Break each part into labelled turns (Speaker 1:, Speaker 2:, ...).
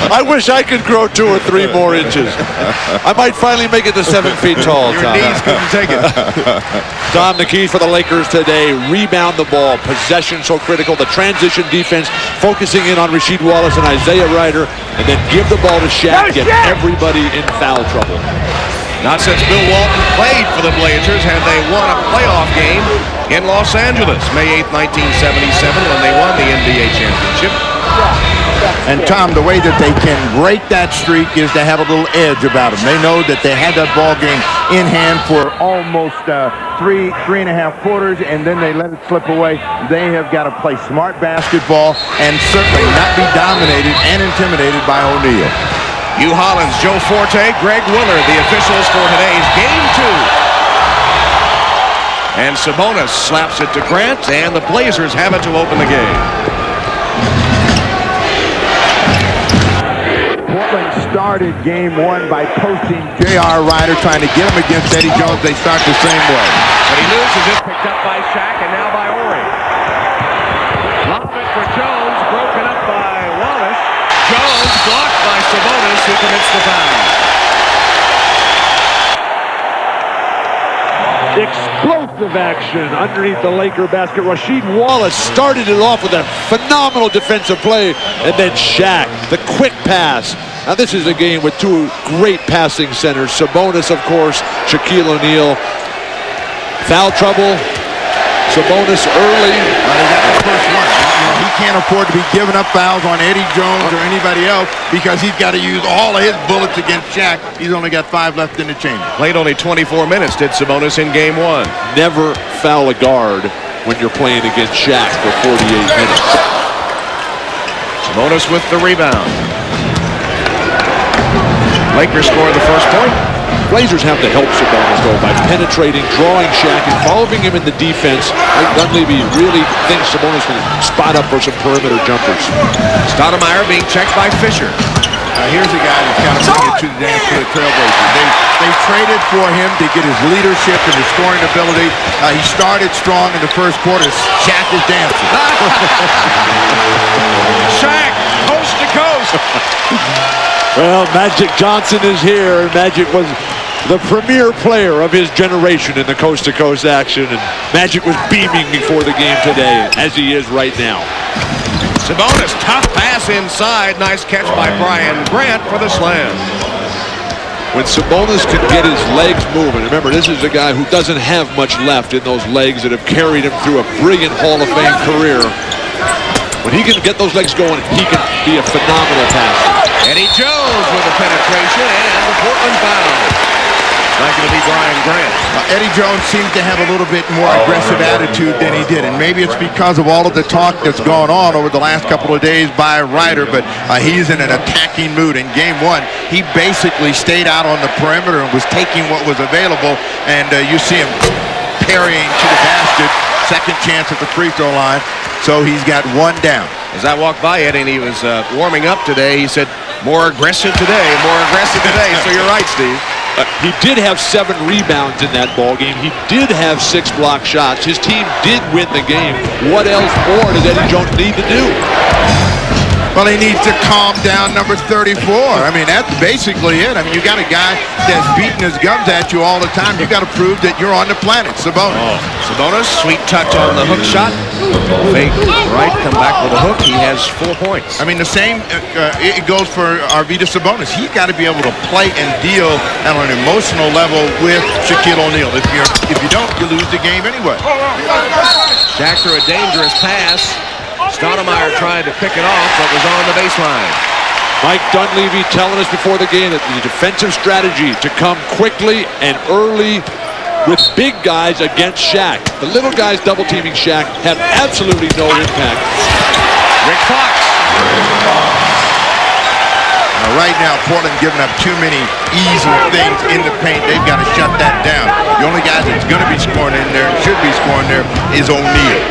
Speaker 1: I wish I could grow 2 or 3 more inches. I might finally make it to 7 feet tall,
Speaker 2: Your
Speaker 1: Tom.
Speaker 2: knees couldn't take it.
Speaker 1: Tom, the keys for the Lakers today: rebound the ball, possession so critical, the transition defense, focusing in on Rasheed Wallace and Isaiah Ryder, and then give the ball to Shaq, get everybody in foul trouble.
Speaker 2: Not since Bill Walton played for the Blazers had they won a playoff game in Los Angeles, May 8, 1977, when they won the NBA championship.
Speaker 3: And Tom, the way that they can break that streak is to have a little edge about them. They know that they had that ball game in hand for almost three and a half quarters, and then they let it slip away. They have got to play smart basketball and certainly not be dominated and intimidated by O'Neal.
Speaker 2: Hugh Hollins, Joe Forte, Greg Willard, the officials for today's Game 2. And Sabonis slaps it to Grant, and the Blazers have it to open the game.
Speaker 3: Portland started game 1 by posting J.R. Ryder, trying to get him against Eddie Jones. They start the same way.
Speaker 2: But he loses it, picked up by Shaq, and now by Ori. Lob it for Jones, broken up by Wallace. Jones blocked by Sabonis, who commits the foul.
Speaker 1: Explosive action underneath the Laker basket. Rasheed Wallace started it off with a phenomenal defensive play, and then Shaq, the quick pass. Now this is a game with 2 great passing centers. Sabonis, of course, Shaquille O'Neal. Foul trouble. Sabonis early.
Speaker 3: Well, he got the first one. He can't afford to be giving up fouls on Eddie Jones or anybody else because he's got to use all of his bullets against Shaq. He's only got 5 left in the chamber.
Speaker 2: Played only 24 minutes, did Sabonis in game 1.
Speaker 1: Never foul a guard when you're playing against Shaq for 48 minutes.
Speaker 2: Sabonis with the rebound. Lakers score the first point.
Speaker 1: Blazers have to help Sabonis, though, by penetrating, drawing Shaq, and following him in the defense. Mike Dunleavy really thinks Sabonis can spot up for some perimeter jumpers.
Speaker 2: Stoudemire being checked by Fisher.
Speaker 3: Here's a guy that's kind of bringing it to the dance for the TrailBlazers. They traded for him to get his leadership and his scoring ability. He started strong in the first quarter. Shaq is dancing.
Speaker 2: Shaq, coast to coast.
Speaker 1: Well, Magic Johnson is here, and Magic was the premier player of his generation in the coast-to-coast action, and Magic was beaming before the game today, as he is right now.
Speaker 2: Sabonis, tough pass inside. Nice catch by Brian Grant for the slam.
Speaker 1: When Sabonis can get his legs moving, remember, this is a guy who doesn't have much left in those legs that have carried him through a brilliant Hall of Fame career. When he can get those legs going, he can be a phenomenal passer.
Speaker 2: Eddie Jones with a penetration and the Portland foul. Not going to be Brian Grant.
Speaker 3: Eddie Jones seems to have a little bit more aggressive attitude than he did, and maybe it's because of all of the talk that's gone on over the last couple of days by Ryder, but he's in an attacking mood. In game 1, he basically stayed out on the perimeter and was taking what was available, and you see him parrying to the basket. Second chance at the free throw line, so he's got 1 down.
Speaker 2: As I walked by Eddie and he was warming up today, he said, more aggressive today, more aggressive today. So you're right, Steve.
Speaker 1: He did have 7 rebounds in that ball game. He did have 6 block shots. His team did win the game. What else more does Eddie Jones need to do?
Speaker 3: Well, he needs to calm down number 34. I mean, that's basically it. I mean, you got a guy that's beating his gums at you all the time. You got to prove that you're on the planet, Sabonis.
Speaker 2: Oh, Sabonis, sweet touch on the hook shot. Fake right, come back with a hook. He has 4 points.
Speaker 3: I mean, the same it goes for Arvydas Sabonis. He's got to be able to play and deal on an emotional level with Shaquille O'Neal. If you don't, you lose the game anyway.
Speaker 2: Shaq threw a dangerous pass. Stoudemire tried to pick it off, but was on the baseline.
Speaker 1: Mike Dunleavy telling us before the game that the defensive strategy to come quickly and early with big guys against Shaq. The little guys double-teaming Shaq have absolutely no impact.
Speaker 2: Rick Fox.
Speaker 3: Right now, Portland giving up too many easy things in the paint. They've got to shut that down. The only guy that's going to be scoring in there, should be scoring there, is O'Neal.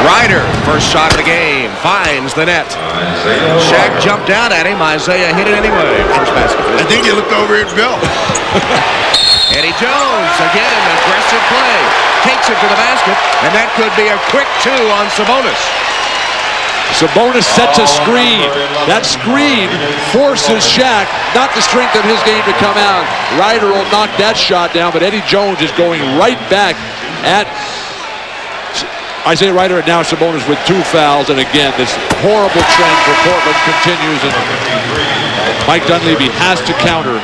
Speaker 2: Ryder, first shot of the game, finds the net. Shaq jumped out at him. Isaiah hit it anyway. First basket.
Speaker 3: I think he looked over at Bill.
Speaker 2: Eddie Jones, again, aggressive play. Takes it to the basket, and that could be a quick 2 on Sabonis.
Speaker 1: Sabonis sets a screen. That screen forces Shaq, not the strength of his game, to come out. Ryder will knock that shot down, but Eddie Jones is going right back at Isaiah Ryder, and now Sabonis with 2 fouls. And again, this horrible trend for Portland continues, and Mike Dunleavy has to counter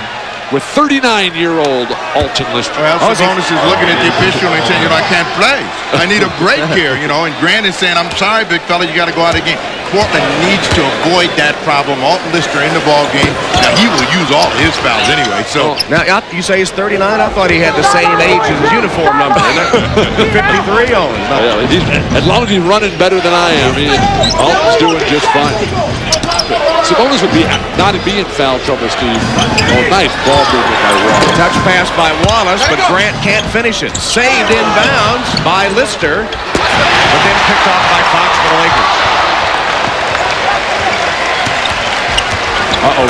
Speaker 1: with 39-year-old Alton Lister.
Speaker 3: Well, Sabonis is looking at the official and saying, I can't play. I need a break here, And Grant is saying, I'm sorry, big fella, you got to go out again. Portland needs to avoid that problem. Alton Lister in the ball game. Now, he will use all his fouls anyway. So
Speaker 2: now, you say he's 39? I thought he had the same age as his uniform number. 53 on him.
Speaker 1: As long as he's running better than I am, Alton's doing just fine. Sabonis would be not be in foul trouble, Steve. Oh, nice ball movement by Wallace.
Speaker 2: Touch pass by Wallace, but Grant can't finish it. Saved inbounds by Lister, but then picked off by Fox for the Lakers.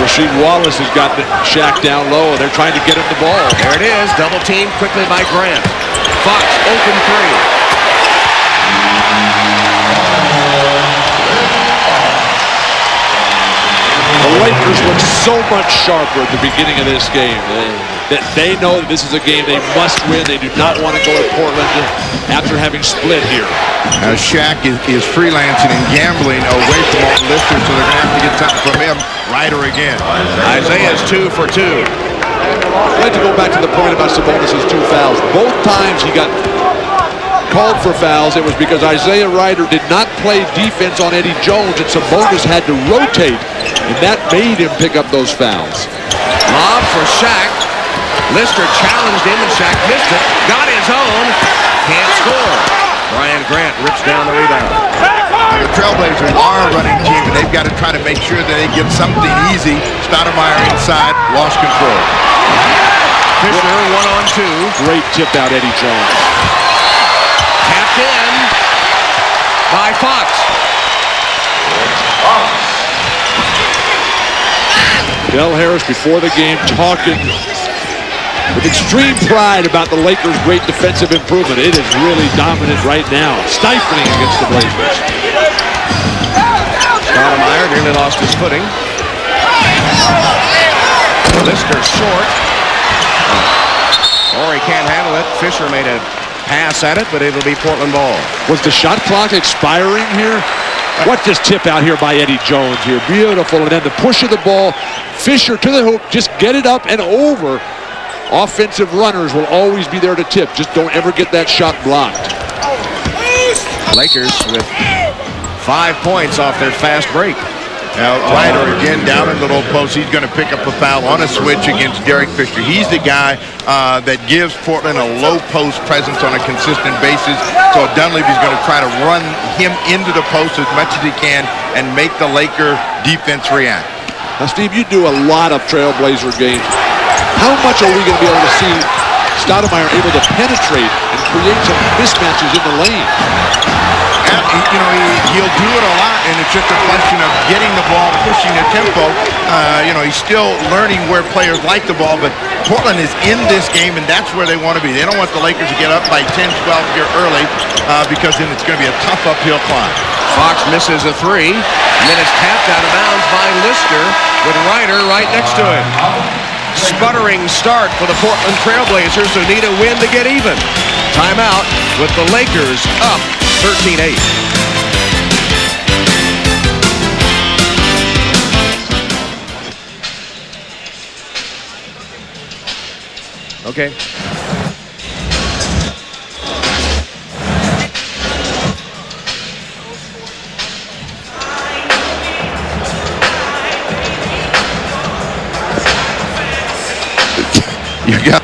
Speaker 1: Rasheed Wallace has got Shaq down low, and they're trying to get him the ball.
Speaker 2: There it is, double team quickly by Grant. Fox, open 3.
Speaker 1: The Lakers look so much sharper at the beginning of this game. They know that this is a game they must win. They do not want to go to Portland after having split here.
Speaker 3: Shaq is freelancing and gambling away from Alton Lister, so they're going to have to get something from him. Ryder again.
Speaker 2: Isaiah's 2 for 2.
Speaker 1: I'd like to go back to the point about Sabonis' 2 fouls. Both times he got called for fouls, it was because Isaiah Ryder did not play defense on Eddie Jones, and Sabonis had to rotate, and that made him pick up those fouls.
Speaker 2: Lob for Shaq. Lister challenged him, and Shaq missed it. Got his own. Can't score. Brian Grant rips down the rebound.
Speaker 3: The TrailBlazers are a running team, and they've got to try to make sure that they give something easy. Stoudemire inside, lost control.
Speaker 2: Fisher 1-on-2.
Speaker 1: Great tip out, Eddie Jones.
Speaker 2: Tapped in by Fox.
Speaker 1: Del Harris before the game talking with extreme pride about the Lakers' great defensive improvement. It is really dominant right now, stifling against the Blazers.
Speaker 2: Stoudemire nearly lost his footing. Lister short. Horry can't handle it. Fisher made a pass at it, but it'll be Portland ball.
Speaker 1: Was the shot clock expiring here? What this tip out here by Eddie Jones here. Beautiful. And then the push of the ball. Fisher to the hoop. Just get it up and over. Offensive runners will always be there to tip. Just don't ever get that shot blocked.
Speaker 2: Lakers with 5 points off their fast break.
Speaker 3: Now, Ryder again down in the low post. He's going to pick up a foul on a switch against Derek Fisher. He's the guy that gives Portland a low post presence on a consistent basis. So Dunleavy's going to try to run him into the post as much as he can and make the Laker defense react.
Speaker 1: Now, Steve, you do a lot of Trailblazer games. How much are we going to be able to see Stoudemire able to penetrate and create some mismatches in the lane?
Speaker 3: He'll do it a lot, and it's just a question of getting the ball, pushing the tempo. He's still learning where players like the ball, but Portland is in this game, and that's where they want to be. They don't want the Lakers to get up by 10, 12 here early because then it's going to be a tough uphill climb.
Speaker 2: Fox misses a 3, and then it's tapped out of bounds by Lister with Ryder right next to him. Sputtering start for the Portland Trailblazers, who need a win to get even. Timeout with the Lakers up 13-8. Okay.
Speaker 3: You got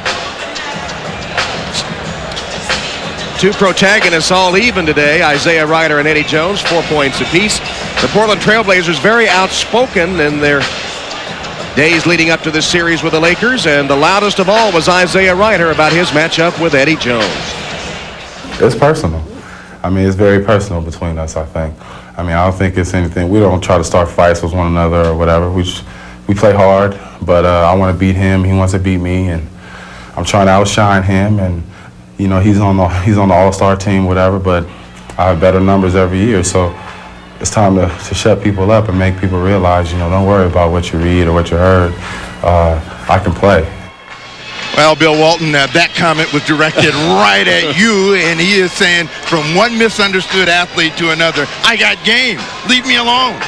Speaker 2: two protagonists all even today, Isaiah Ryder and Eddie Jones, 4 points apiece. The Portland Trailblazers very outspoken in their days leading up to this series with the Lakers, and the loudest of all was Isaiah Ryder about his matchup with Eddie Jones.
Speaker 4: It's personal. I mean, it's very personal between us, I think. I mean, I don't think it's anything. We don't try to start fights with one another or whatever. We play hard, but I want to beat him. He wants to beat me, and I'm trying to outshine him. And he's on the All-Star team, whatever. But I have better numbers every year, so it's time to shut people up and make people realize, you know, don't worry about what you read or what you heard. I can play.
Speaker 3: Well, Bill Walton, that comment was directed right at you, and he is saying from one misunderstood athlete to another, I got game. Leave me alone.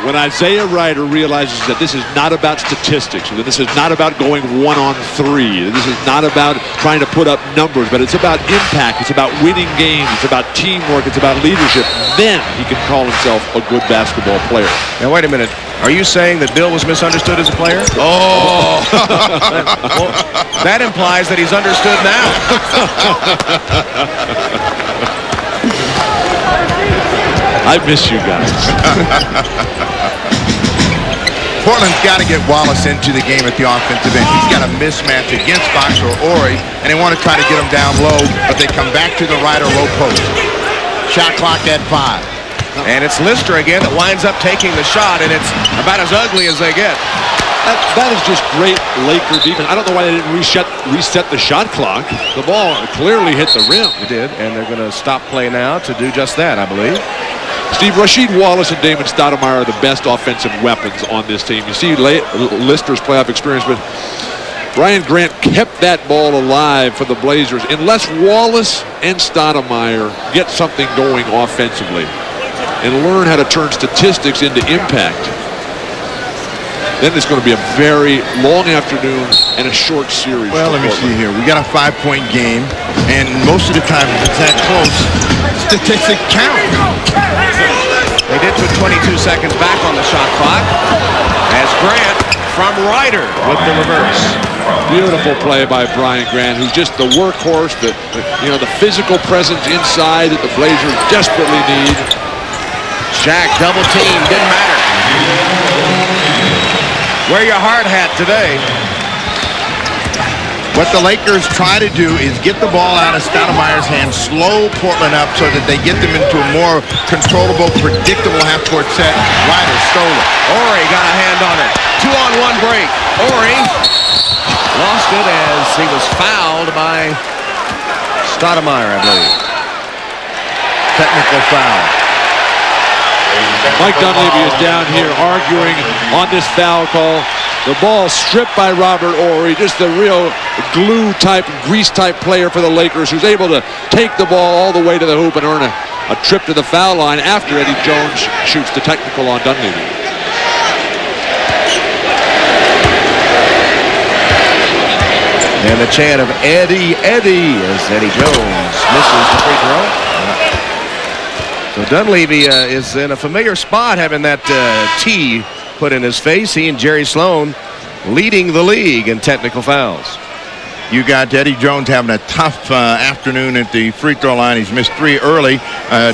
Speaker 1: When Isaiah Ryder realizes that this is not about statistics, that this is not about going 1-on-3, that this is not about trying to put up numbers, but it's about impact, it's about winning games, it's about teamwork, it's about leadership, then he can call himself a good basketball player.
Speaker 2: Now, wait a minute. Are you saying that Bill was misunderstood as a player?
Speaker 3: Oh!
Speaker 2: Well, that implies that he's understood now.
Speaker 1: I miss you guys.
Speaker 3: Portland's got to get Wallace into the game at the offensive end. He's got a mismatch against Fox or Ori, and they want to try to get him down low, but they come back to the right or low post. Shot clock at 5.
Speaker 2: And it's Lister again that winds up taking the shot, and it's about as ugly as they get.
Speaker 1: That is just great Laker defense. I don't know why they didn't reset the shot clock. The ball clearly hit the rim.
Speaker 2: It did, and they're going to stop play now to do just that, I believe.
Speaker 1: Steve, Rasheed Wallace and Damon Stoudemire are the best offensive weapons on this team. You see Lister's playoff experience, but Brian Grant kept that ball alive for the Blazers. Unless Wallace and Stoudemire get something going offensively and learn how to turn statistics into impact, then it's going to be a very long afternoon and a short series.
Speaker 3: Well, let me see here. We got a 5-point game, and most of the time, if it's that close, statistics count.
Speaker 2: They did put 22 seconds back on the shot clock as Grant from Ryder with the reverse.
Speaker 1: Beautiful play by Brian Grant, who's just the workhorse, the physical presence inside that the Blazers desperately need.
Speaker 2: Shaq double team, didn't matter. Wear your hard hat today.
Speaker 3: What the Lakers try to do is get the ball out of Stoudemire's hands, slow Portland up so that they get them into a more controllable, predictable half-court set. Ryder stole it.
Speaker 2: Ori got a hand on it. 2-on-1 break. Ori lost it as he was fouled by Stoudemire, I believe.
Speaker 3: Technical foul.
Speaker 1: Mike Dunleavy is down here arguing on this foul call. The ball stripped by Robert Horry, just a real glue-type, grease-type player for the Lakers who's able to take the ball all the way to the hoop and earn a trip to the foul line after Eddie Jones shoots the technical on Dunleavy.
Speaker 2: And the chant of Eddie, Eddie, as Eddie Jones misses the free throw. So Dunleavy is in a familiar spot, having that tee put in his face. He and Jerry Sloan leading the league in technical fouls.
Speaker 3: You got Eddie Jones having a tough afternoon at the free throw line. He's missed 3 early.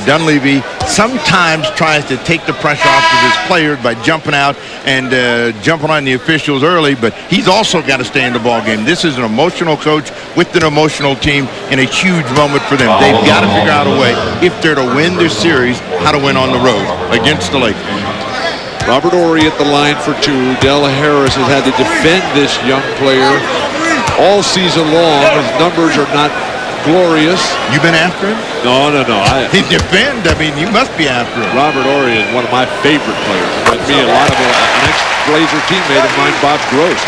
Speaker 3: Dunleavy sometimes tries to take the pressure off of his players by jumping out and jumping on the officials early, but he's also got to stay in the ball game. This is an emotional coach with an emotional team and a huge moment for them. They've got to figure out a way, if they're to win this series, how to win on the road against the Lakers.
Speaker 1: Robert Horry at the line for 2. Del Harris has had to defend this young player all season long. His numbers are not glorious.
Speaker 3: You been after him?
Speaker 1: No.
Speaker 3: He defend. I mean, you must be after him.
Speaker 1: Robert Horry is one of my favorite players. With me, a lot of an ex-Blazer teammate of mine, Bob Gross.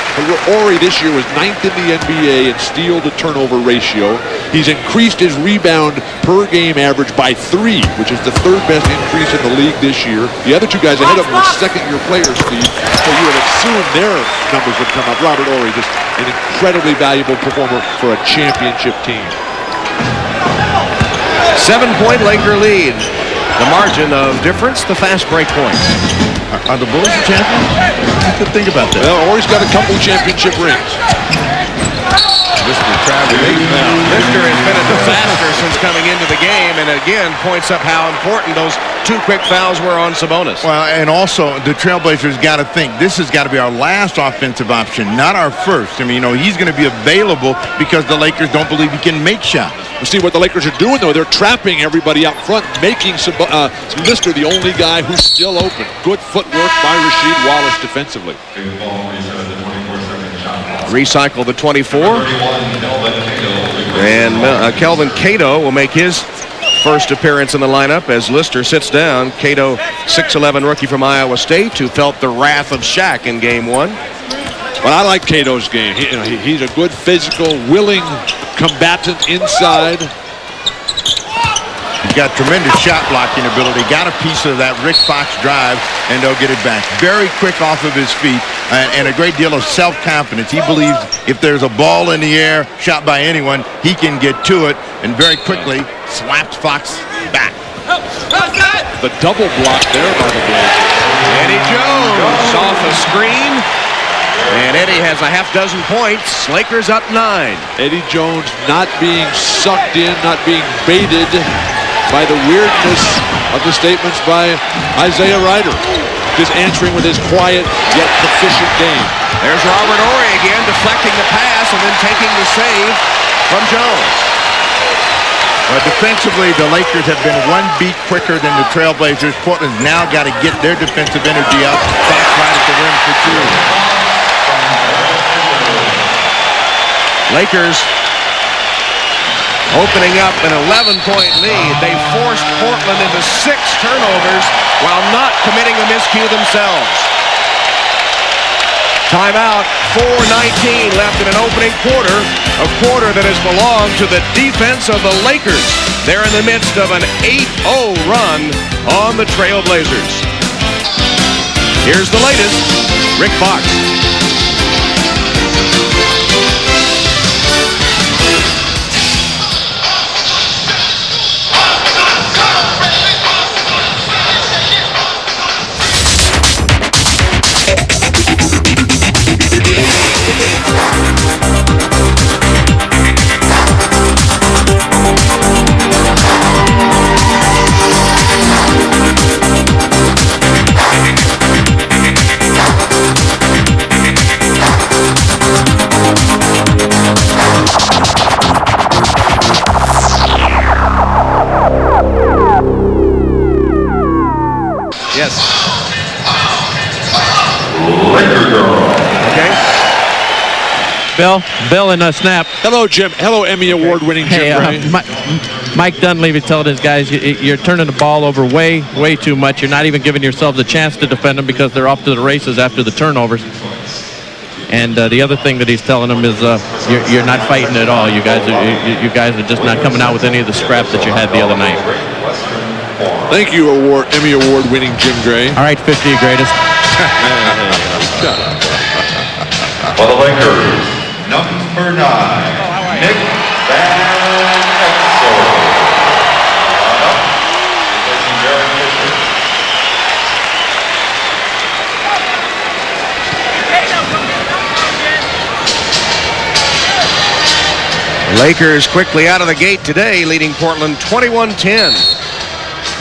Speaker 1: Horry this year was 9th in the NBA in steal to turnover ratio. He's increased his rebound per game average by 3, which is the 3rd best increase in the league this year. The other 2 guys ahead of him were second-year players, Steve. So you would assume their numbers would come up. Robert Horry, just an incredibly valuable performer for a championship team.
Speaker 2: 7-point Laker lead. The margin of difference, the fast break points.
Speaker 3: Are the Bulls the champions? I have to think about that.
Speaker 1: Well, Horry's got a couple championship rings.
Speaker 2: Lister has been a disaster since coming into the game, and again points up how important those 2 quick fouls were on Sabonis.
Speaker 3: Well, and also the Trailblazers got to think this has got to be our last offensive option, not our first. I mean, he's going to be available because the Lakers don't believe he can make shots.
Speaker 1: You see what the Lakers are doing, though. They're trapping everybody out front, making Lister the only guy who's still open. Good footwork by Rasheed Wallace defensively.
Speaker 2: Recycle the 24. And Kelvin Cato will make his first appearance in the lineup as Lister sits down. Cato, 6'11" rookie from Iowa State, who felt the wrath of Shaq in game 1.
Speaker 1: But I like Cato's game. He's a good physical, willing combatant inside.
Speaker 3: He's got tremendous shot blocking ability. Got a piece of that Rick Fox drive, and they'll get it back. Very quick off of his feet, and a great deal of self-confidence. He believes if there's a ball in the air, shot by anyone, he can get to it, and very quickly slaps Fox back.
Speaker 1: The double block there by the Blazers.
Speaker 2: Eddie Jones off a screen, and Eddie has a half dozen points. Lakers up 9.
Speaker 1: Eddie Jones not being sucked in, not being baited by the weirdness of the statements by Isaiah Ryder. Just answering with his quiet yet proficient game.
Speaker 2: There's Robert Horry again, deflecting the pass and then taking the save from Jones.
Speaker 3: Defensively, the Lakers have been one beat quicker than the TrailBlazers. Portland's now got to get their defensive energy up. Fox right at the rim for 2.
Speaker 2: Lakers opening up an 11-point lead. They forced Portland into 6 turnovers while not committing a miscue themselves. Timeout, 4:19 left in an opening quarter, a quarter that has belonged to the defense of the Lakers. They're in the midst of an 8-0 run on the TrailBlazers. Here's the latest, Rick Fox.
Speaker 5: Bill and Snap.
Speaker 1: Hello, Jim. Hello, Emmy Award-winning Jim Gray.
Speaker 5: Mike Dunleavy told his guys, you're turning the ball over way too much. You're not even giving yourselves a chance to defend them because they're off to the races after the turnovers. And the other thing that he's telling them is you're not fighting at all. You guys are just not coming out with any of the scraps that you had the other night.
Speaker 1: Thank you, Emmy Award-winning Jim Gray.
Speaker 5: All right, 50 greatest.
Speaker 1: Shut up.
Speaker 6: For the Lakers, number 9, Nick Van Exel.
Speaker 2: Lakers quickly out of the gate today, leading Portland 21-10.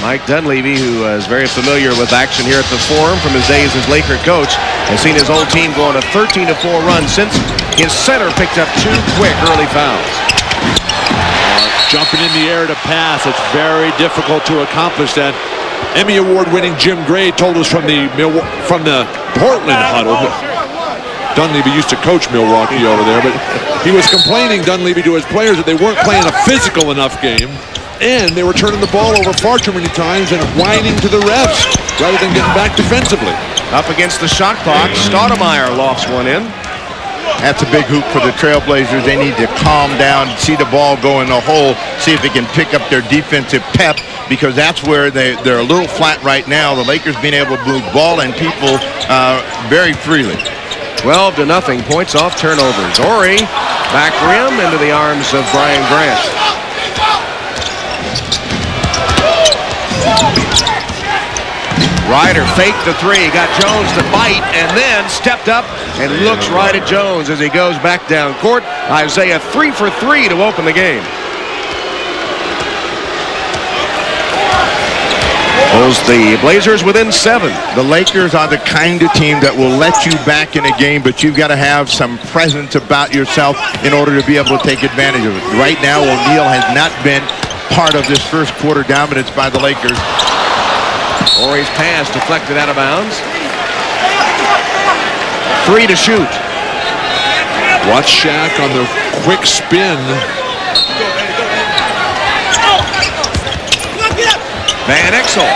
Speaker 2: Mike Dunleavy, who is very familiar with action here at the Forum from his days as Laker coach, has seen his old team go on a 13-4 run since his center picked up 2 quick early fouls.
Speaker 1: Jumping in the air to pass, it's very difficult to accomplish that. Emmy Award-winning Jim Gray told us from the Portland huddle. Dunleavy used to coach Milwaukee over there, but he was complaining, Dunleavy, to his players that they weren't playing a physical enough game, and they were turning the ball over far too many times and whining to the refs rather than getting back defensively.
Speaker 2: Up against the shot clock, Stoudemire lofts one in.
Speaker 3: That's a big hoop for the TrailBlazers. They need to calm down, see the ball go in the hole, see if they can pick up their defensive pep, because that's where they're a little flat right now. The Lakers being able to move ball and people very freely.
Speaker 2: 12-0, points off turnovers. Horry, back rim into the arms of Brian Grant. Ryder faked the 3, got Jones to bite, and then stepped up and looks right at Jones as he goes back down court. Isaiah 3 for 3 to open the game. Pulls the Blazers within 7.
Speaker 3: The Lakers are the kind of team that will let you back in a game, but you've got to have some presence about yourself in order to be able to take advantage of it. Right now, O'Neal has not been part of this first quarter dominance by the Lakers.
Speaker 2: Horry's pass deflected out of bounds. 3 to shoot.
Speaker 1: Watch Shaq on the quick spin.
Speaker 2: Van Exel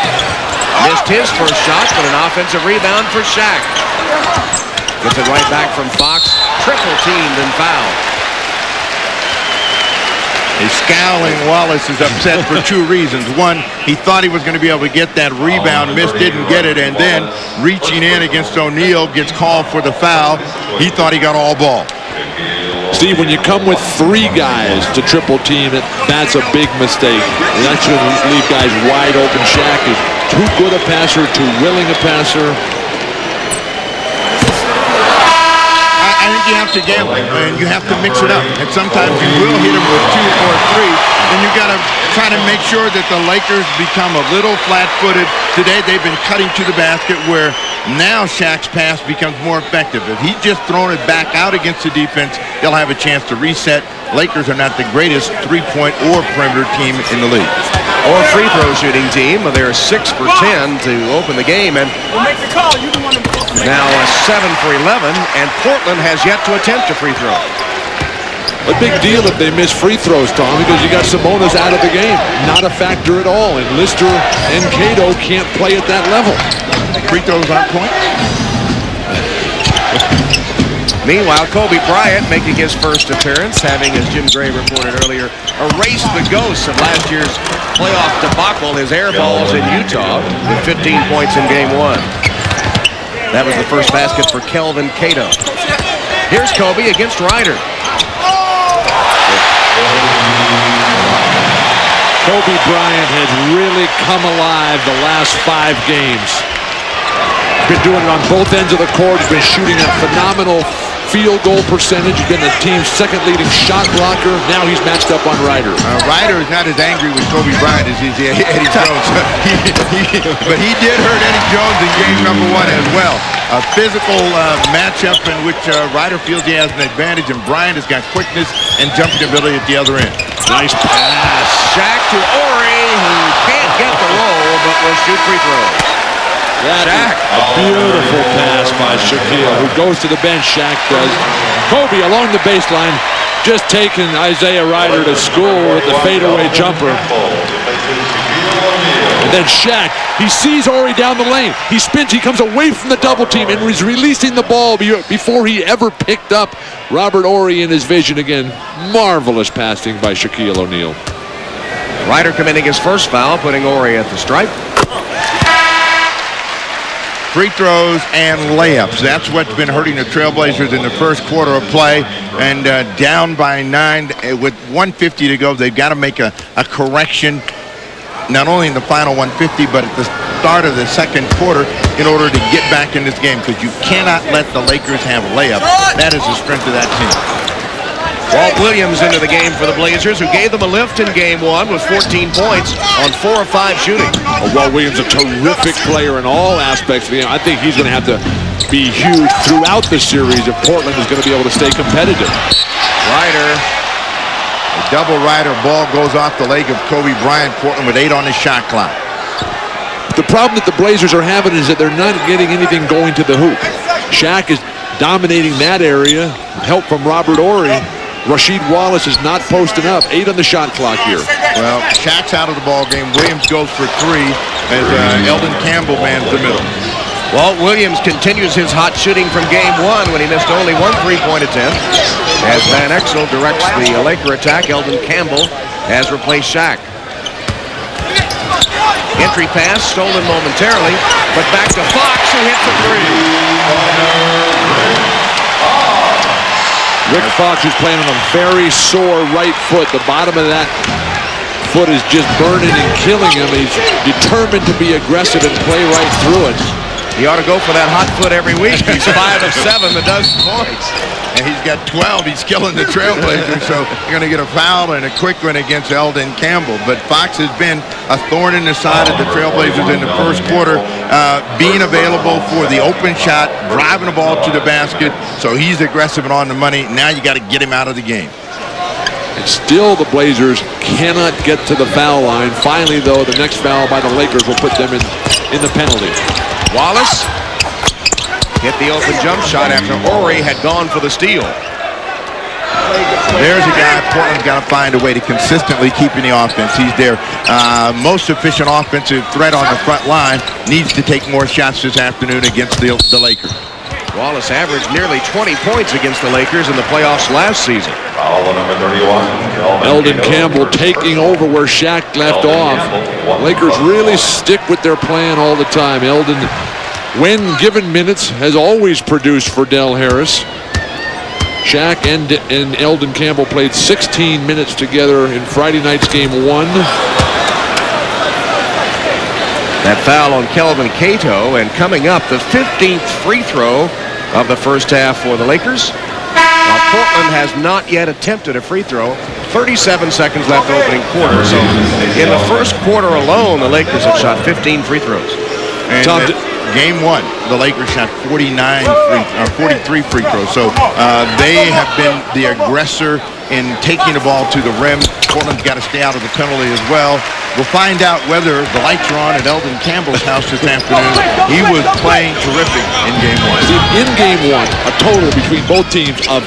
Speaker 2: missed his first shot, but an offensive rebound for Shaq. Gets it right back from Fox. Triple teamed and fouled.
Speaker 3: A scowling Wallace is upset for two reasons. One, he thought he was going to be able to get that rebound, missed, didn't get it, and then reaching in against O'Neal, gets called for the foul. He thought he got all ball.
Speaker 1: Steve, when you come with three guys to triple team, that's a big mistake. And that's going to leave guys wide open. Shaq is too good a passer, too willing a passer.
Speaker 3: I think you have to gamble, and you have to mix it up. And sometimes you will hit him with 2 or 3, and you got to try to make sure that the Lakers become a little flat-footed. Today they've been cutting to the basket, where now Shaq's pass becomes more effective. If he's just throwing it back out against the defense, they'll have a chance to reset. Lakers are not the greatest three-point or perimeter team in the league.
Speaker 2: Or free throw shooting team. They're 6 for 10 to open the game, and now 7 for 11, and Portland has yet to attempt a free throw.
Speaker 1: A big deal if they miss free throws, Tom, because you got Sabonis out of the game. Not a factor at all, and Lister and Cato can't play at that level.
Speaker 3: Free throws aren't points.
Speaker 2: Meanwhile, Kobe Bryant making his first appearance, having, as Jim Gray reported earlier, erased the ghosts of last year's playoff debacle, his air balls in Utah, with 15 points in Game 1. That was the first basket for Kelvin Cato. Here's Kobe against Ryder.
Speaker 1: Kobe Bryant has really come alive the last 5 games. Been doing it on both ends of the court. He's been shooting a phenomenal field goal percentage. He's been the team's second leading shot blocker. Now he's matched up on Ryder.
Speaker 3: Ryder is not as angry with Kobe Bryant as he's Eddie Jones. But he did hurt Eddie Jones in game number 1 as well. A physical matchup in which Ryder feels he has an advantage, and Bryant has got quickness and jumping ability at the other end.
Speaker 1: Nice pass.
Speaker 2: Shaq to Ori, who can't get the roll, but will shoot free throw.
Speaker 1: Shaq. A beautiful pass by Shaquille, who goes to the bench. Shaq does. Kobe along the baseline, just taking Isaiah Ryder to school with the fadeaway jumper. And then Shaq, he sees Ori down the lane. He spins, he comes away from the double team and is releasing the ball before he ever picked up Robert Ori in his vision again. Marvelous passing by Shaquille O'Neal.
Speaker 2: Ryder committing his first foul, putting Ori at the stripe.
Speaker 3: Free throws and layups. That's what's been hurting the TrailBlazers in the first quarter of play. And down by 9 with 150 to go. They've got to make a correction, not only in the final 150, but at the start of the second quarter in order to get back in this game, because you cannot let the Lakers have layups. That is the strength of that team.
Speaker 2: Walt Williams into the game for the Blazers, who gave them a lift in Game 1 with 14 points on 4 of 5 shooting.
Speaker 1: Walt Williams, a terrific player in all aspects of the game. I think he's going to have to be huge throughout the series if Portland is going to be able to stay competitive.
Speaker 2: Ryder.
Speaker 3: A double Ryder ball goes off the leg of Kobe Bryant. Portland with 8 on the shot clock.
Speaker 1: The problem that the Blazers are having is that they're not getting anything going to the hoop. Shaq is dominating that area. Help from Robert Ori. Rasheed Wallace is not posting up. 8 on the shot clock here.
Speaker 3: Well, Shaq's out of the ball game. Williams goes for 3 as Eldon Campbell mans the middle.
Speaker 2: Walt Williams continues his hot shooting from Game 1 when he missed only 1 3-point attempt. As Van Exel directs the Laker attack, Eldon Campbell has replaced Shaq. Entry pass stolen momentarily, but back to Fox, who hits a 3.
Speaker 1: Rick Fox, who's playing on a very sore right foot. The bottom of that foot is just burning and killing him. He's determined to be aggressive and play right through it.
Speaker 2: He ought to go for that hot foot every week. He's 5 of 7 that does points.
Speaker 3: And he's got 12. He's killing the TrailBlazers, so you're going to get a foul and a quick one against Eldon Campbell. But Fox has been a thorn in the side of the TrailBlazers in the first quarter, being available for the open shot, driving the ball to the basket. So he's aggressive and on the money. Now you got to get him out of the game.
Speaker 1: And still the Blazers cannot get to the foul line. Finally, though, the next foul by the Lakers will put them in the penalty.
Speaker 2: Wallace hit the open jump shot after Ori had gone for the steal.
Speaker 3: There's a guy Portland's got to find a way to consistently keep in the offense. He's their most efficient offensive threat on the front line. Needs to take more shots this afternoon against the Lakers.
Speaker 2: Wallace averaged nearly 20 points against the Lakers in the playoffs last season.
Speaker 6: Foul on number 31.
Speaker 1: Eldon Campbell taking over where Shaq left off. Lakers really stick with their plan all the time. Eldon, when given minutes, has always produced for Del Harris. Shaq and Eldon Campbell played 16 minutes together in Friday night's game 1.
Speaker 2: That foul on Kelvin Cato, and coming up, the 15th free throw of the first half for the Lakers. Now, Portland has not yet attempted a free throw. 37 seconds left opening quarter. So in the first quarter alone, the Lakers have shot 15 free throws.
Speaker 3: And game 1, the Lakers shot 43 free throws. So they have been the aggressor in taking the ball to the rim. Portland's got to stay out of the penalty as well. We'll find out whether the lights are on at Eldon Campbell's house this afternoon. He was playing terrific in game 1.
Speaker 1: In game 1, a total between both teams of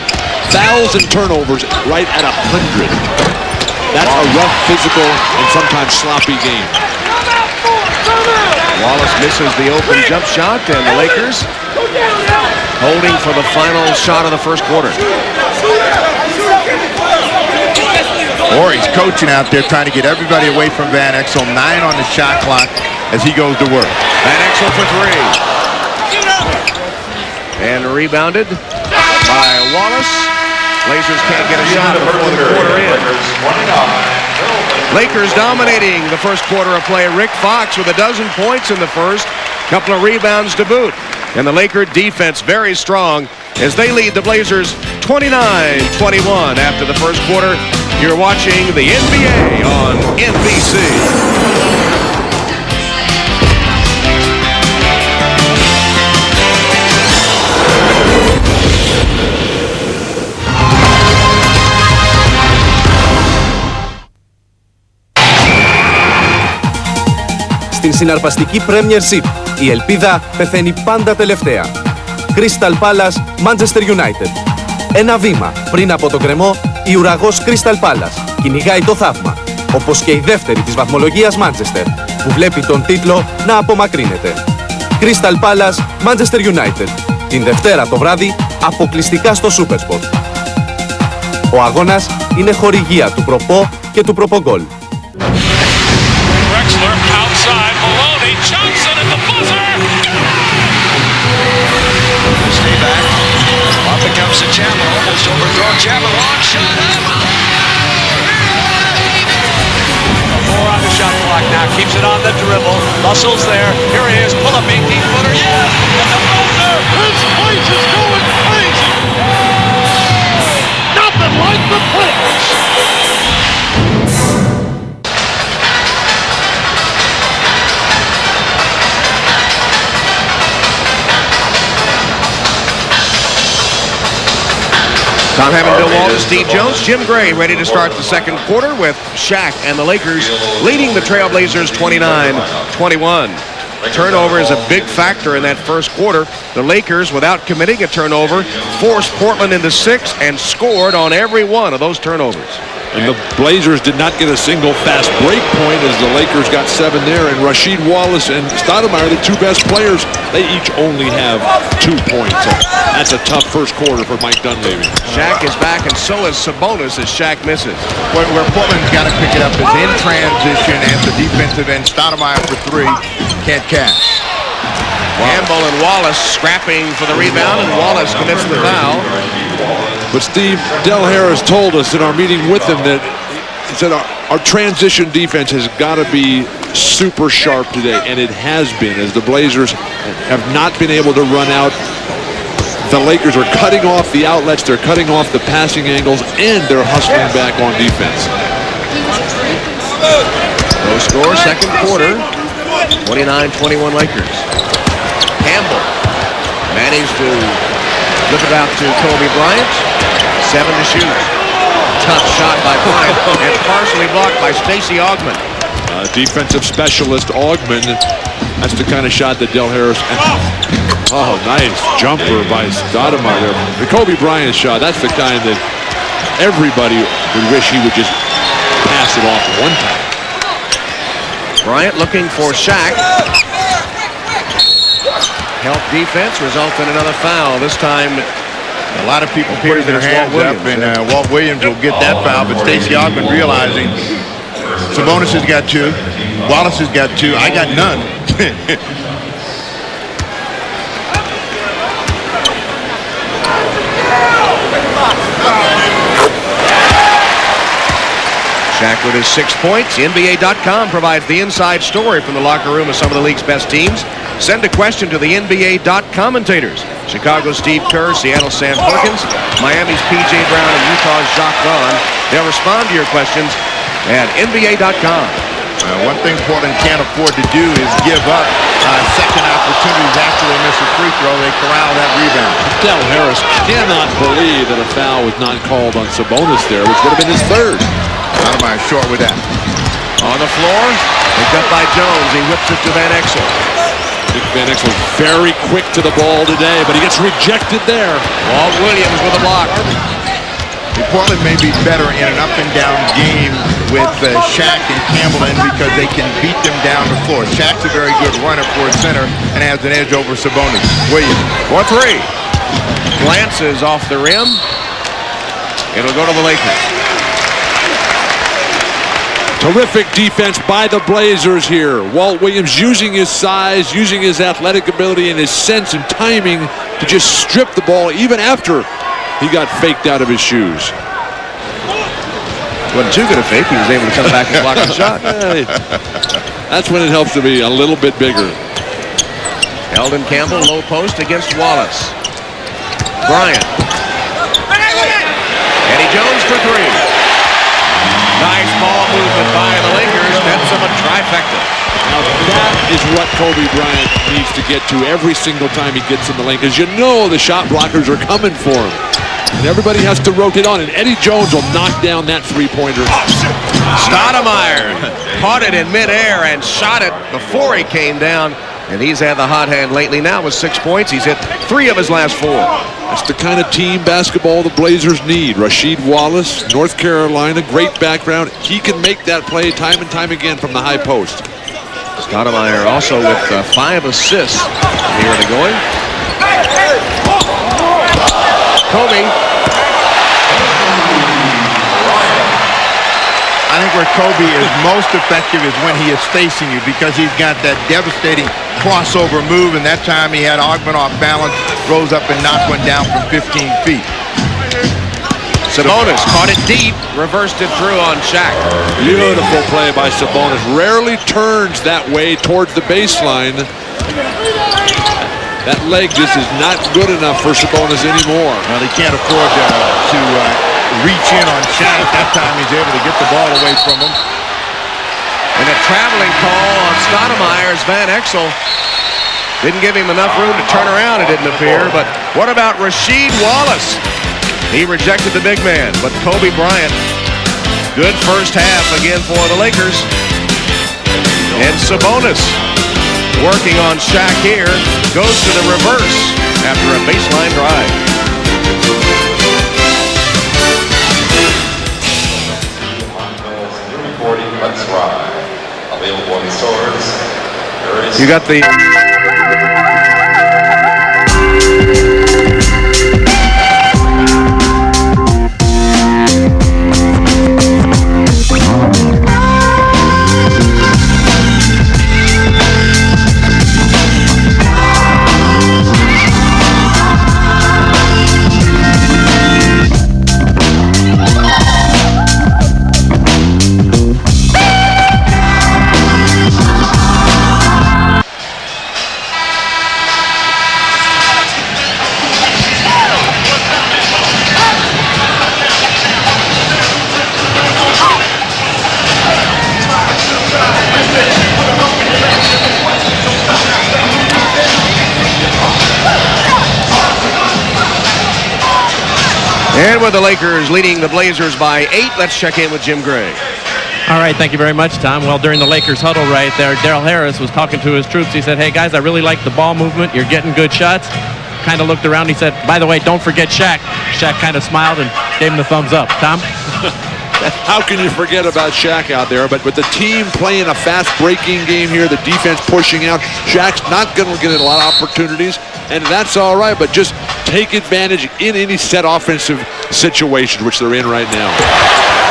Speaker 1: fouls and turnovers right at 100. That's a rough, physical, and sometimes sloppy game.
Speaker 2: Wallace misses the open jump shot, and the Lakers holding for the final shot of the first quarter.
Speaker 3: Or he's coaching out there trying to get everybody away from Van Exel. 9 on the shot clock as he goes to work.
Speaker 2: Van Exel for 3. And rebounded by Wallace. Blazers can't get a shot before the quarter ends. Lakers dominating the first quarter of play. Rick Fox with 12 points in the first. Couple of rebounds to boot. And the Laker defense very strong as they lead the Blazers 29-21 after the first quarter. You're watching the NBA on NBC.
Speaker 7: Στην συναρπαστική Premiership, η ελπίδα πεθαίνει πάντα τελευταία. Crystal Palace, Manchester United. Ένα βήμα πριν από τον κρεμό, η ουραγός Crystal Palace κυνηγάει το θαύμα, όπως και η δεύτερη της βαθμολογίας Manchester, που βλέπει τον τίτλο να απομακρύνεται. Crystal Palace, Manchester United. Την Δευτέρα το βράδυ, αποκλειστικά στο Supersport. Ο αγώνας είναι χορηγία του Προπό και του Προπογκόλ.
Speaker 8: Comes to Chapel, almost overthrown Chapel, long shot up. More on the shot clock now, keeps it on the dribble. Russell's there, here he is, pull up 18-footer, yeah! And the buzzer! This place is going crazy! Nothing like the place!
Speaker 2: Tom Hammond, Bill Walton, Steve Jones, Jim Gray ready to start the second quarter with Shaq and the Lakers leading the TrailBlazers 29-21. Turnover is a big factor in that first quarter. The Lakers, without committing a turnover, forced Portland into 6 and scored on every one of those turnovers.
Speaker 1: And the Blazers did not get a single fast break point as the Lakers got 7 there. And Rasheed Wallace and Stoudemire, the two best players, they each only have 2 points. So that's a tough first quarter for Mike Dunleavy.
Speaker 2: Shaq is back, and so is Sabonis as Shaq misses.
Speaker 3: Where Portland's got to pick it up is in transition and the defensive end. Stoudemire for 3. Can't catch.
Speaker 2: Campbell and Wallace scrapping for the rebound, and Wallace commits the foul.
Speaker 1: But Steve, Del Harris told us in our meeting with him that he said our transition defense has got to be super sharp today, and it has been, as the Blazers have not been able to run out. The Lakers are cutting off the outlets, they're cutting off the passing angles, and they're hustling back on defense.
Speaker 2: No score, second quarter, 29-21 Lakers. Campbell managed to flip it out to Kobe Bryant. 7 to shoot. Tough shot by Bryant and partially blocked by Stacey Augmon.
Speaker 1: Defensive specialist Augmon. That's the kind of shot that Del Harris. Oh, nice jumper by Stoudemire there. The Kobe Bryant shot. That's the kind that Everybody would wish he would just pass it off one time.
Speaker 2: Bryant looking for Shaq. Help defense results in another foul. This time,
Speaker 3: A lot of people putting their hands up, and Walt Williams will get that foul, but Stacey Ogman realizing Sabonis has got 2, Wallace has got 2, I got none.
Speaker 2: Shaq with his 6 points. NBA.com provides the inside story from the locker room of some of the league's best teams. Send a question to the NBA.commentators. Chicago's Steve Kerr, Seattle's Sam Perkins, Miami's P.J. Brown, and Utah's Jacques Vaughn. They'll respond to your questions at NBA.com.
Speaker 3: One thing Portland can't afford to do is give up second opportunities after they miss a free throw. They corral that rebound.
Speaker 1: Del Harris cannot believe that a foul was not called on Sabonis there, which would have been his third.
Speaker 3: Stoudemire short with that.
Speaker 2: On the floor, picked up by Jones. He whips it to Van Exel.
Speaker 1: Nick Van Exel very quick to the ball today, but he gets rejected there.
Speaker 2: Walt Williams with a block.
Speaker 3: Portland may be better in an up-and-down game with Shaq and Campbell in because they can beat them down the floor. Shaq's a very good runner for a center and has an edge over Sabonis. Williams.
Speaker 2: For 3. Glances off the rim. It'll go to the Lakers.
Speaker 1: Terrific defense by the Blazers here. Walt Williams using his size, using his athletic ability and his sense and timing to just strip the ball even after he got faked out of his shoes.
Speaker 2: Wasn't too good a fake. He was able to come back and block the shot.
Speaker 1: That's when it helps to be a little bit bigger.
Speaker 2: Eldon Campbell, low post against Wallace. Bryant. Eddie Jones for 3. Nice ball movement by the Lakers. That's a trifecta.
Speaker 1: Now that is what Kobe Bryant needs to get to every single time he gets in the lane, because you know the shot blockers are coming for him. And everybody has to rotate on, and Eddie Jones will knock down that three-pointer.
Speaker 2: Stoudemire caught it in midair and shot it before he came down. And he's had the hot hand lately now with 6 points. He's hit 3 of his last 4.
Speaker 1: That's the kind of team basketball the Blazers need. Rasheed Wallace, North Carolina, great background. He can make that play time and time again from the high post.
Speaker 2: Stoudemire also with 5 assists here to going. Kobe.
Speaker 3: I think where Kobe is most effective is when he is facing you, because he's got that devastating crossover move, and that time he had Ogman off balance, rose up and knocked one down from 15 feet.
Speaker 2: Sabonis caught it deep, reversed it through on Shaq.
Speaker 1: Beautiful play by Sabonis. Rarely turns that way towards the baseline. That leg just is not good enough for Sabonis anymore.
Speaker 3: Well, he can't afford to reach in on Shaq. That time he's able to get the ball away from him.
Speaker 2: And a traveling call on Stoudemire's Van Exel. Didn't give him enough room to turn around, it didn't appear. But what about Rasheed Wallace? He rejected the big man, but Kobe Bryant, good first half again for the Lakers. And Sabonis working on Shaq here, goes to the reverse after a baseline drive.
Speaker 6: Let's ride. Available in stores.
Speaker 2: You got the... And with the Lakers leading the Blazers by 8, let's check in with Jim Gray.
Speaker 5: All right, thank you very much, Tom. Well, during the Lakers huddle right there, Daryl Harris was talking to his troops. He said, hey, guys, I really like the ball movement. You're getting good shots. kind of looked around. He said, by the way, don't forget Shaq. Shaq kind of smiled and gave him the thumbs up. Tom?
Speaker 1: How can you forget about Shaq out there? But with the team playing a fast-breaking game here, the defense pushing out, Shaq's not going to get a lot of opportunities, and that's all right, but just take advantage in any set offensive situation, which they're in right now.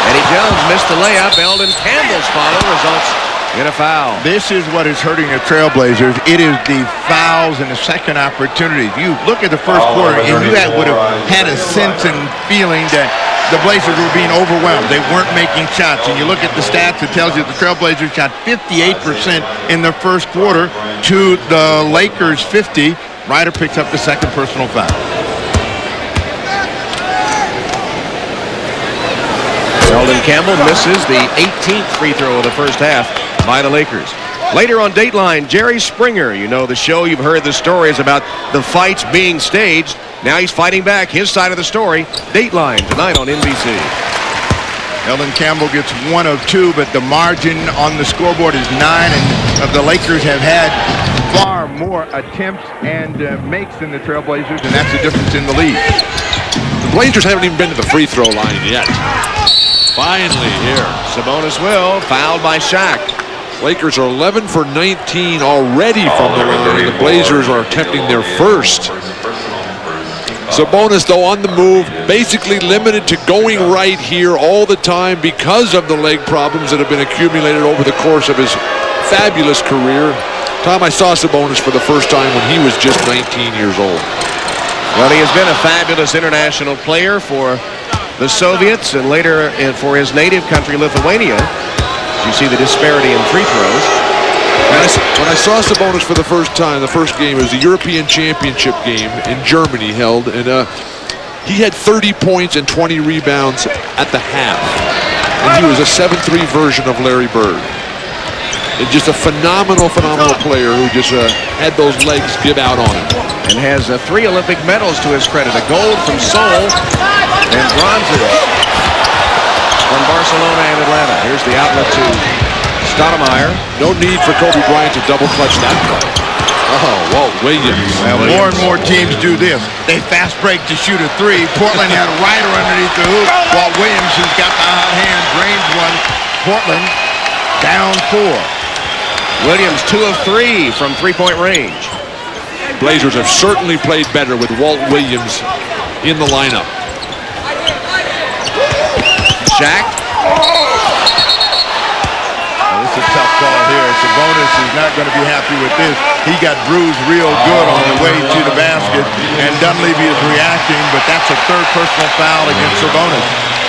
Speaker 2: Eddie Jones missed the layup. Eldon Campbell's follow results in a foul.
Speaker 3: This is what is hurting the Trailblazers. It is the fouls and the second opportunities. You look at the first quarter, and you would have had a sense and feeling that the Blazers were being overwhelmed. They weren't making shots. And you look at the stats, it tells you the Trailblazers shot 58% in the first quarter to the Lakers 50. Ryder picks up the second personal foul.
Speaker 2: Eldon Campbell misses the 18th free throw of the first half by the Lakers. Later on Dateline, Jerry Springer. You know the show. You've heard the stories about the fights being staged. Now he's fighting back his side of the story. Dateline tonight on NBC.
Speaker 3: Eldon Campbell gets 1 of 2, but the margin on the scoreboard is 9, and the Lakers have had far more attempts and makes than the Trailblazers, and that's the difference in the lead.
Speaker 1: The Blazers haven't even been to the free throw line yet. Finally here.
Speaker 2: Sabonis will, fouled by Shaq.
Speaker 1: Lakers are 11 for 19 already from the line. The Blazers are attempting their first. Sabonis, though, on the move, basically limited to going right here all the time because of the leg problems that have been accumulated over the course of his fabulous career. Tom, I saw Sabonis for the first time when he was just 19 years old.
Speaker 2: Well, he has been a fabulous international player for the Soviets and later for his native country, Lithuania. You see the disparity in free throws.
Speaker 1: When I saw Sabonis for the first time, the first game, it was the European Championship game in Germany held, and he had 30 points and 20 rebounds at the half. And he was a 7-3 version of Larry Bird. And just a phenomenal player who just had those legs give out on him.
Speaker 2: And has 3 Olympic medals to his credit, a gold from Seoul and bronzes from Barcelona and Atlanta. Here's the outlet to Stoudemire.
Speaker 1: No need for Kobe Bryant to double clutch that play. Oh, Walt Williams.
Speaker 3: Well, more and more teams do this. They fast break to shoot a 3. Portland had Ryder underneath the hoop. Walt Williams, who's got the hot hand, drains one. Portland down 4.
Speaker 2: Williams 2 of 3 from three-point range.
Speaker 1: Blazers have certainly played better with Walt Williams in the lineup.
Speaker 2: Shaq.
Speaker 3: It's a tough call here. Sabonis is not going to be happy with this. He got bruised real good on the way to the basket, and Dunleavy is reacting, but that's a third personal foul against Sabonis.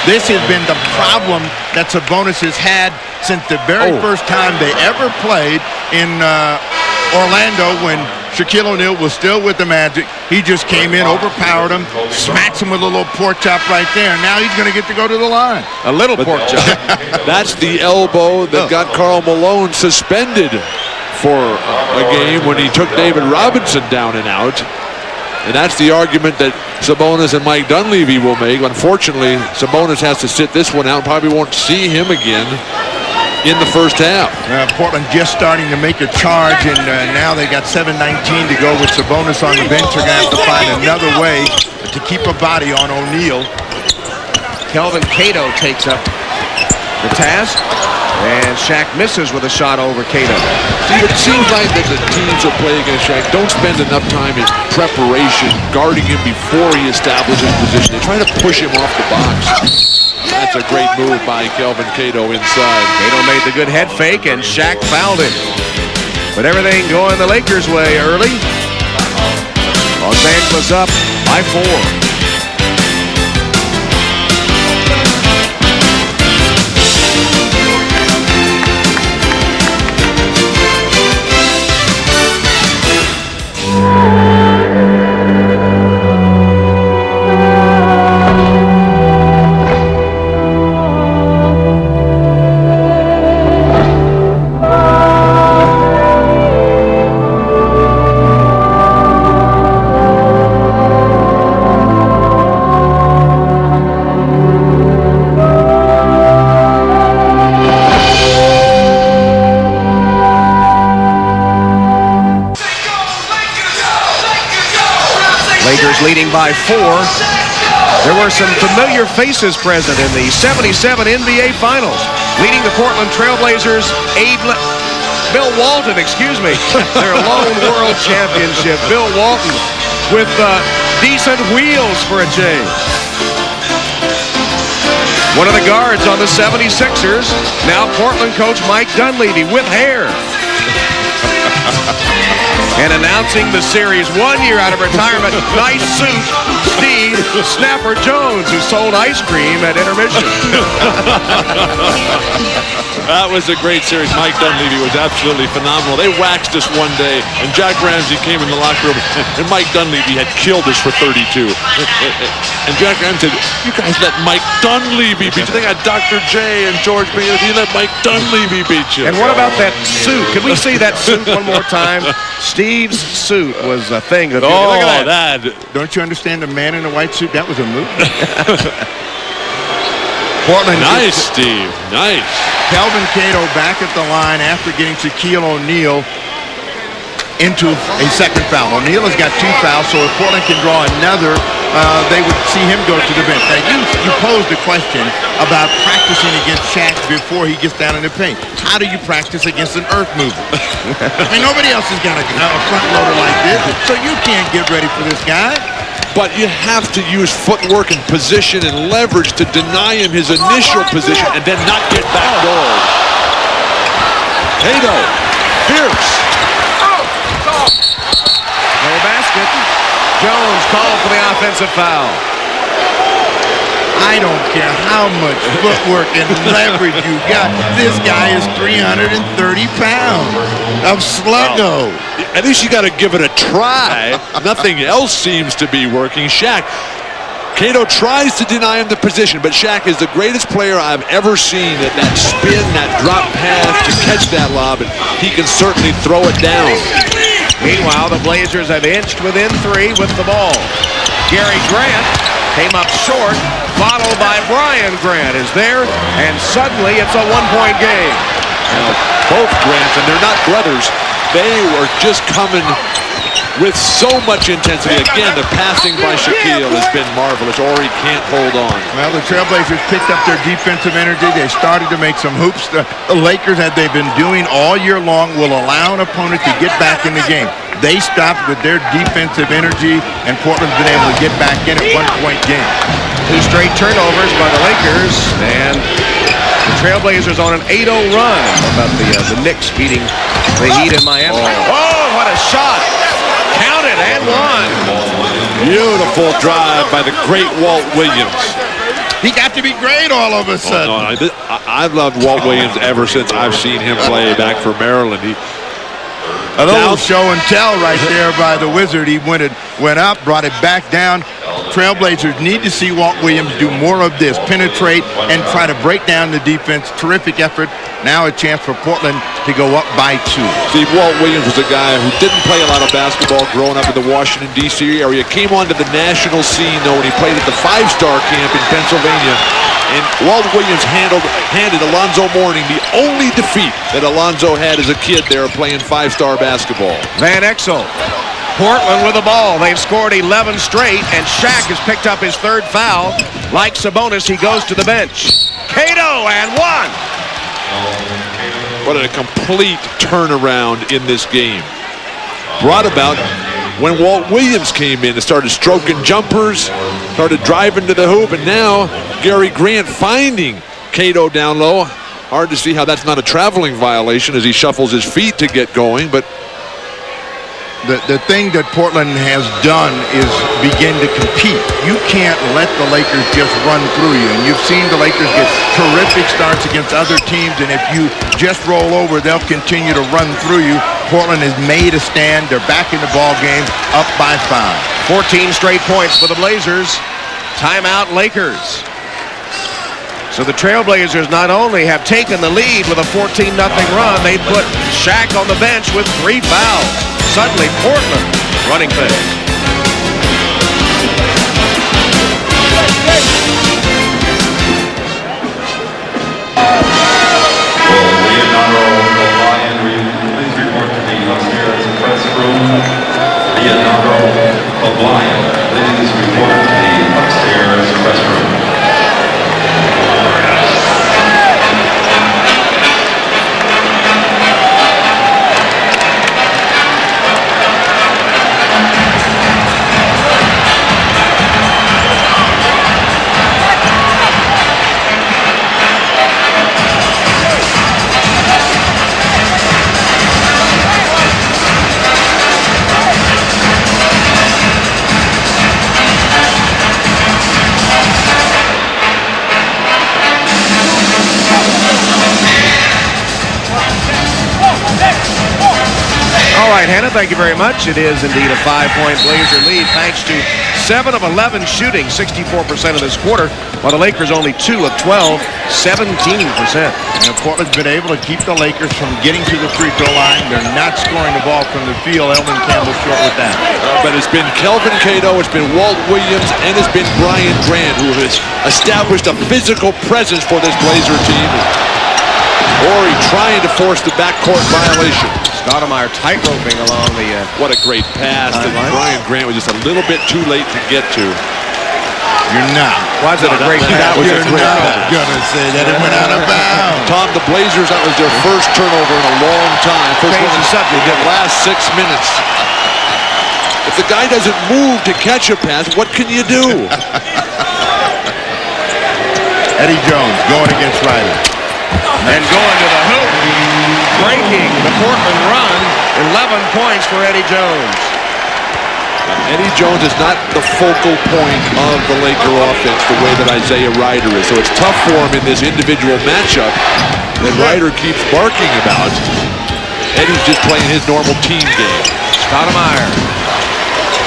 Speaker 3: This has been the problem that Sabonis has had since the very first time they ever played in Orlando when Shaquille O'Neal was still with the Magic. He just came in, overpowered him, smacks him with a little pork chop right there. Now he's going to get to go to the line.
Speaker 2: A little pork chop.
Speaker 1: That's the elbow that got Karl Malone suspended for a game when he took David Robinson down and out. And that's the argument that Sabonis and Mike Dunleavy will make. Unfortunately, Sabonis has to sit this one out. Probably won't see him again in the first half.
Speaker 3: Portland just starting to make a charge, and now they got 7:19 to go with Sabonis on the bench. They're going to have to find another way to keep a body on O'Neal.
Speaker 2: Kelvin Cato takes up the task, and Shaq misses with a shot over Cato.
Speaker 1: See, it seems like that the teams that play against Shaq don't spend enough time in preparation, guarding him before he establishes position. They try to push him off the box. That's a great move by Kelvin Cato inside.
Speaker 2: Cato made the good head fake, and Shaq fouled him. But everything going the Lakers' way early. Los Angeles up by 4. Lakers leading by 4. There were some familiar faces present in the 77 NBA Finals. Leading the Portland Trailblazers, Bill Walton, their lone world championship. Bill Walton with decent wheels for a change. One of the guards on the 76ers, now Portland coach Mike Dunleavy with hair. And announcing the series 1 year out of retirement, nice suit, Steve Snapper Jones, who sold ice cream at intermission.
Speaker 1: That was a great series. Mike Dunleavy was absolutely phenomenal. They waxed us one day, and Jack Ramsey came in the locker room, and Mike Dunleavy had killed us for 32. And Jack Ramsey said, "You guys let Mike Dunleavy beat you. They got Dr. J and George B. You let Mike Dunleavy beat you."
Speaker 2: And what about that suit? Can we see that suit one more time? Steve's suit was a thing. Look at that.
Speaker 3: Don't you understand the man in the white suit? That was a movie. Portland.
Speaker 1: Nice, Steve. Nice.
Speaker 3: Kelvin Cato back at the line after getting Shaquille O'Neal into a second foul. O'Neal has got 2 fouls, so if Portland can draw another, they would see him go to the bench. Now, you posed a question about practicing against Shaq before he gets down in the paint. How do you practice against an earth mover? I mean, nobody else is going to have a front loader like this, so you can't get ready for this guy.
Speaker 1: But you have to use footwork and position and leverage to deny him his initial position and then not get backdoored. Cato, fierce.
Speaker 2: No basket. Jones called for the offensive foul.
Speaker 3: I don't care how much footwork and leverage you got. This guy is 330 pounds of sluggo.
Speaker 1: Well, at least you got to give it a try. Nothing else seems to be working. Shaq, Cato tries to deny him the position, but Shaq is the greatest player I've ever seen at that spin, that drop pass to catch that lob, and he can certainly throw it down.
Speaker 2: Meanwhile, the Blazers have inched within 3 with the ball. Gary Grant came up short, followed by Brian Grant is there, and suddenly it's a 1-point game.
Speaker 1: Now, both Grants, and they're not brothers, they were just coming with so much intensity. Again, the passing by Shaquille has been marvelous, or he can't hold on.
Speaker 3: Well, the Trailblazers picked up their defensive energy. They started to make some hoops. The Lakers, as they've been doing all year long, will allow an opponent to get back in the game. They stopped with their defensive energy, and Portland's been able to get back in at 1-point game.
Speaker 2: 2 straight turnovers by the Lakers, and the Trailblazers on an 8-0 run. How about the Knicks beating the Heat in Miami? Oh, what a shot! Counted and one.
Speaker 1: Beautiful drive by the great Walt Williams.
Speaker 3: He got to be great all of a sudden.
Speaker 1: I've loved Walt Williams ever since I've seen him play back for Maryland.
Speaker 3: A little show and tell right there by the Wizard. He went up, brought it back down. Trailblazers need to see Walt Williams do more of this, penetrate and try to break down the defense. Terrific effort. Now a chance for Portland to go up by 2.
Speaker 1: Steve, Walt Williams was a guy who didn't play a lot of basketball growing up in the Washington, D.C. area. Came onto the national scene, though, when he played at the 5-star camp in Pennsylvania. And Walt Williams handed Alonzo Mourning the only defeat that Alonzo had as a kid there playing 5-star basketball.
Speaker 2: Van Exel. Portland with the ball. They've scored 11 straight, and Shaq has picked up his 3rd foul. Like Sabonis, he goes to the bench. Cato and 1.
Speaker 1: What a complete turnaround in this game. Brought about when Walt Williams came in and started stroking jumpers, started driving to the hoop, and now Gary Grant finding Cato down low. Hard to see how that's not a traveling violation as he shuffles his feet to get going, but
Speaker 3: the thing that Portland has done is begin to compete. You can't let the Lakers just run through you. And you've seen the Lakers get terrific starts against other teams, and if you just roll over, they'll continue to run through you. Portland has made a stand. They're back in the ball game, up by 5.
Speaker 2: 14 straight points for the Blazers. Timeout, Lakers. So the Trailblazers not only have taken the lead with a 14-0 run, they put Shaq on the bench with 3 fouls. Suddenly, Portland running things.
Speaker 6: Leonardo O'Brien, please report to the upstairs press room. Leonardo O'Brien.
Speaker 2: right, Hannah, thank you very much. It is indeed a 5-point Blazer lead thanks to 7 of 11 shooting, 64% of this quarter, while the Lakers only 2 of 12, 17%.
Speaker 3: And Portland's been able to keep the Lakers from getting to the free throw line. They're not scoring the ball from the field. Eldon Campbell short with that.
Speaker 1: But it's been Kelvin Cato, it's been Walt Williams, and it's been Brian Grant who has established a physical presence for this Blazer team. Horry trying to force the backcourt violation.
Speaker 2: Stoudemire tightroping along the...
Speaker 1: What a great pass that Brian Grant was just a little bit too late to get to.
Speaker 3: You're not.
Speaker 2: Was it a great pass?
Speaker 1: That was a
Speaker 3: You're
Speaker 1: great
Speaker 3: not
Speaker 1: pass.
Speaker 3: going to say that it went out of bounds.
Speaker 1: Tom, the Blazers, that was their first turnover in a long time. First
Speaker 2: Change
Speaker 1: one
Speaker 2: the subject.
Speaker 1: in the last 6 minutes. If the guy doesn't move to catch a pass, what can you do?
Speaker 3: Eddie Jones going against Ryder.
Speaker 2: And going to the hoop, breaking the Portland run, 11 points for Eddie Jones.
Speaker 1: Eddie Jones is not the focal point of the Laker offense the way that Isaiah Ryder is. So it's tough for him in this individual matchup that Ryder keeps barking about. Eddie's just playing his normal team game.
Speaker 2: Stoudemire.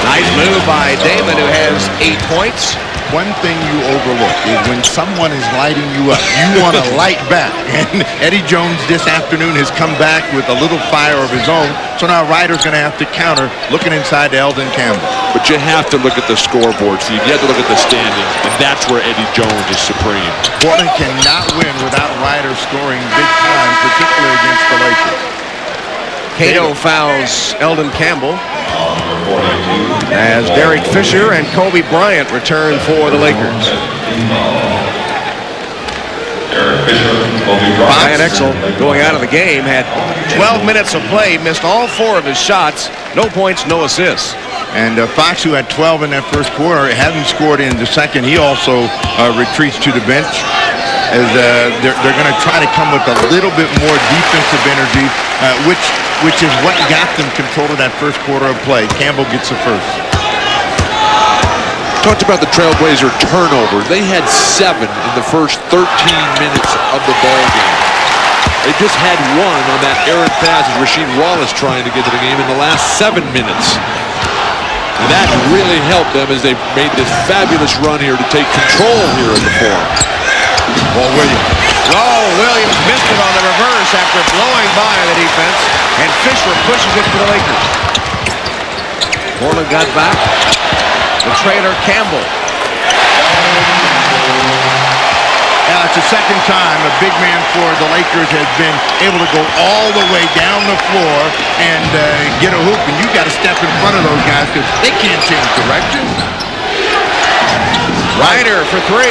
Speaker 2: Nice move by Damon, who has 8 points.
Speaker 3: One thing you overlook is when someone is lighting you up, you want to light back. And Eddie Jones this afternoon has come back with a little fire of his own. So now Ryder's going to have to counter, looking inside to Eldon Campbell.
Speaker 1: But you have to look at the scoreboard, Steve. You have to look at the standings, and that's where Eddie Jones is supreme.
Speaker 3: Portland cannot win without Ryder scoring big time, particularly against the Lakers.
Speaker 2: Cato fouls Eldon Campbell as Derek Fisher and Kobe Bryant return for the Lakers. Ryan Exel, going out of the game, had 12 minutes of play, missed all 4 of his shots, no points, no assists.
Speaker 3: And Fox, who had 12 in that first quarter, hasn't scored in the second. He also retreats to the bench. As they're going to try to come with a little bit more defensive energy, which is what got them control of that first quarter of play. Campbell gets the first.
Speaker 1: Talked about the TrailBlazer turnovers. They had 7 in the first 13 minutes of the ball game. They just had 1 on that errant pass as Rasheed Wallace trying to get to the game in the last 7 minutes. And that really helped them as they made this fabulous run here to take control here at the Forum.
Speaker 3: Well, Williams.
Speaker 2: Oh, Williams missed it on the reverse after blowing by the defense, and Fisher pushes it for the Lakers. Portland got back. The trailer Campbell.
Speaker 3: It's the second time a big man for the Lakers has been able to go all the way down the floor and get a hoop, and you got to step in front of those guys because they can't change direction.
Speaker 2: Ryder for 3.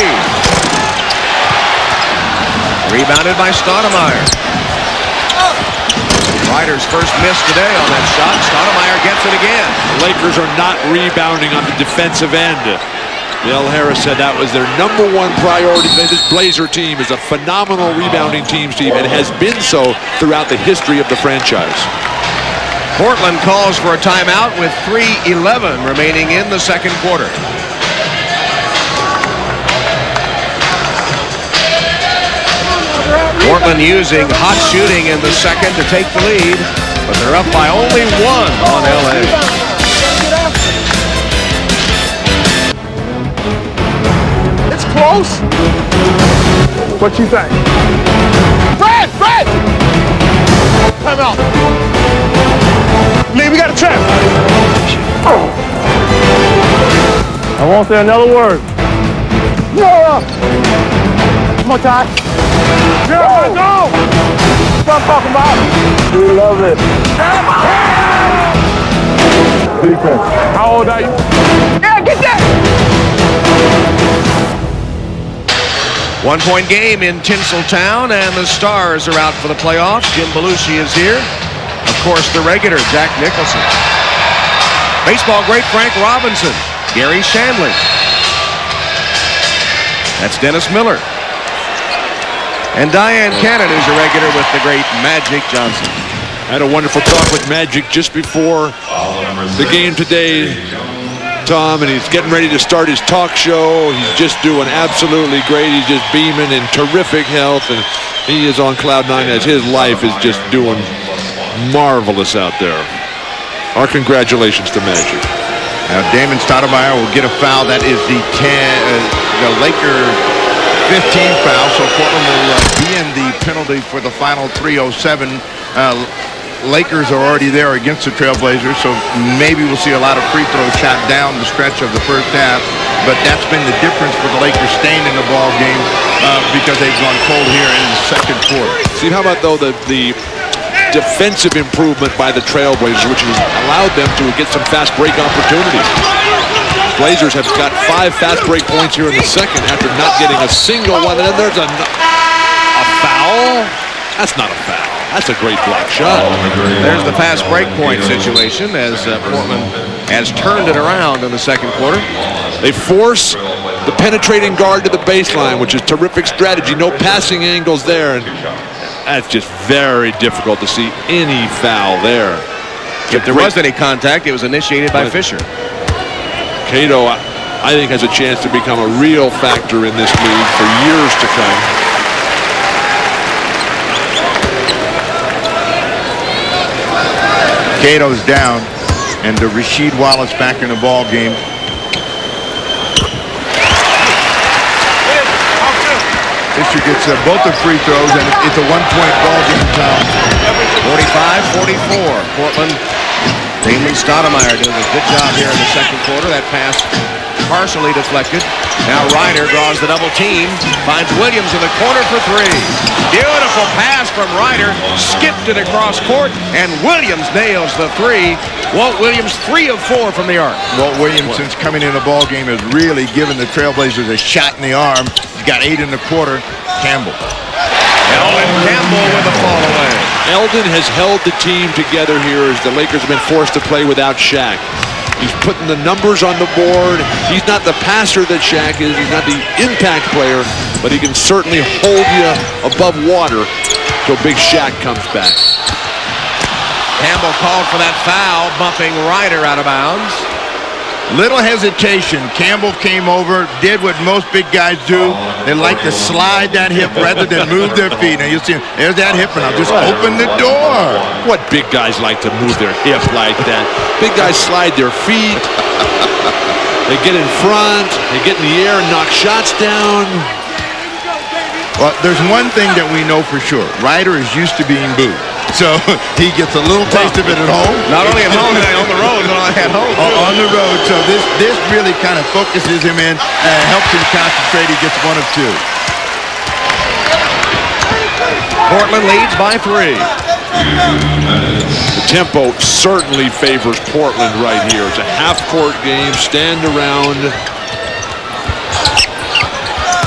Speaker 2: Rebounded by Stoudemire. Ryder's first miss today on that shot. Stoudemire gets it again.
Speaker 1: The Lakers are not rebounding on the defensive end. Bill Harris said that was their #1 priority. This Blazer team is a phenomenal rebounding team, Steve, and has been so throughout the history of the franchise.
Speaker 2: Portland calls for a timeout with 3:11 remaining in the second quarter. Portland using hot shooting in the second to take the lead, but they're up by only 1 on LA.
Speaker 9: It's close. What you think? Fred! Time out. Lee, we got a trap. I won't say another word. No! One more time. Yeah, no! That's what I'm talking about. We love it. Defense. How old are you? Yeah, get that!
Speaker 2: 1-point game in Tinseltown, and the Stars are out for the playoffs. Jim Belushi is here. Of course, the regular, Jack Nicholson. Baseball great Frank Robinson. Gary Shandling. That's Dennis Miller. And Diane Cannon, who's a regular with the great Magic Johnson.
Speaker 1: I had a wonderful talk with Magic just before the game today, Tom, and he's getting ready to start his talk show. He's just doing absolutely great. He's just beaming in terrific health, and he is on cloud 9 as his life is just doing marvelous out there. Our congratulations to Magic.
Speaker 3: Now Damon Stoudemire will get a foul. That is the Laker 15th foul. So Portland will be in the penalty for the final 3:07. Lakers are already there against the TrailBlazers, so maybe we'll see a lot of free throws shot down the stretch of the first half. But that's been the difference for the Lakers staying in the ball game because they've gone cold here in the second quarter.
Speaker 1: See, how about though the defensive improvement by the TrailBlazers, which has allowed them to get some fast break opportunities. Blazers have got 5 fast break points here in the second after not getting a single one. And then there's a foul. That's not a foul. That's a great block shot.
Speaker 2: There's the fast break point situation as Portland has turned it around in the second quarter.
Speaker 1: They force the penetrating guard to the baseline, which is terrific strategy. No passing angles there. And that's just very difficult to see any foul there.
Speaker 2: If there was any contact, it was initiated by Fisher.
Speaker 1: Cato, I think, has a chance to become a real factor in this league for years to come.
Speaker 3: Cato's down, and Rasheed Wallace back in the ball game. Fisher gets both the free throws, and it's a one-point ball game time.
Speaker 2: 45-44. Portland. Damon Stoudemire doing a good job here in the second quarter. That pass partially deflected. Now Ryder draws the double team. Finds Williams in the corner for 3. Beautiful pass from Ryder. Skipped it across court, and Williams nails the 3. Walt Williams 3 of 4 from the arc.
Speaker 3: Walt Williams, since coming in the ball game, has really given the TrailBlazers a shot in the arm. He's got 8 in the quarter. Campbell.
Speaker 2: Eldon Campbell with a fall away.
Speaker 1: Eldon has held the team together here as the Lakers have been forced to play without Shaq. He's putting the numbers on the board. He's not the passer that Shaq is. He's not the impact player, but he can certainly hold you above water till Big Shaq comes back.
Speaker 2: Campbell called for that foul, bumping Ryder out of bounds.
Speaker 3: Little hesitation. Campbell came over, did what most big guys do. They like to slide that hip rather than move their feet. Now you see, there's that hip, and I'll just open the door.
Speaker 1: What big guys like to move their hip like that? Big guys slide their feet. They get in front. They get in the air and knock shots down.
Speaker 3: Well, there's one thing that we know for sure. Ryder is used to being booed. So he gets a little taste of it at home.
Speaker 2: Not only at home, on the road, but at home.
Speaker 3: On the road. So this really kind of focuses him in and helps him concentrate. He gets 1 of 2.
Speaker 2: Portland leads by 3.
Speaker 1: The tempo certainly favors Portland right here. It's a half-court game. Stand around.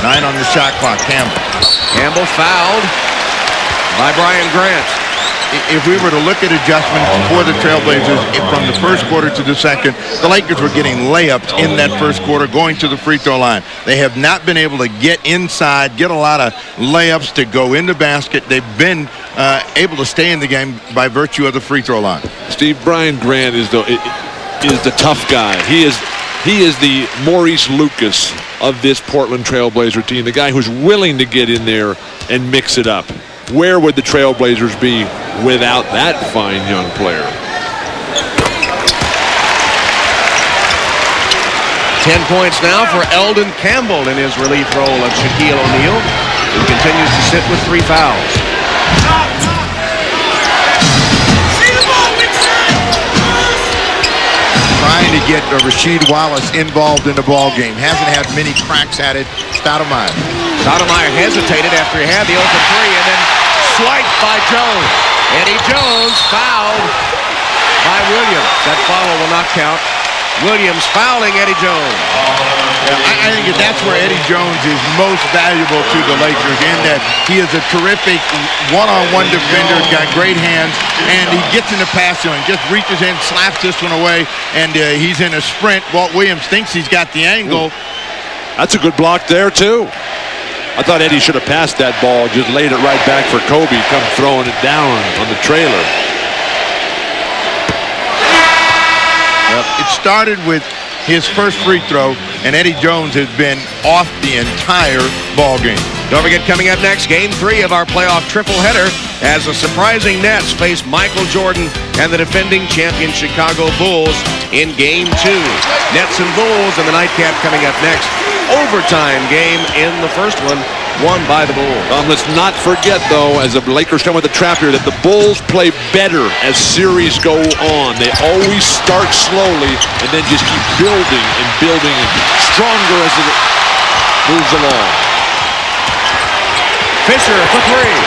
Speaker 3: 9 on the shot clock.
Speaker 2: Campbell fouled by Brian Grant.
Speaker 3: If we were to look at adjustments for the TrailBlazers from the first quarter to the second, the Lakers were getting layups in that first quarter going to the free throw line. They have not been able to get inside, get a lot of layups to go in the basket. They've been able to stay in the game by virtue of the free throw line.
Speaker 1: Steve, Brian Grant is the tough guy. He is the Maurice Lucas of this Portland TrailBlazer team, the guy who's willing to get in there and mix it up. Where would the TrailBlazers be without that fine young player?
Speaker 2: 10 points now for Eldon Campbell in his relief role of Shaquille O'Neal, who continues to sit with 3 fouls.
Speaker 3: Trying to get Rasheed Wallace involved in the ball game. Hasn't had many cracks at it. Stoudemire.
Speaker 2: Stoudemire hesitated after he had the open 3 and then swiped by Jones. Eddie Jones fouled by Williams. That follow will not count. Williams fouling Eddie Jones.
Speaker 3: I think that's where Eddie Jones is most valuable to the Lakers, in that he is a terrific one-on-one defender, got great hands, and he gets in the pass zone, just reaches in, slaps this one away, and he's in a sprint. Walt Williams thinks he's got the angle.
Speaker 1: That's a good block there, too. I thought Eddie should have passed that ball, just laid it right back for Kobe, come throwing it down on the trailer.
Speaker 3: It started with his first free throw, and Eddie Jones has been off the entire ball game.
Speaker 2: Don't forget, coming up next, Game 3 of our playoff triple header. as the surprising Nets face Michael Jordan and the defending champion Chicago Bulls in Game 2. Nets and Bulls in the nightcap coming up next. Overtime game in the first one, won by the Bulls.
Speaker 1: Let's not forget, though, as the Lakers come with the trap here, that the Bulls play better as series go on. They always start slowly and then just keep building and building and stronger as it moves along.
Speaker 2: Fisher for three.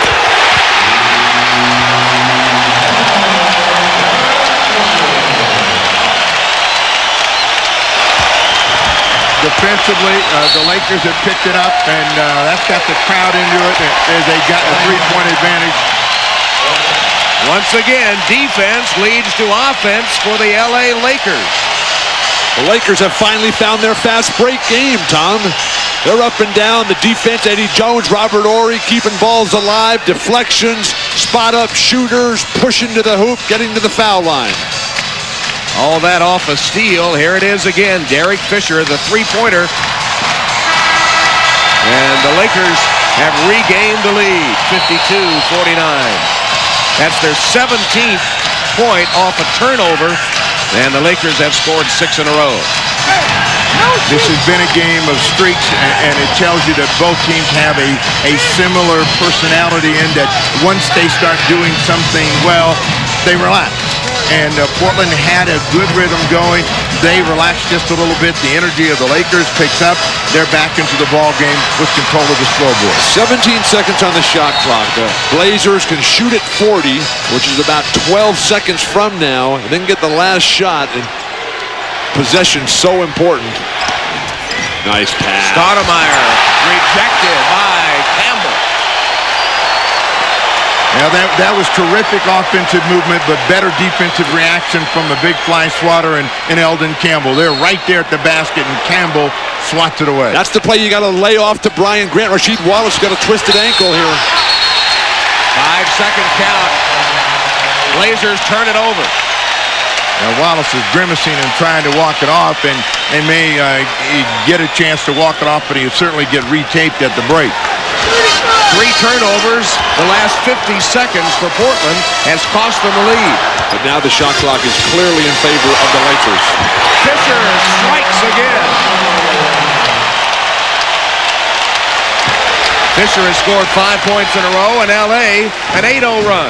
Speaker 3: Defensively, the Lakers have picked it up, and that's got the crowd into it as they got a three-point advantage.
Speaker 2: Once again, defense leads to offense for the LA Lakers.
Speaker 1: The Lakers have finally found their fast break game, Tom. They're up and down. The defense, Eddie Jones, Robert Horry, keeping balls alive, deflections, spot-up shooters, pushing to the hoop, getting to the foul line.
Speaker 2: All that off a steal. Here it is again. Derek Fisher, the three-pointer. And the Lakers have regained the lead, 52-49. That's their 17th point off a turnover, and the Lakers have scored 6 in a row.
Speaker 3: This has been a game of streaks, and it tells you that both teams have a similar personality in that once they start doing something well, they relax. And Portland had a good rhythm going. They relaxed just a little bit. The energy of the Lakers picks up. They're back into the ball game with control of the scoreboard.
Speaker 1: 17 seconds on the shot clock. The Blazers can shoot at 40, which is about 12 seconds from now, and then get the last shot. And possession so important. Nice pass.
Speaker 2: Stoudemire rejected by Campbell.
Speaker 3: Now that was terrific offensive movement, but better defensive reaction from the big fly swatter and Eldon Campbell. They're right there at the basket, and Campbell swats it away.
Speaker 1: That's the play you got to lay off to Brian Grant. Rasheed Wallace got a twisted ankle here.
Speaker 2: 5-second count. Blazers turn it over.
Speaker 3: Now Wallace is grimacing and trying to walk it off, and they may get a chance to walk it off, but he'll certainly get retaped at the break.
Speaker 2: 3 turnovers the last 50 seconds for Portland has cost them the lead.
Speaker 1: But now the shot clock is clearly in favor of the Lakers.
Speaker 2: Fisher strikes again. Fisher has scored 5 points in a row, and LA an 8-0 run.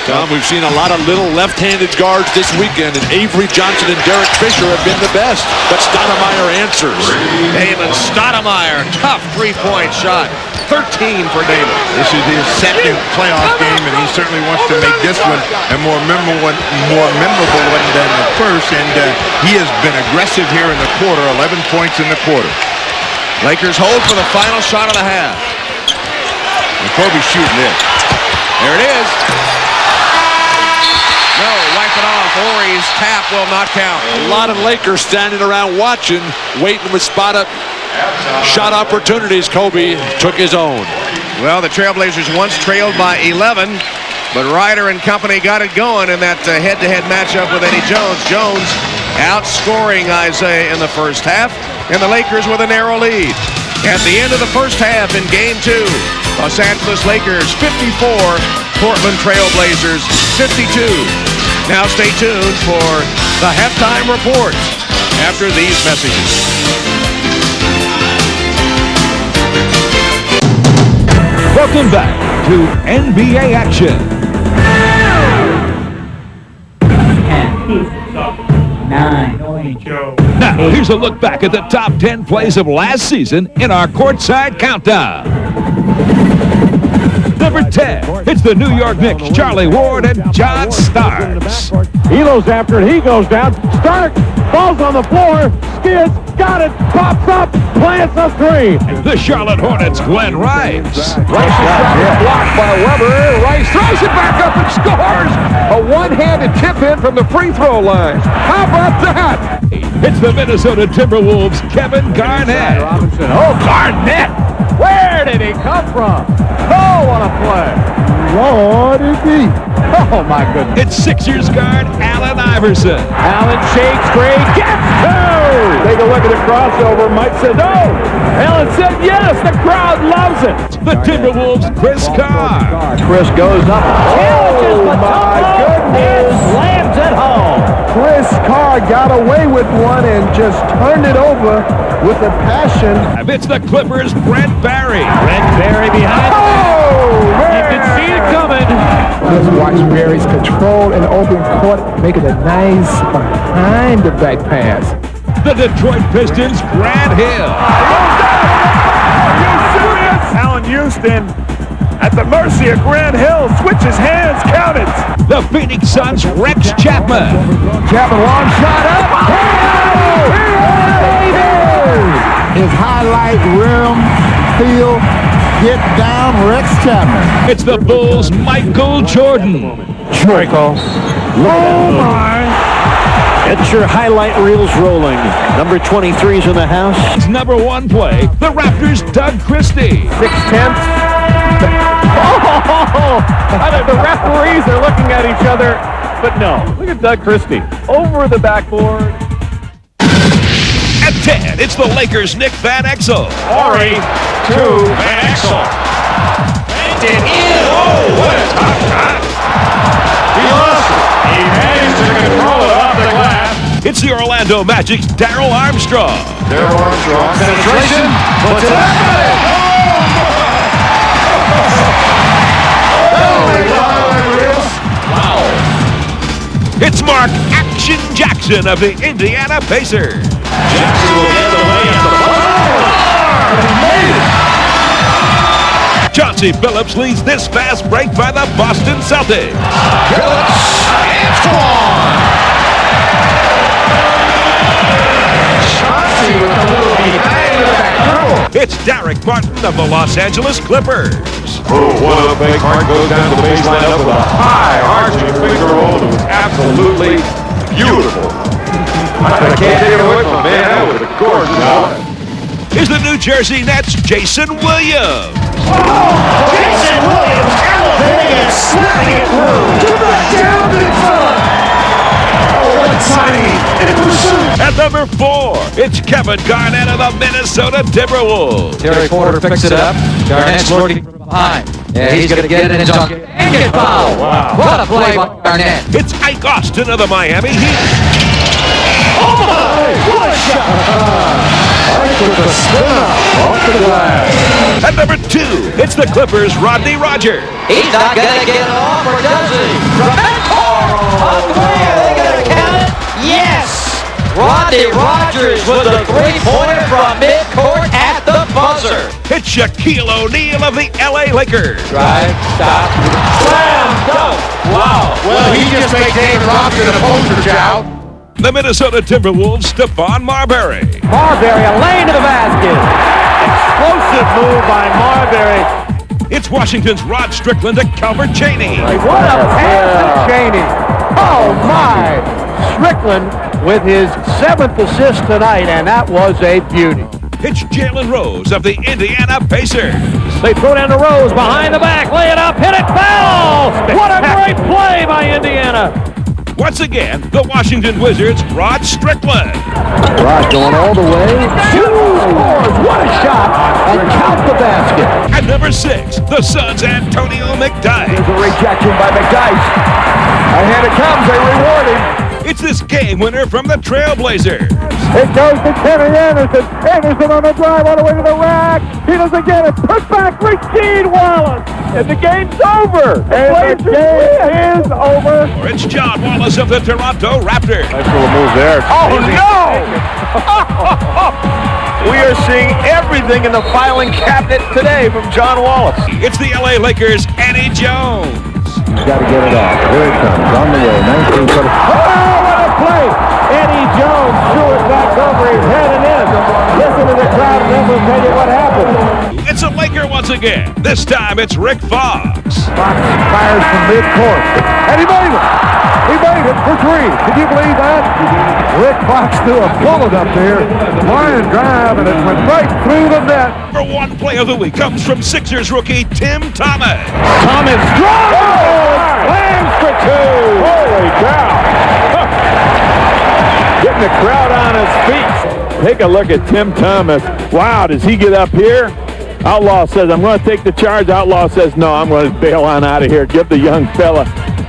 Speaker 1: Tom, we've seen a lot of little left-handed guards this weekend, and Avery Johnson and Derek Fisher have been the best. But Stoudemire answers.
Speaker 2: Damon Stoudemire, tough three-point shot. 13 for Damon.
Speaker 3: This is his second playoff game, and he certainly wants to make this one a more memorable one than the first. And he has been aggressive here in the quarter. 11 points in the quarter.
Speaker 2: Lakers hold for the final shot of the half.
Speaker 3: And Kobe's shooting it.
Speaker 2: There it is. No, wipe it off. Horry's tap will not count.
Speaker 1: A lot of Lakers standing around watching, waiting with spot-up shot opportunities. Kobe took his own.
Speaker 2: Well, the TrailBlazers once trailed by 11, but Ryder and company got it going in that head-to-head matchup with Eddie Jones. Jones outscoring Isaiah in the first half, and the Lakers with a narrow lead. At the end of the first half in Game 2, Los Angeles Lakers 54, Portland TrailBlazers 52. Now stay tuned for the halftime report after these messages.
Speaker 10: Welcome back to NBA action.
Speaker 11: 10, 9.
Speaker 10: Now, here's a look back at the top 10 plays of last season in our courtside countdown. Number 10, it's the New York Knicks, Charlie Ward and John Starks.
Speaker 9: Elo's after it. He goes down. Starks falls on the floor. Skids. Got it. Pops up. Plants a three.
Speaker 10: The Charlotte Hornets, Glenn Rice.
Speaker 9: Rice's shot is blocked by Weber. Rice throws it back up and scores. A one-handed tip in from the free throw line. How about that?
Speaker 10: It's the Minnesota Timberwolves, Kevin Garnett.
Speaker 9: Robinson. Oh, Garnett. Where did he come from? Oh, what a play. Lord, is he? Oh, my goodness.
Speaker 10: It's Sixers guard Allen Iverson.
Speaker 9: Allen shakes, Gray gets two. They take a look at the crossover. Mike said no. Allen said yes. The crowd loves it.
Speaker 10: The Timberwolves, Chris Carr.
Speaker 9: Chris goes up.
Speaker 11: Challenges
Speaker 9: Oh, my goodness.
Speaker 11: slams it home.
Speaker 9: Chris Carr got away with one and just turned it over with a passion.
Speaker 10: It's the Clippers, Brent Barry.
Speaker 11: Brent Barry behind. You can see it coming.
Speaker 9: Let's watch Barry's control and open court, making a nice behind the back pass.
Speaker 10: The Detroit Pistons, Grant Hill.
Speaker 9: Are you serious? Allen Houston at the mercy of Grant Hill. Switches hands, count it.
Speaker 10: The Phoenix Suns, Rex Chapman.
Speaker 9: Chapman, long shot up. His highlight rim feel. Get down, Rex Chapman.
Speaker 10: It's the Bulls, Michael Jordan.
Speaker 9: Michael. Oh, my.
Speaker 11: Get your highlight reels rolling. Number 23's in the house.
Speaker 10: It's number one play, the Raptors, Doug Christie.
Speaker 9: 6/10. The referees are looking at each other, but no. Look at Doug Christie over the backboard.
Speaker 10: At 10, it's the Lakers, Nick Van Exel.
Speaker 8: Horry to Van Exel. Banked it in. Oh, what a top shot. He lost it. He managed to control it off the glass.
Speaker 10: It's the Orlando Magic's Darryl Armstrong.
Speaker 8: Darryl Armstrong. Penetration. Puts it up.
Speaker 10: Wow. It's Mark Action Jackson of the Indiana Pacers.
Speaker 8: Jackson will get the layup. He made it.
Speaker 10: Chauncey Billups leads this fast break by the Boston Celtics.
Speaker 8: Billups and Swan. Chauncey with a little behind the back dribble.
Speaker 10: It's Derek Martin of the Los Angeles Clippers.
Speaker 6: Oh, what a fake. Hart goes down to the baseline up with a high arching finger roll. It was absolutely beautiful. I can't take it away from man. That was a gorgeous shot.
Speaker 10: Is the New Jersey Nets Jason Williams.
Speaker 8: Jason Williams elevating and slapping it through to the down in front. Oh, what timing and pursuit.
Speaker 10: At number 4, it's Kevin Garnett of the Minnesota Timberwolves.
Speaker 12: Terry Porter picks it up. Garnett's looking from behind. Yeah, he's going to get it and dunk it. And get fouled. Wow. What a play by Garnett.
Speaker 10: It's Ike Austin of the Miami Heat.
Speaker 8: Oh my! What a shot!
Speaker 9: Ike with the spin off the glass.
Speaker 10: At number 2, it's the Clippers' Rodney Rogers.
Speaker 12: He's not going to get it off, or does he? From backcourt. Off the way. Are they going to count it? Yes! Rodney Rogers with a three-pointer from midcourt at the buzzer.
Speaker 10: It's Shaquille O'Neal of the LA Lakers.
Speaker 12: Drive, stop, slam, dunk. Wow.
Speaker 3: Well, he just made David Robinson a poster child.
Speaker 10: The Minnesota Timberwolves' Stephon Marbury.
Speaker 11: Marbury, a lane to the basket. Explosive move by Marbury.
Speaker 10: It's Washington's Rod Strickland to Calvert Cheney.
Speaker 11: What a pass to Cheney. Oh, my. Strickland with his 7th assist tonight, and that was a beauty.
Speaker 10: It's Jalen Rose of the Indiana Pacers.
Speaker 11: They throw down to Rose behind the back, lay it up, hit it, foul! What a great play by Indiana.
Speaker 10: Once again, the Washington Wizards' Rod Strickland.
Speaker 9: Rod going all the way. Scores. What a shot. And count the basket.
Speaker 10: At number 6, the Suns' Antonio McDyess.
Speaker 9: There's a rejection by McDyess. Ahead it comes. They reward him.
Speaker 10: It's this game winner from the TrailBlazers.
Speaker 9: It goes to Kenny Anderson. Anderson on the drive all the way to the rack. He doesn't get it. Put back Rasheed Wallace. And the game's over. And the game is over.
Speaker 10: Or it's John Wallace of the Toronto Raptors.
Speaker 9: Nice little move there. Oh, no! We are seeing everything in the filing cabinet today from John Wallace.
Speaker 10: It's the LA Lakers' Eddie Jones.
Speaker 9: He's got to get it off. Here it comes. On the way. 19 foot. Oh, what a play! Eddie Jones threw it back over his head and in. Listen to the crowd and then we'll tell you what happened.
Speaker 10: It's a Laker once again. This time it's Rick Fox.
Speaker 9: Fox fires from midcourt. And he made it! He made it for 3. Can you believe that? Rick Fox threw a bullet up there. Line drive, and it went right through the net.
Speaker 10: Number 1 play of the week comes from Sixers rookie Tim Thomas.
Speaker 9: Thomas drives! Slams for 2! Holy cow! Getting the crowd on his feet.
Speaker 6: Take a look at Tim Thomas. Wow, does he get up here? Outlaw says, I'm going to take the charge. Outlaw says, no, I'm going to bail on out of here. Give the young fella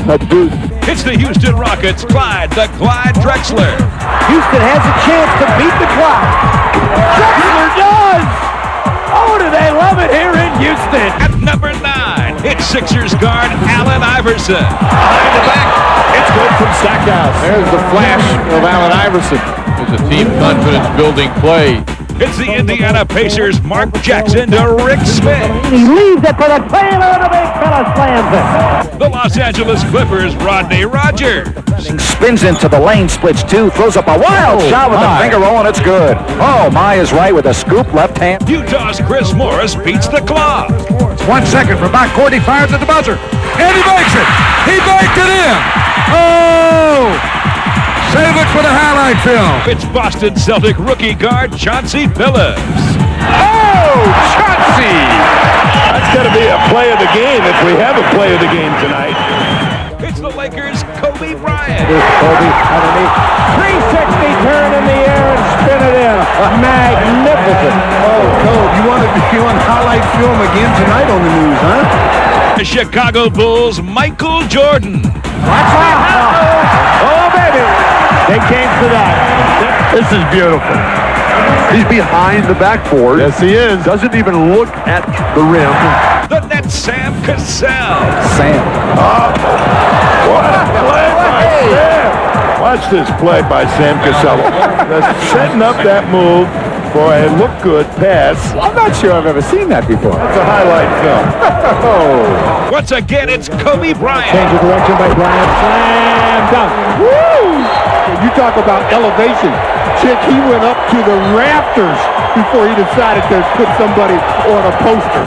Speaker 6: a deuce.
Speaker 10: It's the Houston Rockets, Clyde Drexler.
Speaker 11: Houston has a chance to beat the Clyde. Drexler does! Oh, do they love it here in Houston.
Speaker 10: At number 9, it's Sixers guard Allen Iverson.
Speaker 6: Behind the back, it's good from Stackhouse.
Speaker 11: There's the flash of Allen Iverson.
Speaker 5: It's a team confidence-building play.
Speaker 10: It's the Indiana Pacers, Mark Jackson to Rick Smith.
Speaker 11: He leaves it for the Taylor, and the big fella slams it.
Speaker 10: The Los Angeles Clippers, Rodney Rogers.
Speaker 13: Spins into the lane, splits two, throws up a wild shot with a finger roll, and it's good. Oh, my is right with a scoop left hand.
Speaker 10: Utah's Chris Morris beats the Claw.
Speaker 9: 1 second from backcourt. He fires at the buzzer. And he makes it. He baked it in. Oh! Save it for the highlight film.
Speaker 10: It's Boston Celtic rookie guard Chauncey Billups.
Speaker 6: Oh, Chauncey! That's going to be a play of the game if we have a play of the game tonight.
Speaker 10: It's the Lakers' Kobe Bryant.
Speaker 11: Here's Kobe underneath. 360 turn in the air and spin it in. Magnificent.
Speaker 9: Oh, Cole, you want to be on highlight film again tonight on the news, huh?
Speaker 10: The Chicago Bulls' Michael Jordan.
Speaker 11: Watch out. Oh, baby. They came for that.
Speaker 6: This is beautiful.
Speaker 9: He's behind the backboard.
Speaker 6: Yes, he is.
Speaker 9: Doesn't even look at the rim.
Speaker 10: The Nets' Sam Cassell.
Speaker 13: Sam.
Speaker 6: What a play by Sam. Watch this play by Sam Cassell. Setting up that move for a look-good pass.
Speaker 9: I'm not sure I've ever seen that before.
Speaker 6: That's a highlight film.
Speaker 9: Oh.
Speaker 10: Once again, it's Kobe Bryant.
Speaker 11: Change of direction by Bryant. Slam dunk.
Speaker 9: Woo! You talk about elevation. Chick, he went up to the rafters before he decided to put somebody on a poster.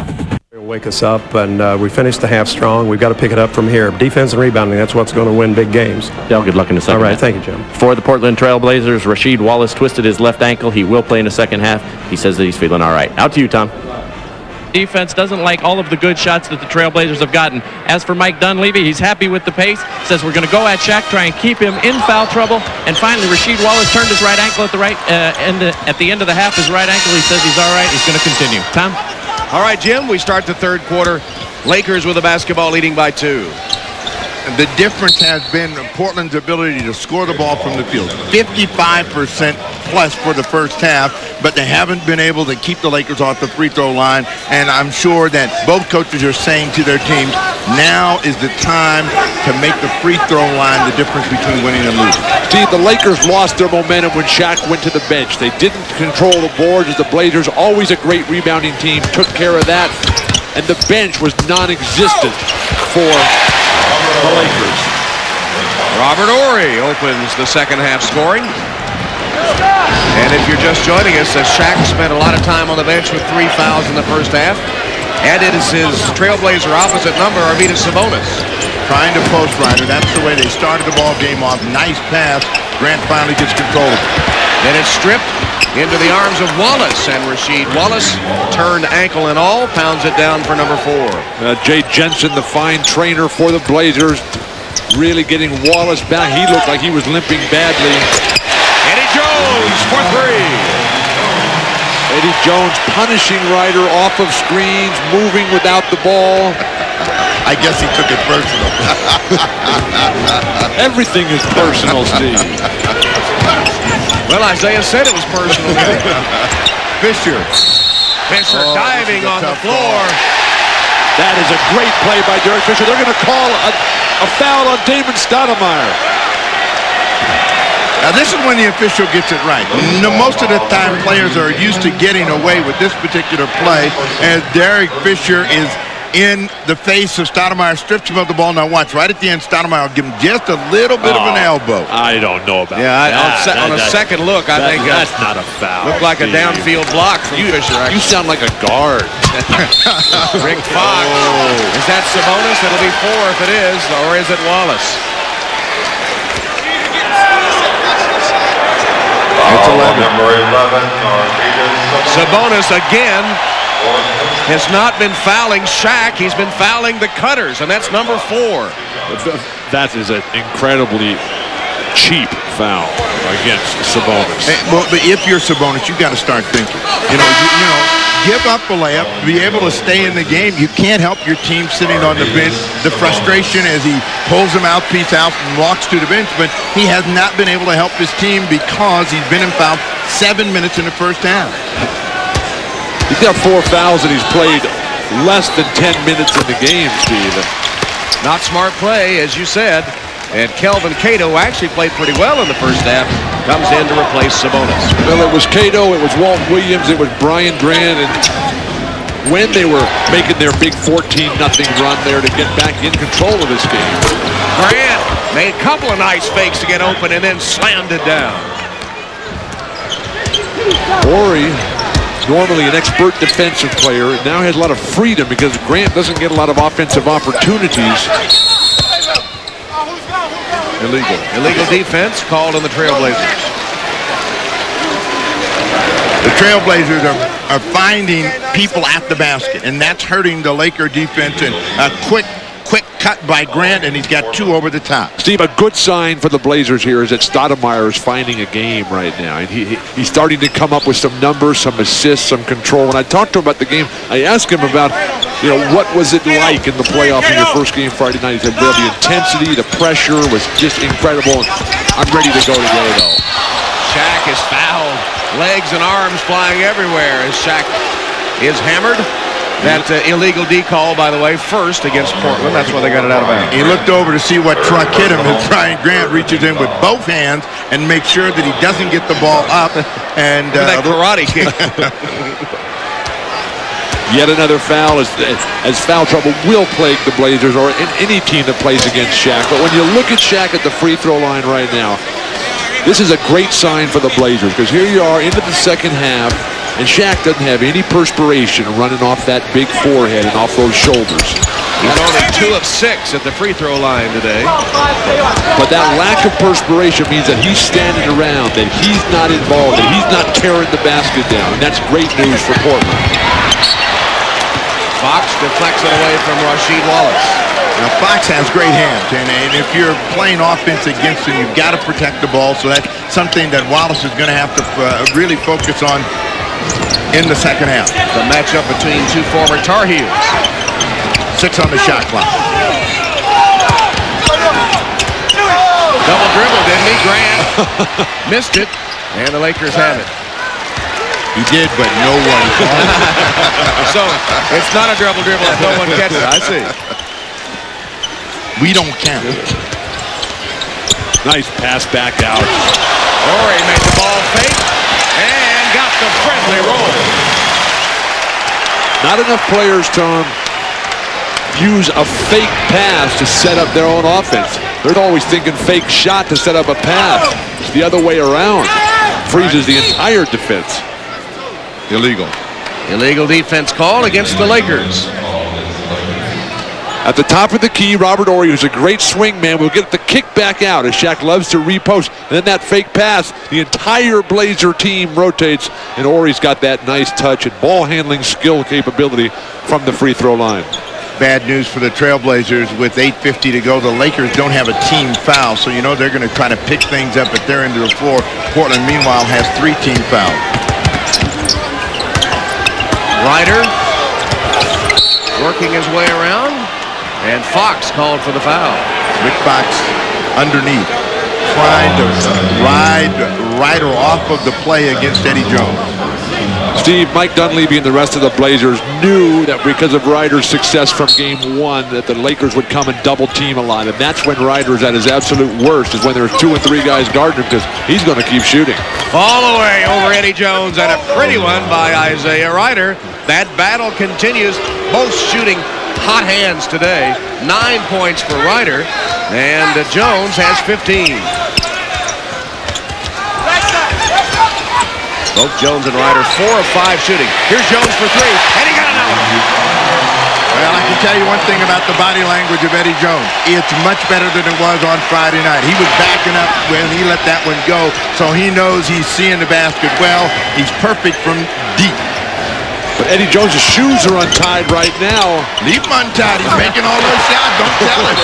Speaker 14: Wake us up, and we finished the half strong. We've got to pick it up from here. Defense and rebounding, that's what's going to win big games.
Speaker 5: Dale, good luck in the second
Speaker 14: All right,
Speaker 5: half.
Speaker 14: thank you, Jim.
Speaker 5: For the Portland Trailblazers, Rasheed Wallace twisted his left ankle. He will play in the second half. He says that he's feeling all right. Out to you, Tom. Defense doesn't like all of the good shots that the Trailblazers have gotten. As for Mike Dunleavy, he's happy with the pace. Says we're going to go at Shaq, try and keep him in foul trouble. And finally, Rasheed Wallace turned his right ankle at the at the end of the half. His right ankle. He says he's all right. He's going to continue. Tom.
Speaker 2: All right, Jim, we start the third quarter. Lakers with the basketball leading by 2.
Speaker 3: The difference has been Portland's ability to score the ball from the field. 55% plus for the first half, but they haven't been able to keep the Lakers off the free throw line. And I'm sure that both coaches are saying to their teams, now is the time to make the free throw line the difference between winning and losing.
Speaker 1: Steve, the Lakers lost their momentum when Shaq went to the bench. They didn't control the boards as the Blazers, always a great rebounding team, took care of that. And the bench was non-existent for the Lakers.
Speaker 2: Robert Horry opens the second half scoring. And if you're just joining us, Shaq spent a lot of time on the bench with 3 fouls in the first half. And it is his Trailblazer opposite number, Arvydas Sabonis.
Speaker 3: Trying to post Ryder. That's the way they started the ball game off. Nice pass. Grant finally gets control of it.
Speaker 2: Then it's stripped into the arms of Wallace, and Rasheed Wallace, turned ankle and all, pounds it down for number 4.
Speaker 1: Jay Jensen, the fine trainer for the Blazers, really getting Wallace back. He looked like he was limping badly.
Speaker 2: Eddie Jones for 3.
Speaker 1: Eddie Jones punishing Ryder off of screens, moving without the ball.
Speaker 3: I guess he took it personal.
Speaker 1: Everything is personal, Steve.
Speaker 2: Well, Isaiah said it was personal.
Speaker 3: Fisher
Speaker 2: diving on the floor.
Speaker 1: That is a great play by Derek Fisher. They're going to call a foul on Damon Stoudemire.
Speaker 3: Now, this is when the official gets it right. Most of the time, players are used to getting away with this particular play, as Derek Fisher is in the face of Stoudemire, strips him of the ball. Now watch, right at the end, Stoudemire will give him just a little bit of an elbow.
Speaker 1: I don't know about
Speaker 2: that. On a second look, I think
Speaker 1: that's not a foul.
Speaker 2: Looked like a downfield block from Fisher.
Speaker 1: You sound like a guard.
Speaker 2: Rick Fox. Is that Sabonis? It'll be 4 if it is, or is it Wallace?
Speaker 3: It's 11.
Speaker 6: Number 11,
Speaker 2: Sabonis again has not been fouling Shaq. He's been fouling the cutters, and that's number 4.
Speaker 1: That is an incredibly cheap foul against Sabonis.
Speaker 3: Well, but if you're Sabonis, you got to start thinking. Give up a layup, be able to stay in the game. You can't help your team sitting on the bench. The frustration as he pulls the mouthpiece out and walks to the bench, but he has not been able to help his team because he's been in foul 7 minutes in the first half.
Speaker 1: He's got 4 fouls and he's played less than 10 minutes in the game, Steve.
Speaker 2: Not smart play, as you said. And Kelvin Cato actually played pretty well in the first half. Comes in to replace Sabonis.
Speaker 1: Well, it was Cato, it was Walt Williams, it was Brian Grant, and when they were making their big 14-0 run there to get back in control of this game.
Speaker 2: Grant made a couple of nice fakes to get open and then slammed it down.
Speaker 1: Horry, normally an expert defensive player, now has a lot of freedom because Grant doesn't get a lot of offensive opportunities.
Speaker 2: Illegal defense called on the TrailBlazers.
Speaker 3: The TrailBlazers are finding people at the basket, and that's hurting the Laker defense. And a quick cut by Grant, and he's got 2 over the top.
Speaker 1: Steve, a good sign for the Blazers here is that Stoudemire is finding a game right now. And he's starting to come up with some numbers, some assists, some control. When I talked to him about the game, I asked him about, what was it like in the playoff in your first game Friday night? He said, well, the intensity, the pressure was just incredible. I'm ready to go today, though.
Speaker 2: Shaq is fouled. Legs and arms flying everywhere as Shaq is hammered. That illegal D call, by the way, first against Portland. That's why they got it out of bounds.
Speaker 3: He looked over to see what truck hit him, and Brian Grant reaches in with both hands and makes sure that he doesn't get the ball up. And
Speaker 2: that karate kick.
Speaker 1: Yet another foul as foul trouble will plague the Blazers or any team that plays against Shaq. But when you look at Shaq at the free throw line right now, this is a great sign for the Blazers because here you are into the second half, and Shaq doesn't have any perspiration running off that big forehead and off those shoulders.
Speaker 2: He's only 2 of 6 at the free throw line today.
Speaker 1: But that lack of perspiration means that he's standing around, that he's not involved, that he's not tearing the basket down. And that's great news for Portland.
Speaker 2: Fox deflects it away from Rasheed Wallace.
Speaker 3: Now, Fox has great hands, and if you're playing offense against him, you've got to protect the ball, so that's something that Wallace is going to have to really focus on in the second half.
Speaker 2: The matchup between 2 former Tar Heels.
Speaker 3: 6 on the shot clock.
Speaker 2: Double dribble, didn't he? Grant missed it, and the Lakers have it.
Speaker 3: He did, but no one caught it.
Speaker 2: So, it's not a double dribble if no one catches it. I see.
Speaker 3: We don't count.
Speaker 1: Nice pass back out.
Speaker 2: Horry made the ball fake and got the friendly roll.
Speaker 1: Not enough players, Tom, use a fake pass to set up their own offense. They're always thinking fake shot to set up a pass. It's the other way around. Freezes the entire defense.
Speaker 2: Illegal defense call against the Lakers.
Speaker 1: At the top of the key, Robert Horry, who's a great swing man, will get the kick back out as Shaq loves to repost. And then that fake pass, the entire Blazer team rotates, and Horry's got that nice touch and ball handling skill capability from the free throw line.
Speaker 3: Bad news for the TrailBlazers with 8:50 to go. The Lakers don't have a team foul, so you know they're going to try to pick things up at their end of the floor. Portland, meanwhile, has 3 team fouls.
Speaker 2: Ryder working his way around. And Fox called for the foul.
Speaker 3: Rick Fox underneath, trying to ride Ryder off of the play against Eddie Jones.
Speaker 1: Steve, Mike Dunleavy and the rest of the Blazers knew that because of Ryder's success from game 1 that the Lakers would come and double team a lot. And that's when Ryder's at his absolute worst, is when there's 2 and 3 guys guarding him because he's going to keep shooting.
Speaker 2: All the way over Eddie Jones and a pretty one by Isaiah Ryder. That battle continues. Both shooting hot hands today. 9 points for Ryder, and Jones has 15. Both Jones and Ryder 4 of 5 shooting. Here's Jones for 3, and he got another one.
Speaker 3: Well, I can tell you one thing about the body language of Eddie Jones. It's much better than it was on Friday night. He was backing up when he let that one go, so he knows he's seeing the basket well. He's perfect from deep.
Speaker 1: But Eddie Jones' shoes are untied right now.
Speaker 3: Leave him untied. He's making all those shots. Don't tell him.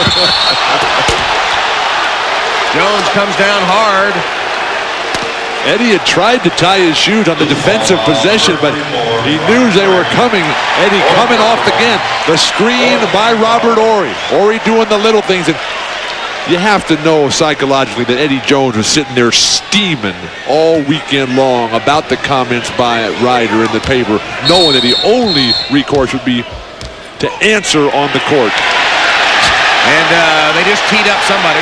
Speaker 2: Jones comes down hard.
Speaker 1: Eddie had tried to tie his shoes on the defensive possession, but he knew they were coming. Eddie coming off again. The screen by Robert Horry. Horry doing the little things. And you have to know psychologically that Eddie Jones was sitting there steaming all weekend long about the comments by Ryder in the paper, knowing that the only recourse would be to answer on the court.
Speaker 2: And they just teed up somebody.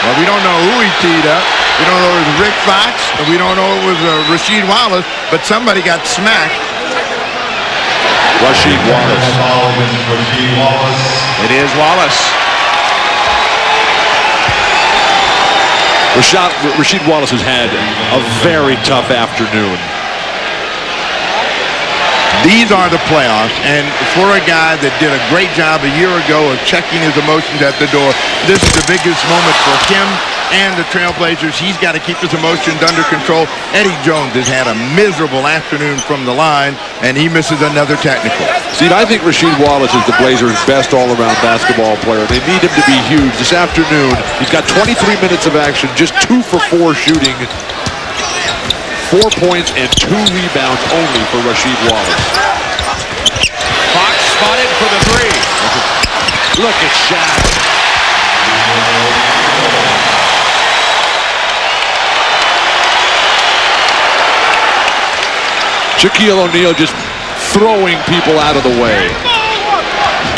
Speaker 3: Well, we don't know who he teed up. We don't know it was Rick Fox, and we don't know it was Rasheed Wallace, but somebody got smacked.
Speaker 1: Rasheed Wallace.
Speaker 2: It is Wallace.
Speaker 1: Rasheed Wallace has had a very tough afternoon.
Speaker 3: These are the playoffs, and for a guy that did a great job a year ago of checking his emotions at the door, this is the biggest moment for him and the Trailblazers. He's got to keep his emotions under control. Eddie Jones has had a miserable afternoon from the line, and he misses another technical.
Speaker 1: Steve, I think Rasheed Wallace is the Blazers' best all-around basketball player. They need him to be huge. This afternoon, he's got 23 minutes of action, just 2 for 4 shooting. 4 points and 2 rebounds only for Rasheed Wallace.
Speaker 2: Fox spotted for the 3.
Speaker 1: Look at Shaq. Shaquille O'Neal just throwing people out of the way.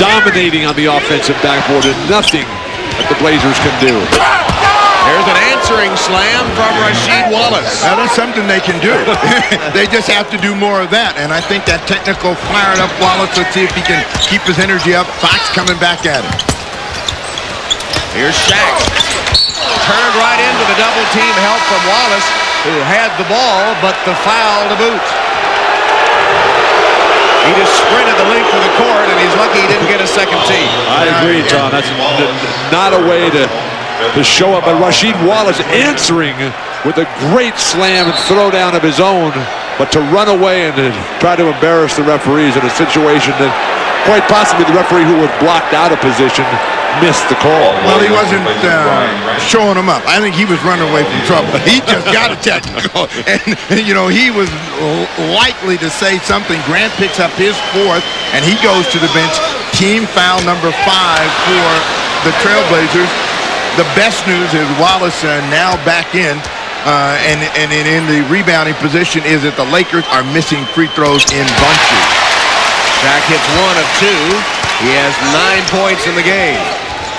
Speaker 1: Dominating on the offensive backboard, and nothing that the Blazers can do.
Speaker 2: There's an answering slam from Rasheed Wallace.
Speaker 3: Now, that's something they can do. They just have to do more of that. And I think that technical fired up Wallace. Let's see if he can keep his energy up. Fox coming back at him.
Speaker 2: Here's Shaq. Turned right into the double team help from Wallace, who had the ball, but the foul to boot. He just sprinted the length of the court, and he's lucky he didn't get a second tee.
Speaker 1: I agree, Tom. That's not a way to show up. But Rasheed Wallace answering with a great slam and throwdown of his own, but to run away and to try to embarrass the referees in a situation that quite possibly the referee who was blocked out of position missed the call.
Speaker 3: Well, he wasn't showing him up. I think he was running away from trouble. He just got a technical. And you know, he was likely to say something. Grant picks up his 4th, and he goes to the bench. Team foul number 5 for the Trailblazers. The best news is Wallace now back in. And in the rebounding position is that the Lakers are missing free throws in bunches.
Speaker 2: Shaq hits 1 of 2. He has 9 points in the game.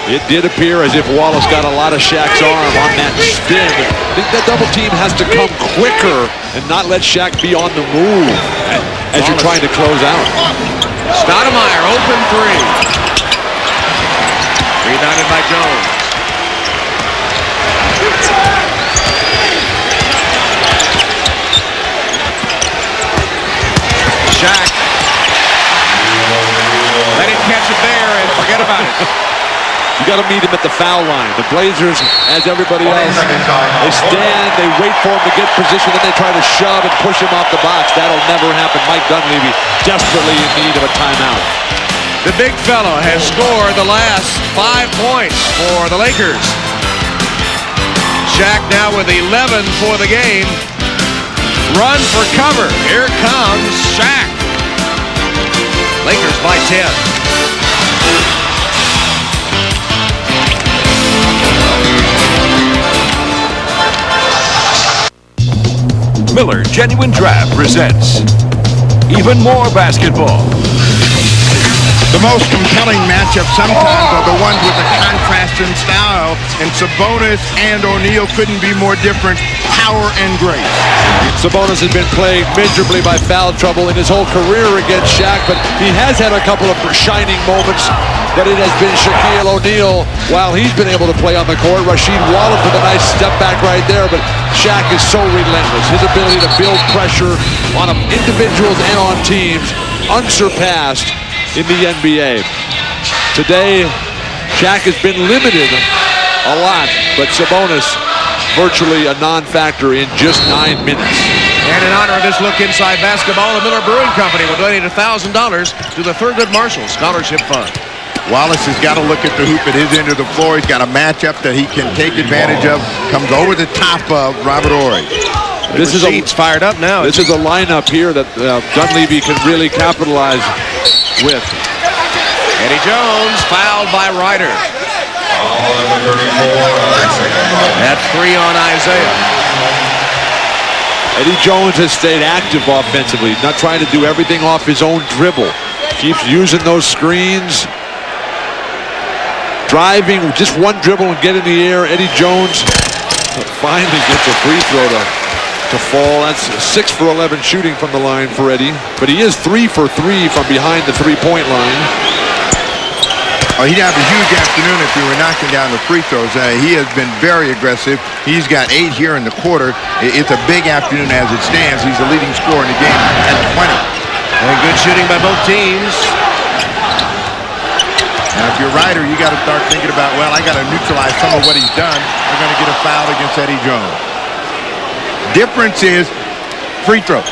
Speaker 1: It did appear as if Wallace got a lot of Shaq's arm on that spin. I think that double team has to come quicker and not let Shaq be on the move as you're trying to close out.
Speaker 2: Stoudemire, open 3. Rebounded by Jones. Shaq. Let him catch it there and forget about it.
Speaker 1: You got to meet him at the foul line. The Blazers, as everybody else, they stand, they wait for him to get position, then they try to shove and push him off the box. That'll never happen. Mike Dunleavy desperately in need of a timeout.
Speaker 2: The big fellow has scored the last 5 points for the Lakers. Shaq now with 11 for the game. Run for cover. Here comes Shaq. Lakers by 10.
Speaker 10: Miller Genuine Draft presents even more basketball.
Speaker 3: The most compelling matchup sometimes are the ones with the contrast in style, and Sabonis and O'Neal couldn't be more different. Power and grace.
Speaker 1: Sabonis has been plagued miserably by foul trouble in his whole career against Shaq, but he has had a couple of shining moments, but it has been Shaquille O'Neal while he's been able to play on the court. Rasheed Wallace with a nice step back right there, but Shaq is so relentless. His ability to build pressure on individuals and on teams, unsurpassed in the NBA. Today, Shaq has been limited a lot, but Sabonis virtually a non-factor in just 9 minutes.
Speaker 2: And in honor of this look inside basketball, the Miller Brewing Company will donate $1,000 to the Thurgood Marshall Scholarship Fund.
Speaker 3: Wallace has got to look at the hoop at his end of the floor. He's got a matchup that he can take advantage of. Comes over the top of Robert Horry.
Speaker 2: This is fired up now.
Speaker 1: This is a lineup here that Dunleavy can really capitalize with.
Speaker 2: Eddie Jones fouled by Ryder. That's 3 on Isaiah.
Speaker 1: Eddie Jones has stayed active offensively, not trying to do everything off his own dribble. Keeps using those screens. Driving, just one dribble and get in the air. Eddie Jones finally gets a free throw to fall. That's 6 for 11 shooting from the line for Eddie. But he is 3 for 3 from behind the three-point line.
Speaker 3: Oh, he'd have a huge afternoon if he were knocking down the free throws. He has been very aggressive. He's got 8 here in the quarter. It's a big afternoon as it stands. He's the leading scorer in the game at 20.
Speaker 2: And good shooting by both teams.
Speaker 3: Now, if you're Ryder, you got to start thinking about, well, I got to neutralize some of what he's done. They're going to get a foul against Eddie Jones. Difference is free throws.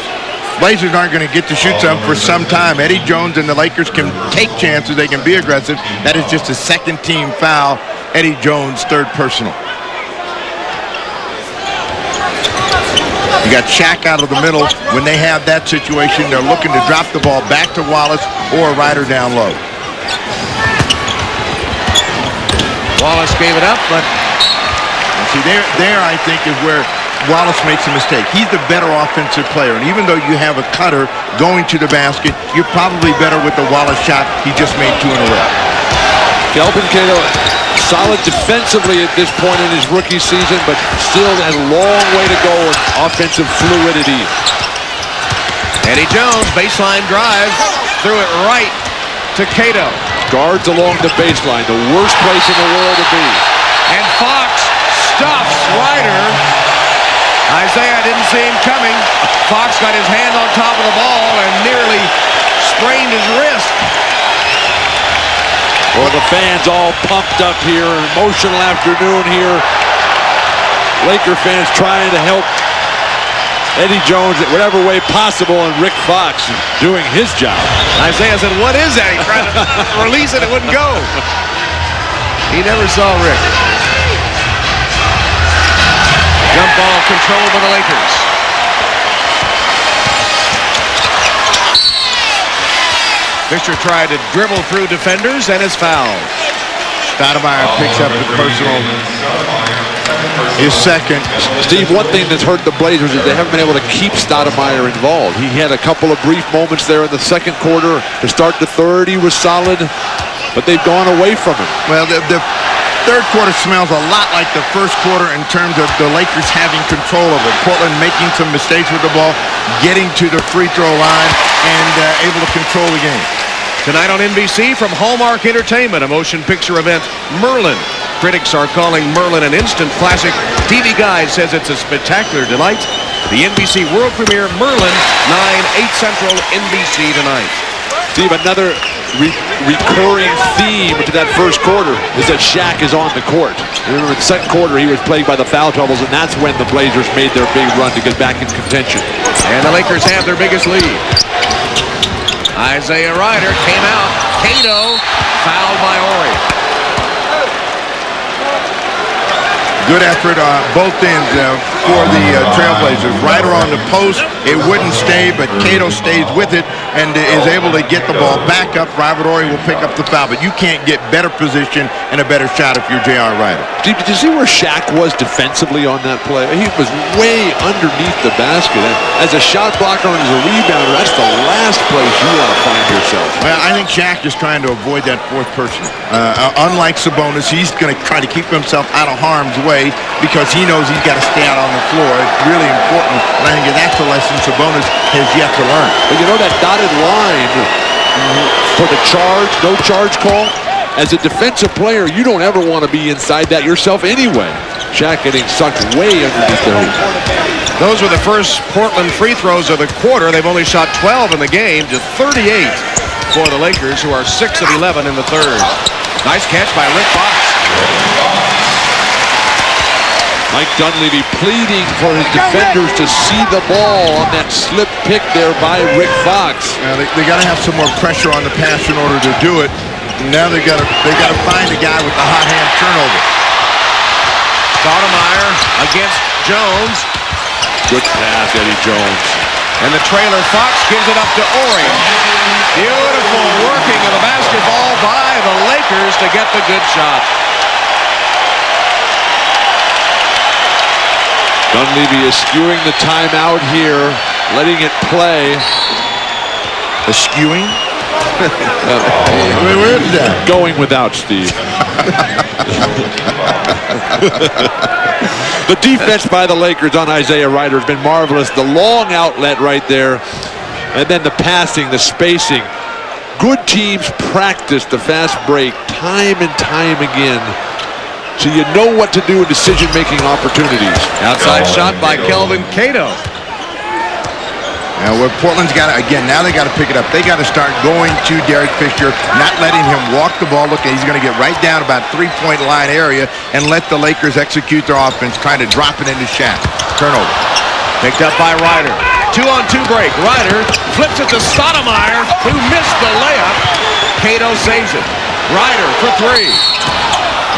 Speaker 3: Blazers aren't going to get to shoot some for some time. Eddie Jones and the Lakers can take chances. They can be aggressive. That is just a second-team foul. Eddie Jones, third personal. You got Shaq out of the middle. When they have that situation, they're looking to drop the ball back to Wallace or Ryder down low.
Speaker 2: Wallace gave it up, but
Speaker 3: see, there I think is where Wallace makes a mistake. He's the better offensive player, and even though you have a cutter going to the basket, you're probably better with the Wallace shot. He just made 2 in a row.
Speaker 1: Kelvin Cato, solid defensively at this point in his rookie season, but still a long way to go with offensive fluidity.
Speaker 2: Eddie Jones, baseline drive, threw it right to Cato.
Speaker 1: Guards along the baseline, the worst place in the world to be.
Speaker 2: And Fox stops Ryder. Isaiah didn't see him coming. Fox got his hand on top of the ball and nearly sprained his wrist.
Speaker 1: Well, the fans all pumped up here. Emotional afternoon here. Laker fans trying to help Eddie Jones in whatever way possible, and Rick Fox doing his job.
Speaker 2: Isaiah said, what is that? He tried to release it, it wouldn't go. He never saw Rick. Jump ball controlled by the Lakers. Fisher tried to dribble through defenders and is fouled.
Speaker 3: Stoudemire picks up the personal. His second.
Speaker 1: Steve, one thing that's hurt the Blazers is they haven't been able to keep Stoudemire involved. He had a couple of brief moments there in the second quarter. To start the third, he was solid, but they've gone away from him.
Speaker 3: Well, the third quarter smells a lot like the first quarter in terms of the Lakers having control of it. Portland making some mistakes with the ball, getting to the free throw line, and able to control the game.
Speaker 2: Tonight on NBC from Hallmark Entertainment, a motion picture event, Merlin. Critics are calling Merlin an instant classic. TV Guide says it's a spectacular delight. The NBC world premiere, Merlin, 9, 8 Central, NBC tonight.
Speaker 1: Steve, another recurring theme to that first quarter is that Shaq is on the court. Remember, in the second quarter, he was plagued by the foul troubles, and that's when the Blazers made their big run to get back in contention.
Speaker 2: And the Lakers have their biggest lead. Isaiah Ryder came out. Cato fouled by Horry.
Speaker 3: Good effort on both ends for the Trailblazers. Ryder on the post, it wouldn't stay, but Cato stays with it and is able to get the ball back up. Robert Horry will pick up the foul, but you can't get better position and a better shot if you're J.R. Ryder.
Speaker 1: Did you see where Shaq was defensively on that play? He was way underneath the basket. As a shot blocker and as a rebounder, that's the last place you want to find yourself.
Speaker 3: Well, I think Shaq is trying to avoid that fourth person. Unlike Sabonis, he's going to try to keep himself out of harm's way because he knows he's got to stay out on the floor. It's really important, and I think that's the lesson Sabonis has yet to learn.
Speaker 1: But you know that dotted line for the charge, no charge call? As a defensive player, you don't ever want to be inside that yourself anyway. Shaq getting sucked way underneath the hoop.
Speaker 2: Those were the first Portland free throws of the quarter. They've only shot 12 in the game to 38 for the Lakers, who are 6 of 11 in the third. Nice catch by Rick Fox.
Speaker 1: Mike Dunleavy pleading for his defenders to see the ball on that slip pick there by Rick Fox.
Speaker 3: They got to have some more pressure on the pass in order to do it. Now they got to find a guy with the hot hand turnover.
Speaker 2: Stoudemire against Jones.
Speaker 1: Good pass, Eddie Jones.
Speaker 2: And the trailer Fox gives it up to Ori. Beautiful working of the basketball by the Lakers to get the good shot.
Speaker 1: Dunleavy is skewing the timeout here, letting it play.
Speaker 3: Skewing? Where is that?
Speaker 1: Going without Steve. The defense by the Lakers on Isaiah Rider has been marvelous. The long outlet right there, and then the passing, the spacing. Good teams practice the fast break time and time again, so you know what to do in decision-making opportunities.
Speaker 2: Outside shot by Kelvin Cato.
Speaker 3: Now, what Portland's got to, again, now they got to pick it up. They got to start going to Derek Fisher, not letting him walk the ball. Look, he's going to get right down about three-point line area and let the Lakers execute their offense, trying to drop it into Shaq. Turnover.
Speaker 2: Picked up by Rider. 2-on-2 break. Rider flips it to Stoudemire, who missed the layup. Cato saves it. Rider for three.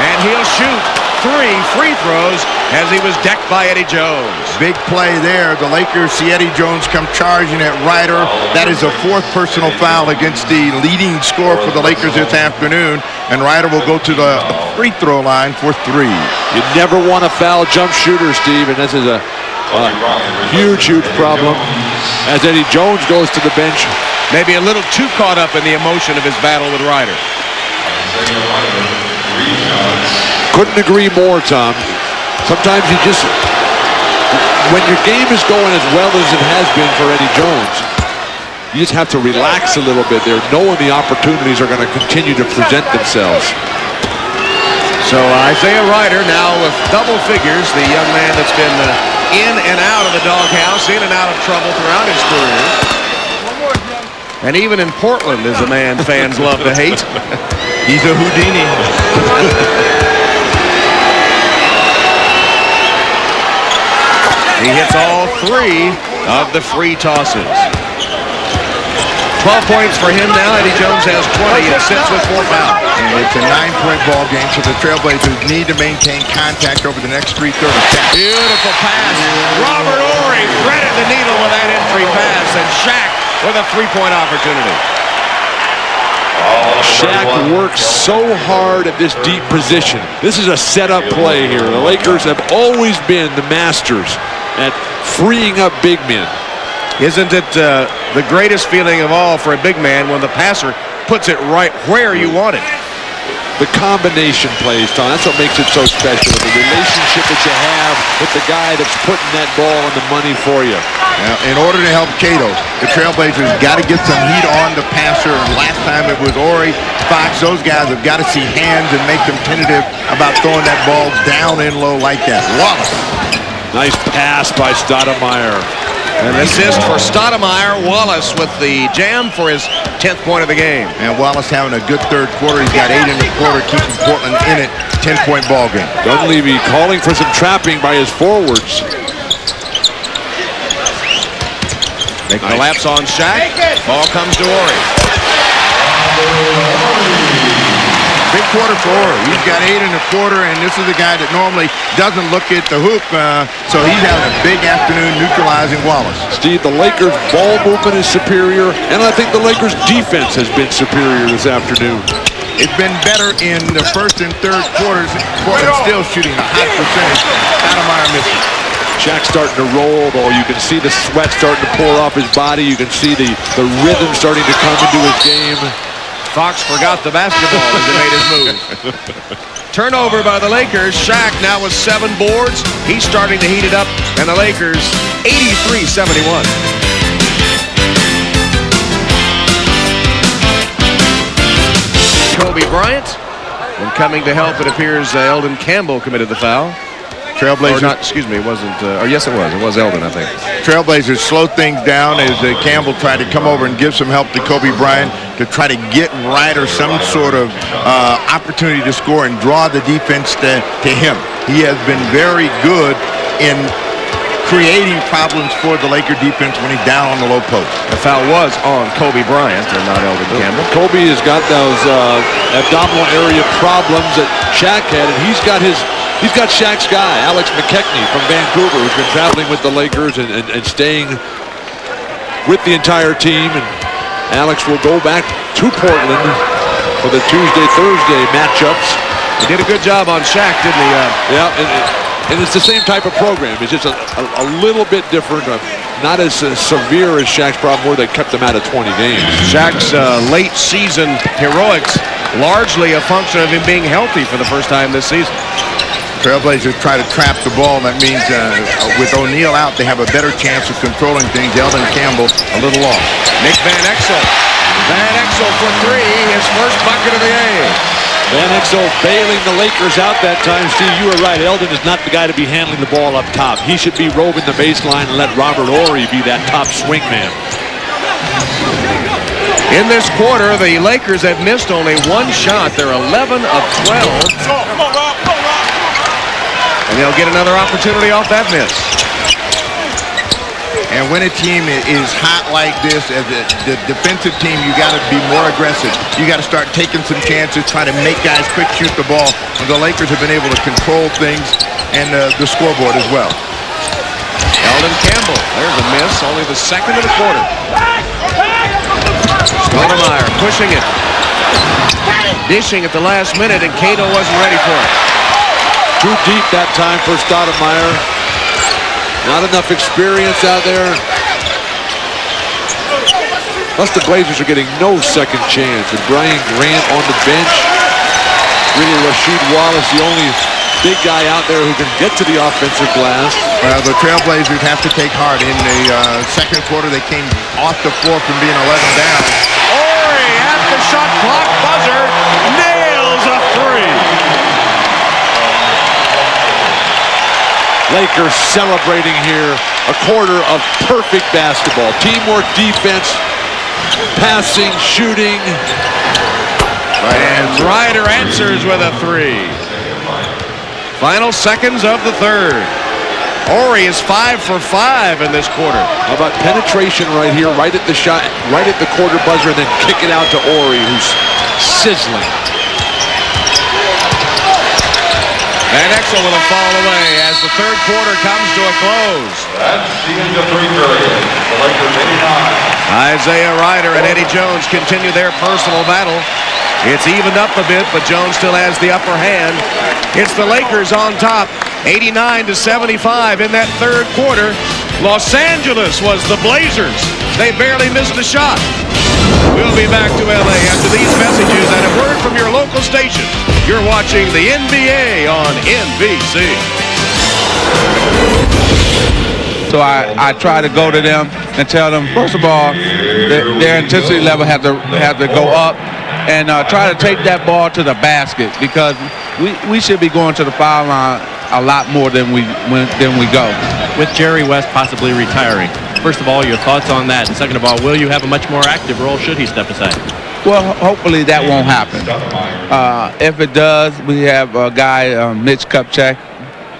Speaker 2: And he'll shoot 3 free throws as he was decked by Eddie Jones.
Speaker 3: Big play there. The Lakers see Eddie Jones come charging at Rider. That is a 4th personal foul against the leading scorer for the Lakers this afternoon. And Rider will go to the free throw line for 3.
Speaker 1: You never want to foul jump shooters, Steve, and this is a huge problem as Eddie Jones goes to the bench.
Speaker 2: Maybe a little too caught up in the emotion of his battle with Rider.
Speaker 1: Couldn't agree more, Tom. Sometimes you just, when your game is going as well as it has been for Eddie Jones, you just have to relax a little bit there, knowing the opportunities are going to continue to present themselves.
Speaker 2: So Isaiah Rider now with double figures, the young man that's been in and out of the doghouse, in and out of trouble throughout his career. And even in Portland is a man fans love to hate.
Speaker 3: He's a Houdini.
Speaker 2: He hits all 3 of the free tosses. 12 points for him now. Eddie Jones has 20 and sits with 4 fouls.
Speaker 3: And it's a 9-point ball game, so the TrailBlazers need to maintain contact over the next 3/30.
Speaker 2: Beautiful pass. Robert Horry threaded the needle with that entry pass, and Shaq with a 3-point opportunity.
Speaker 1: Shaq works so hard at this deep position. This is a setup play here. The Lakers have always been the masters at freeing up big men.
Speaker 2: Isn't it the greatest feeling of all for a big man when the passer puts it right where you want it?
Speaker 1: The combination plays, Tom, that's what makes it so special. The relationship that you have with the guy that's putting that ball on the money for you.
Speaker 3: Now, in order to help Cato, the TrailBlazers got to get some heat on the passer. Last time it was Ori, Fox. Those guys have got to see hands and make them tentative about throwing that ball down in low like that. Wallace.
Speaker 1: Nice pass by Stoudemire.
Speaker 2: An assist for Stoudemire. Wallace with the jam for his 10th point of the game.
Speaker 3: And Wallace having a good 3rd quarter. He's got 8 in the quarter, keeping Portland in it. 10-point ball game.
Speaker 1: Dunleavy calling for some trapping by his forwards.
Speaker 2: They collapse on Shaq. Ball comes to Ori.
Speaker 3: Big quarter for Ori. He's got 8 in the quarter, and this is a guy that normally doesn't look at the hoop, so he's having a big afternoon neutralizing Wallace.
Speaker 1: Steve, the Lakers' ball movement is superior, and I think the Lakers' defense has been superior this afternoon.
Speaker 3: It's been better in the 1st and 3rd quarters. Portland still shooting a high percentage. Stoudemire missing.
Speaker 1: Shaq's starting to roll, though. You can see the sweat starting to pour off his body. You can see the rhythm starting to come into his game.
Speaker 2: Fox forgot the basketball as he made his move. Turnover by the Lakers. Shaq now with 7 boards. He's starting to heat it up, and the Lakers 83-71. Kobe Bryant. And coming to help, it appears Eldon Campbell committed the foul.
Speaker 3: TrailBlazers.
Speaker 2: Or not, excuse me, it wasn't, or yes it was. It was Eldon, I think.
Speaker 3: TrailBlazers slow things down as Campbell tried to come over and give some help to Kobe Bryant to try to get Rider some sort of opportunity to score and draw the defense to him. He has been very good in creating problems for the Laker defense when he's down on the low post.
Speaker 2: The foul was on Kobe Bryant and not Eldon Campbell.
Speaker 1: Kobe has got those abdominal area problems that Shaq had, and he's got Shaq's guy, Alex McKechnie from Vancouver, who's been traveling with the Lakers and staying with the entire team. And Alex will go back to Portland for the Tuesday-Thursday matchups.
Speaker 2: He did a good job on Shaq, didn't he?
Speaker 1: Yeah, and it's the same type of program. It's just a little bit different, not as severe as Shaq's problem where they kept him out of 20 games.
Speaker 2: Shaq's late season heroics, largely a function of him being healthy for the first time this season.
Speaker 3: Trailblazers try to trap the ball, and that means with O'Neal out, they have a better chance of controlling things. Eldon Campbell a little off.
Speaker 2: Nick Van Exel. Van Exel for three, his first bucket of the game.
Speaker 1: Van Exel bailing the Lakers out that time. Steve, you were right. Eldon is not the guy to be handling the ball up top. He should be roving the baseline and let Robert Horry be that top swing man.
Speaker 2: In this quarter, the Lakers have missed only one shot. They're 11 of 12. And they'll get another opportunity off that miss.
Speaker 3: And when a team is hot like this, as the defensive team, you got to be more aggressive. You got to start taking some chances, trying to make guys quick shoot the ball. And the Lakers have been able to control things and the scoreboard as well.
Speaker 2: Eldon Campbell, there's a miss, only the second of the quarter. Stoudemire pushing it. Dishing at the last minute, and Cato wasn't ready for it.
Speaker 1: Too deep that time for Stoudemire. Not enough experience out there. Plus the Blazers are getting no second chance. And Brian Grant on the bench. Really Rasheed Wallace, the only big guy out there who can get to the offensive glass.
Speaker 3: Well, the Trailblazers have to take heart. In the second quarter, they came off the floor from being 11 down.
Speaker 2: Horry at the shot clock buzzer nails a three.
Speaker 1: Lakers celebrating here a quarter of perfect basketball. Teamwork, defense, passing, shooting.
Speaker 2: And Ryder answers with a three. Final seconds of the third. Horry is 5 for 5 in this quarter.
Speaker 1: How about penetration right here, right at the shot, right at the quarter buzzer, and then kick it out to Horry, who's sizzling.
Speaker 2: Van Exel will fall away as the third quarter comes to a close.
Speaker 6: That's the end of 3 periods. The Lakers 89.
Speaker 2: Isaiah Ryder and Eddie Jones continue their personal battle. It's evened up a bit, but Jones still has the upper hand. It's the Lakers on top, 89-75 in that third quarter. Los Angeles was the Blazers. They barely missed a shot. We'll be back to LA after these messages and a word from your local station. You're watching the NBA on NBC.
Speaker 15: So I try to go to them and tell them, first of all, their intensity level have to go up, and try to take that ball to the basket, because we should be going to the foul line a lot more than we go.
Speaker 5: With Jerry West possibly retiring, first of all, your thoughts on that, and second of all, will you have a much more active role should he step aside?
Speaker 15: Well, hopefully that won't happen. If it does, we have a guy, Mitch Kupchak,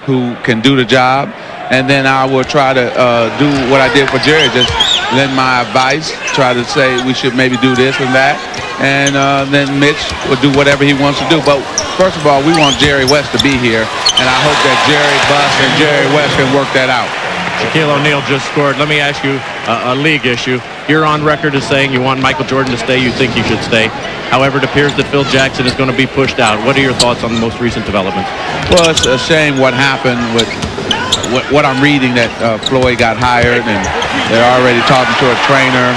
Speaker 15: who can do the job, and then I will try to do what I did for Jerry, just lend my advice, try to say we should maybe do this and that, and then Mitch will do whatever he wants to do. But first of all, we want Jerry West to be here, and I hope that Jerry Buss and Jerry West can work that out.
Speaker 5: Shaquille O'Neal just scored. Let me ask you a league issue. You're on record as saying you want Michael Jordan to stay. You think he should stay. However, it appears that Phil Jackson is going to be pushed out. What are your thoughts on the most recent developments?
Speaker 15: Well, it's a shame what happened with what I'm reading, that Floyd got hired and they're already talking to a trainer.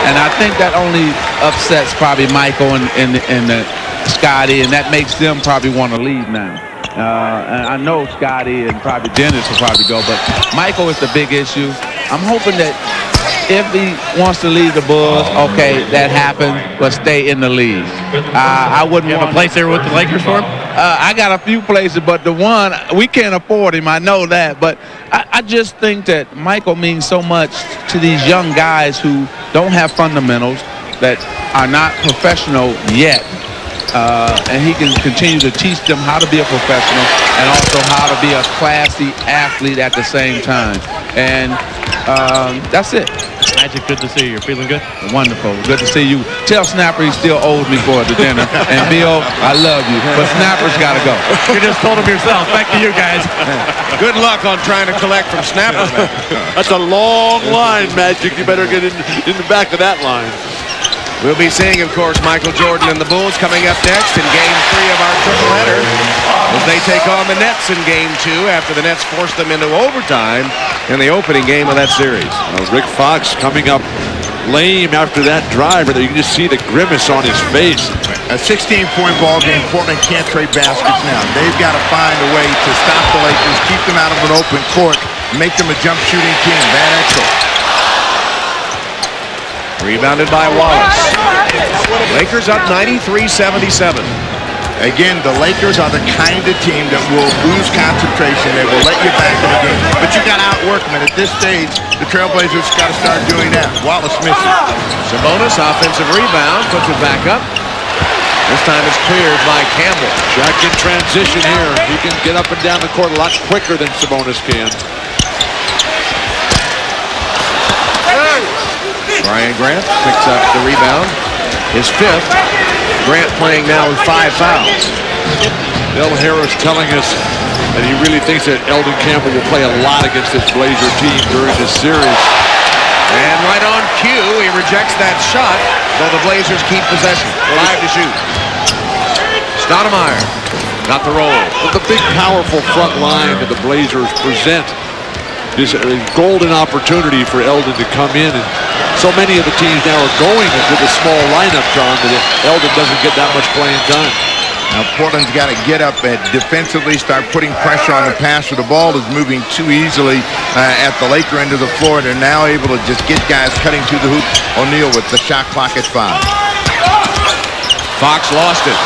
Speaker 15: And I think that only upsets probably Michael and Scotty, and that makes them probably want to leave now. And I know Scotty and probably Dennis will probably go, but Michael is the big issue. I'm hoping that if he wants to leave the Bulls, okay, that happened, but stay in the league. I wouldn't
Speaker 5: want a place there with the Lakers for him?
Speaker 15: I got a few places, but the one, we can't afford him, I know that. But I just think that Michael means so much to these young guys who don't have fundamentals, that are not professional yet. and he can continue to teach them how to be a professional and also how to be a classy athlete at the same time. And that's it.
Speaker 5: Magic, good to see you. You're feeling good?
Speaker 15: Wonderful. Good to see you. Tell Snapper he still owes me for the dinner. And Bill, I love you, but Snapper's got to go.
Speaker 5: You just told him yourself. Back to you guys.
Speaker 2: Good luck on trying to collect from Snapper.
Speaker 1: That's a long line, Magic. You better get in the back of that line.
Speaker 2: We'll be seeing, of course, Michael Jordan and the Bulls coming up next in Game 3 of our triple-header as they take on the Nets in Game 2 after the Nets forced them into overtime in the opening game of that series.
Speaker 1: Rick Fox coming up lame after that drive, but you can just see the grimace on his face.
Speaker 3: A 16-point ball game. Portland can't trade baskets now. They've got to find a way to stop the Lakers, keep them out of an open court, make them a jump shooting team. Van Exel.
Speaker 2: Rebounded by Wallace. Lakers up 93-77.
Speaker 3: Again, the Lakers are the kind of team that will lose concentration. They will let you back in the game. But you got to outwork them. And at this stage, the TrailBlazers got to start doing that. Wallace missing.
Speaker 2: Sabonis, offensive rebound, puts it back up. This time it's cleared by Campbell.
Speaker 1: Jack in transition here. He can get up and down the court a lot quicker than Sabonis can.
Speaker 2: Brian Grant picks up the rebound. His fifth. Grant playing now with 5 fouls.
Speaker 1: Bill Harris telling us that he really thinks that Eldon Campbell will play a lot against this Blazer team during this series.
Speaker 2: And right on cue, he rejects that shot, though the Blazers keep possession. 5 to shoot. Stoudemire got the roll.
Speaker 1: With the big, powerful front line that the Blazers present, this a golden opportunity for Eldon to come in, and so many of the teams now are going with a small lineup, John, that if Eldon doesn't get that much playing time.
Speaker 3: Now Portland's got to get up and defensively start putting pressure on the passer. The ball is moving too easily at the Laker end of the floor. They're now able to just get guys cutting to the hoop. O'Neal with the shot clock at 5.
Speaker 2: Fox lost it.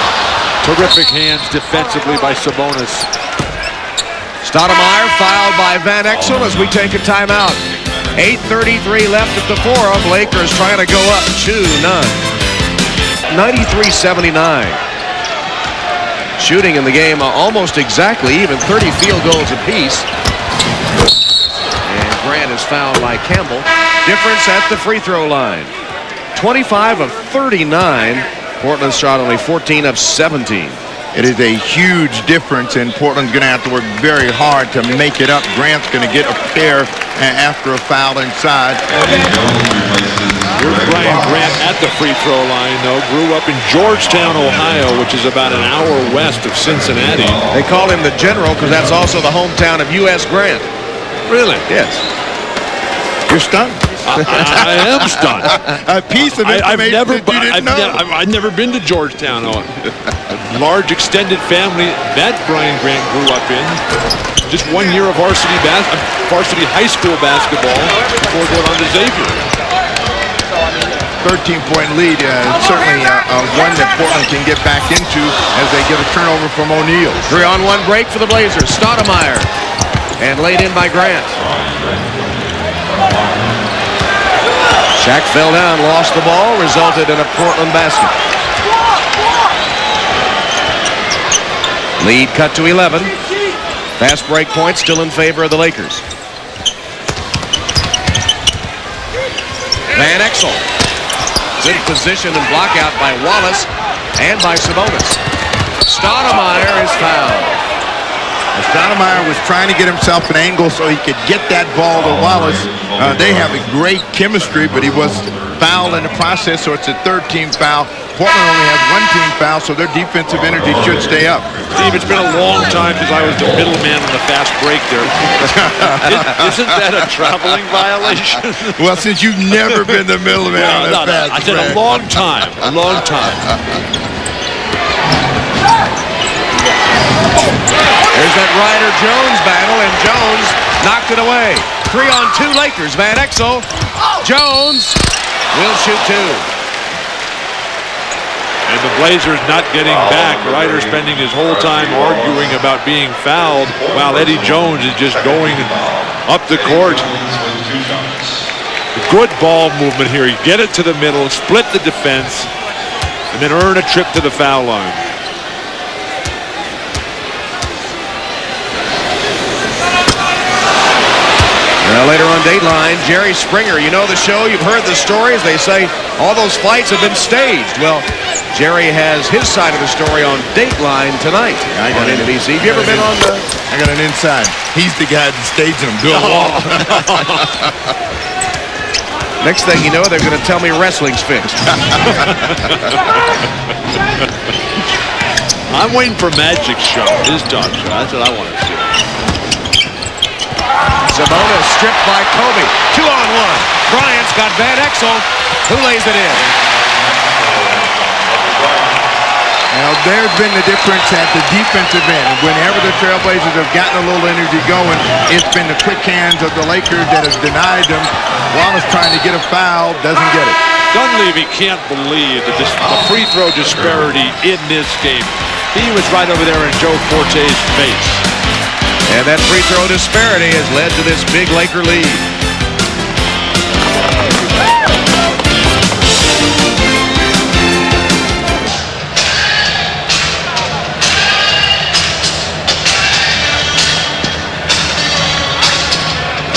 Speaker 1: Terrific hands defensively by Sabonis.
Speaker 2: Stoudemire fouled by Van Exel as we take a timeout. 8:33 left at the forum. Lakers trying to go up 2-0. 93-79. Shooting in the game almost exactly even, 30 field goals apiece. And Grant is fouled by Campbell. Difference at the free throw line. 25 of 39. Portland shot only 14 of 17.
Speaker 3: It is a huge difference, and Portland's going to have to work very hard to make it up. Grant's going to get a pair after a foul inside.
Speaker 1: Here's Brian Grant at the free throw line, though. Grew up in Georgetown, Ohio, which is about an hour west of Cincinnati.
Speaker 2: They call him the General because that's also the hometown of U.S. Grant.
Speaker 1: Really?
Speaker 2: Yes.
Speaker 3: You're stunned.
Speaker 1: I am stunned.
Speaker 3: A piece of information
Speaker 1: I've never been to Georgetown. A large extended family that Brian Grant grew up in. Just 1 year of varsity high school basketball before going on to Xavier.
Speaker 3: 13-point lead, certainly one that Portland can get back into as they get a turnover from O'Neal.
Speaker 2: 3-on-1 break for the Blazers. Stoudemire. And laid in by Grant. Shaq fell down, lost the ball, resulted in a Portland basket. Lead cut to 11. Fast break point still in favor of the Lakers. Van Exel. Good position and block out by Wallace and by Sabonis. Stoudemire is fouled.
Speaker 3: Stoudemire was trying to get himself an angle so he could get that ball to Wallace. They have a great chemistry, but he was fouled in the process, so it's a third-team foul. Portland only has 1 team foul, so their defensive energy should stay up.
Speaker 1: Steve, it's been a long time since I was the middleman on the fast break there. Isn't that a traveling violation?
Speaker 3: Well, since you've never been the middleman on that fast break.
Speaker 1: I said a long time. A long time.
Speaker 2: There's that Ryder-Jones battle, and Jones knocked it away. 3-on-2 Lakers. Van Exel. Jones will shoot 2.
Speaker 1: And the Blazers not getting back. Ryder spending his whole time arguing about being fouled, while Eddie Jones is just going up the court. Good ball movement here. You get it to the middle, split the defense. and then earn a trip to the foul line.
Speaker 2: Well, later on Dateline, Jerry Springer. You know the show, you've heard the stories. They say all those fights have been staged. Well, Jerry has his side of the story on Dateline tonight on NBC. Have you ever been on the...
Speaker 3: I got an inside. He's the guy that's staging them. Bill Wall.
Speaker 2: Next thing you know, they're going to tell me wrestling's fixed.
Speaker 1: I'm waiting for Magic's show, his talk show. That's what I want to see.
Speaker 2: Sabonis stripped by Kobe. 2-on-1. Bryant's got Van Exel. Who lays it in?
Speaker 3: Now, there's been the difference at the defensive end. Whenever the Trailblazers have gotten a little energy going, it's been the quick hands of the Lakers that have denied them. Wallace trying to get a foul, doesn't get it.
Speaker 1: Dunleavy can't believe the free throw disparity in this game. He was right over there in Joe Forte's face.
Speaker 2: And that free throw disparity has led to this big Laker lead.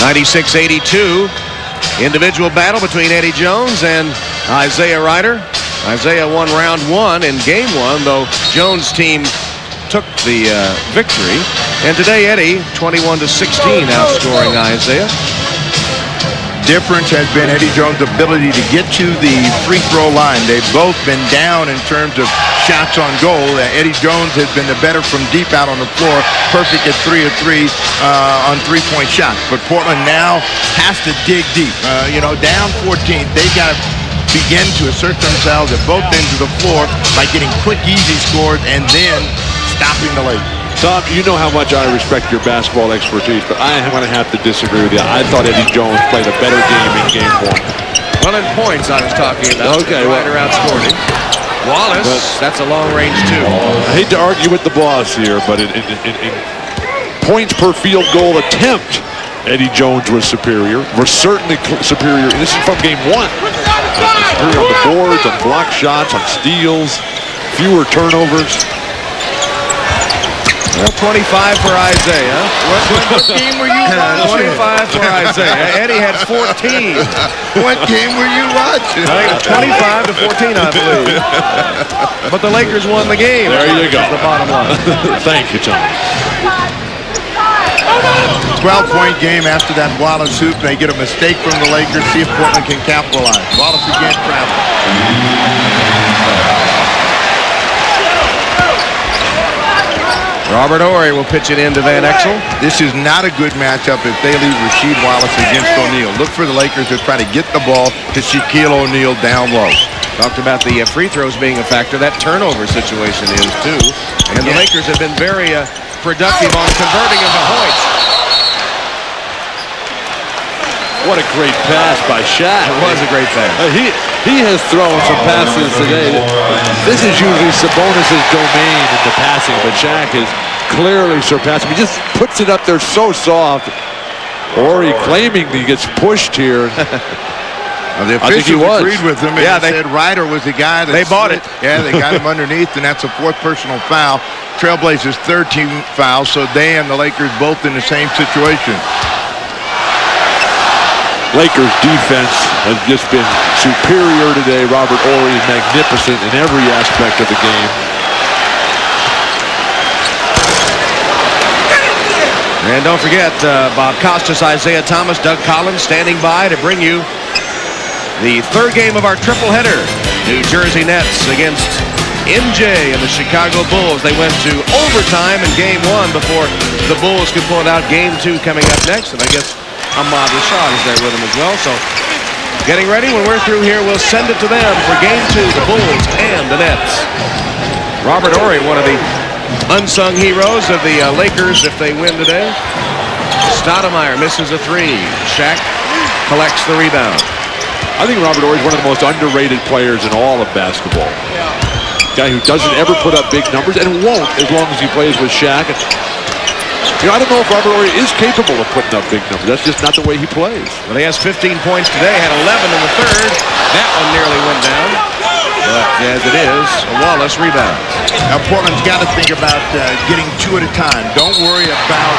Speaker 2: (96-82). Individual battle between Eddie Jones and Isaiah Ryder. Isaiah won round one in game one, though Jones' team took the victory. And today, Eddie, 21-16, outscoring Isaiah.
Speaker 3: Difference has been Eddie Jones' ability to get to the free throw line. They've both been down in terms of shots on goal. Eddie Jones has been the better from deep out on the floor, perfect at 3 of 3 on three-point shots. But Portland now has to dig deep. Down 14, they've got to begin to assert themselves at both ends of the floor by getting quick, easy scores and then stopping the late.
Speaker 1: Tom, you know how much I respect your basketball expertise, but I am going to have to disagree with you. I thought Eddie Jones played a better game in game one.
Speaker 2: Well, in points I was talking about.
Speaker 1: Okay,
Speaker 2: Ryder outscored him. Wallace, that's a long range too.
Speaker 1: I hate to argue with the boss here, but in points per field goal attempt, Eddie Jones was superior. We're certainly superior. This is from game one. Superior on the boards, on block shots, on steals, fewer turnovers.
Speaker 2: Well, 25 for Isaiah.
Speaker 3: What game were you watching?
Speaker 2: 25 for Isaiah. Eddie had 14.
Speaker 3: What game were you watching?
Speaker 2: 25 to 14, I believe. But the Lakers won the game.
Speaker 1: There you go.
Speaker 2: That's the bottom line.
Speaker 1: Thank you, Tom.
Speaker 3: 12-point game after that Wallace hoop. They get a mistake from the Lakers. See if Portland can capitalize. Wallace again traveling.
Speaker 2: Robert Horry will pitch it into Van Exel.
Speaker 3: This is not a good matchup if they leave Rasheed Wallace against O'Neal. Look for the Lakers to try to get the ball to Shaquille O'Neal down low.
Speaker 2: Talked about the free throws being a factor. That turnover situation is too. And the Lakers have been very productive on converting into Hoyts.
Speaker 1: What a great pass by Shaq.
Speaker 2: It was a great pass.
Speaker 1: He has thrown some passes today. This is usually Sabonis' domain in the passing, but Shaq is clearly surpassing. He just puts it up there so soft. Or he claiming he gets pushed here.
Speaker 3: The officials agreed with him, and they said Ryder was the guy that
Speaker 2: they bought it.
Speaker 3: Yeah, they got him underneath, and that's a fourth personal foul. Trailblazers 13 fouls, so they and the Lakers both in the same situation.
Speaker 1: Lakers defense has just been superior today. Robert Horry is magnificent in every aspect of the game.
Speaker 2: And don't forget, Bob Costas, Isaiah Thomas, Doug Collins standing by to bring you the third game of our triple header. New Jersey Nets against MJ and the Chicago Bulls. They went to overtime in game one before the Bulls could pull it out. Game two coming up next, and I guess Ahmad Rashad is there with him as well. So getting ready. When we're through here, we'll send it to them for game two, the Bulls and the Nets. Robert Horry, one of the unsung heroes of the Lakers if they win today. Stoudemire misses a three. Shaq collects the rebound.
Speaker 1: I think Robert Horry is one of the most underrated players in all of basketball. Guy who doesn't ever put up big numbers and won't as long as he plays with Shaq. I don't know if Robert Horry is capable of putting up big numbers. That's just not the way he plays.
Speaker 2: Well, he has 15 points today, had 11 in the third. That one nearly went down. But as it is. Wallace rebounds.
Speaker 3: Now Portland's got to think about getting two at a time. Don't worry about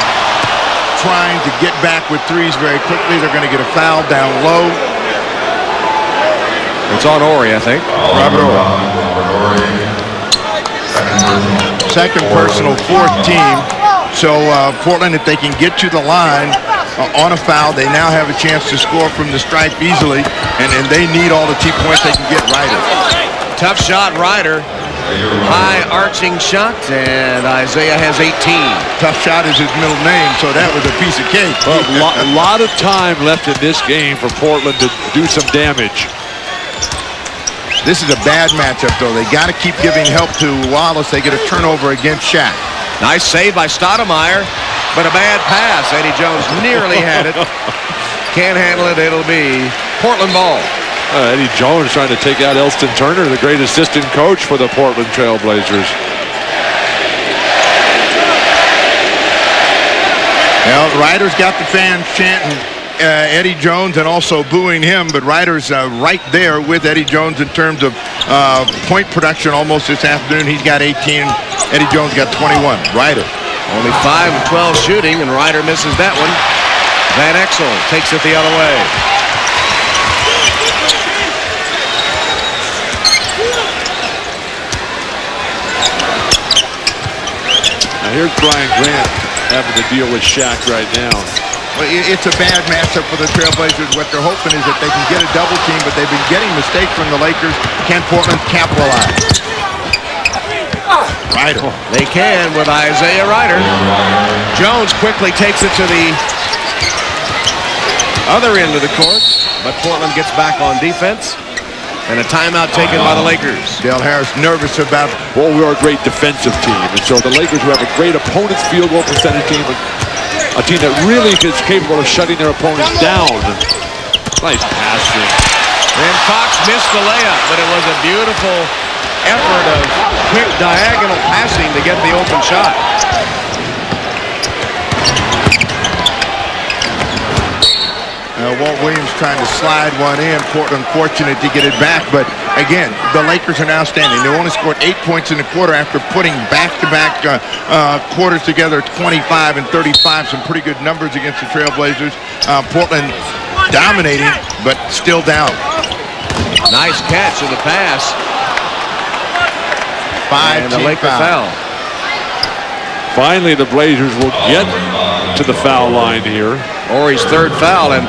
Speaker 3: trying to get back with threes very quickly. They're going to get a foul down low.
Speaker 2: It's on Ori, I think.
Speaker 3: Robert Ori. Second personal, fourth team. So Portland, if they can get to the line on a foul, they now have a chance to score from the stripe easily, and they need all the 2 points they can get. Ryder.
Speaker 2: Tough shot, Ryder. High arching shot, and Isaiah has 18.
Speaker 3: Tough shot is his middle name, so that was a piece of cake.
Speaker 1: Well, a lot of time left in this game for Portland to do some damage.
Speaker 3: This is a bad matchup, though. They got to keep giving help to Wallace. They get a turnover against Shaq.
Speaker 2: Nice save by Stoudemire, but a bad pass. Eddie Jones nearly had it. Can't handle it. It'll be Portland ball.
Speaker 1: Eddie Jones trying to take out Elston Turner, the great assistant coach for the Portland TrailBlazers.
Speaker 3: Well, Ryder's got the fans chanting Eddie Jones and also booing him, but Ryder's right there with Eddie Jones in terms of point production almost this afternoon. He's got 18. Eddie Jones got 21. Ryder.
Speaker 2: Only 5 of 12 shooting, and Ryder misses that one. Van Exel takes it the other way.
Speaker 1: Now here's Brian Grant having to deal with Shaq right now.
Speaker 3: Well, it's a bad matchup for the TrailBlazers. What they're hoping is that they can get a double team, but they've been getting mistakes from the Lakers. Can Portland capitalize? Ryder.
Speaker 2: They can with Isaiah Ryder. Jones quickly takes it to the other end of the court, but Portland gets back on defense. And a timeout taken by the Lakers.
Speaker 3: Dale Harris nervous about.
Speaker 1: Well, we're a great defensive team, and so the Lakers who have a great opponent's field goal percentage team, a team that really is capable of shutting their opponents down. Nice passing.
Speaker 2: And Fox missed the layup, but it was a beautiful effort of quick diagonal passing to get the open shot.
Speaker 3: Walt Williams trying to slide one in. Portland fortunate to get it back, but again, the Lakers are now standing. They only scored 8 points in the quarter after putting back-to-back quarters together, 25 and 35. Some pretty good numbers against the TrailBlazers. Portland dominating, but still down.
Speaker 2: Nice catch of the pass. And the Lakers foul.
Speaker 1: Finally, the Blazers will get to the foul line here.
Speaker 2: Ori's third foul, and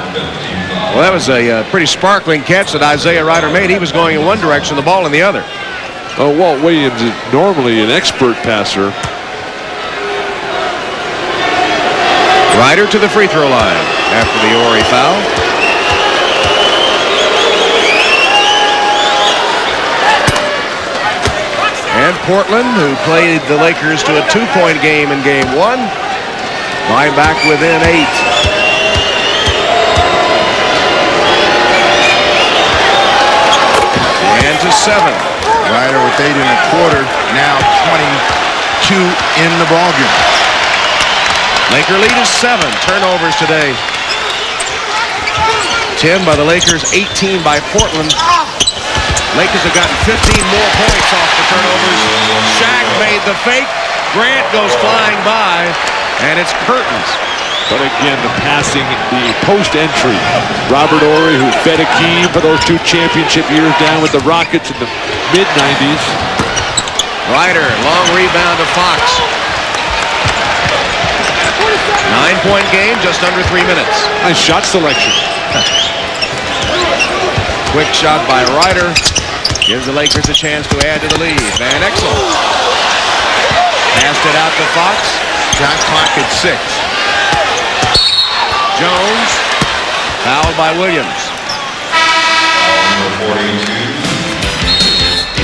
Speaker 2: well, that was a pretty sparkling catch that Isaiah Ryder made. He was going in one direction, the ball in the other.
Speaker 1: Walt Williams is normally an expert passer.
Speaker 2: Ryder to the free throw line after the Ori foul. And Portland, who played the Lakers to a 2-point game in game 1, line back within 8. And to 7.
Speaker 3: Ryder with 8 1/4, now 22 in the ballgame.
Speaker 2: Laker lead is 7. Turnovers today. 10 by the Lakers, 18 by Portland. Lakers have gotten 15 more points off the turnovers. Shaq made the fake. Grant goes flying by, and it's curtains.
Speaker 1: But again, the passing, the post-entry. Robert Ori, who fed Akeem for those 2 championship years down with the Rockets in the mid-90s.
Speaker 2: Ryder, long rebound to Fox. 9-point game, just under 3 minutes.
Speaker 1: Nice shot selection.
Speaker 2: Quick shot by Ryder. Gives the Lakers a chance to add to the lead. Van Exel. Passed it out to Fox.
Speaker 3: Shot clock at 6.
Speaker 2: Jones. Fouled by Williams.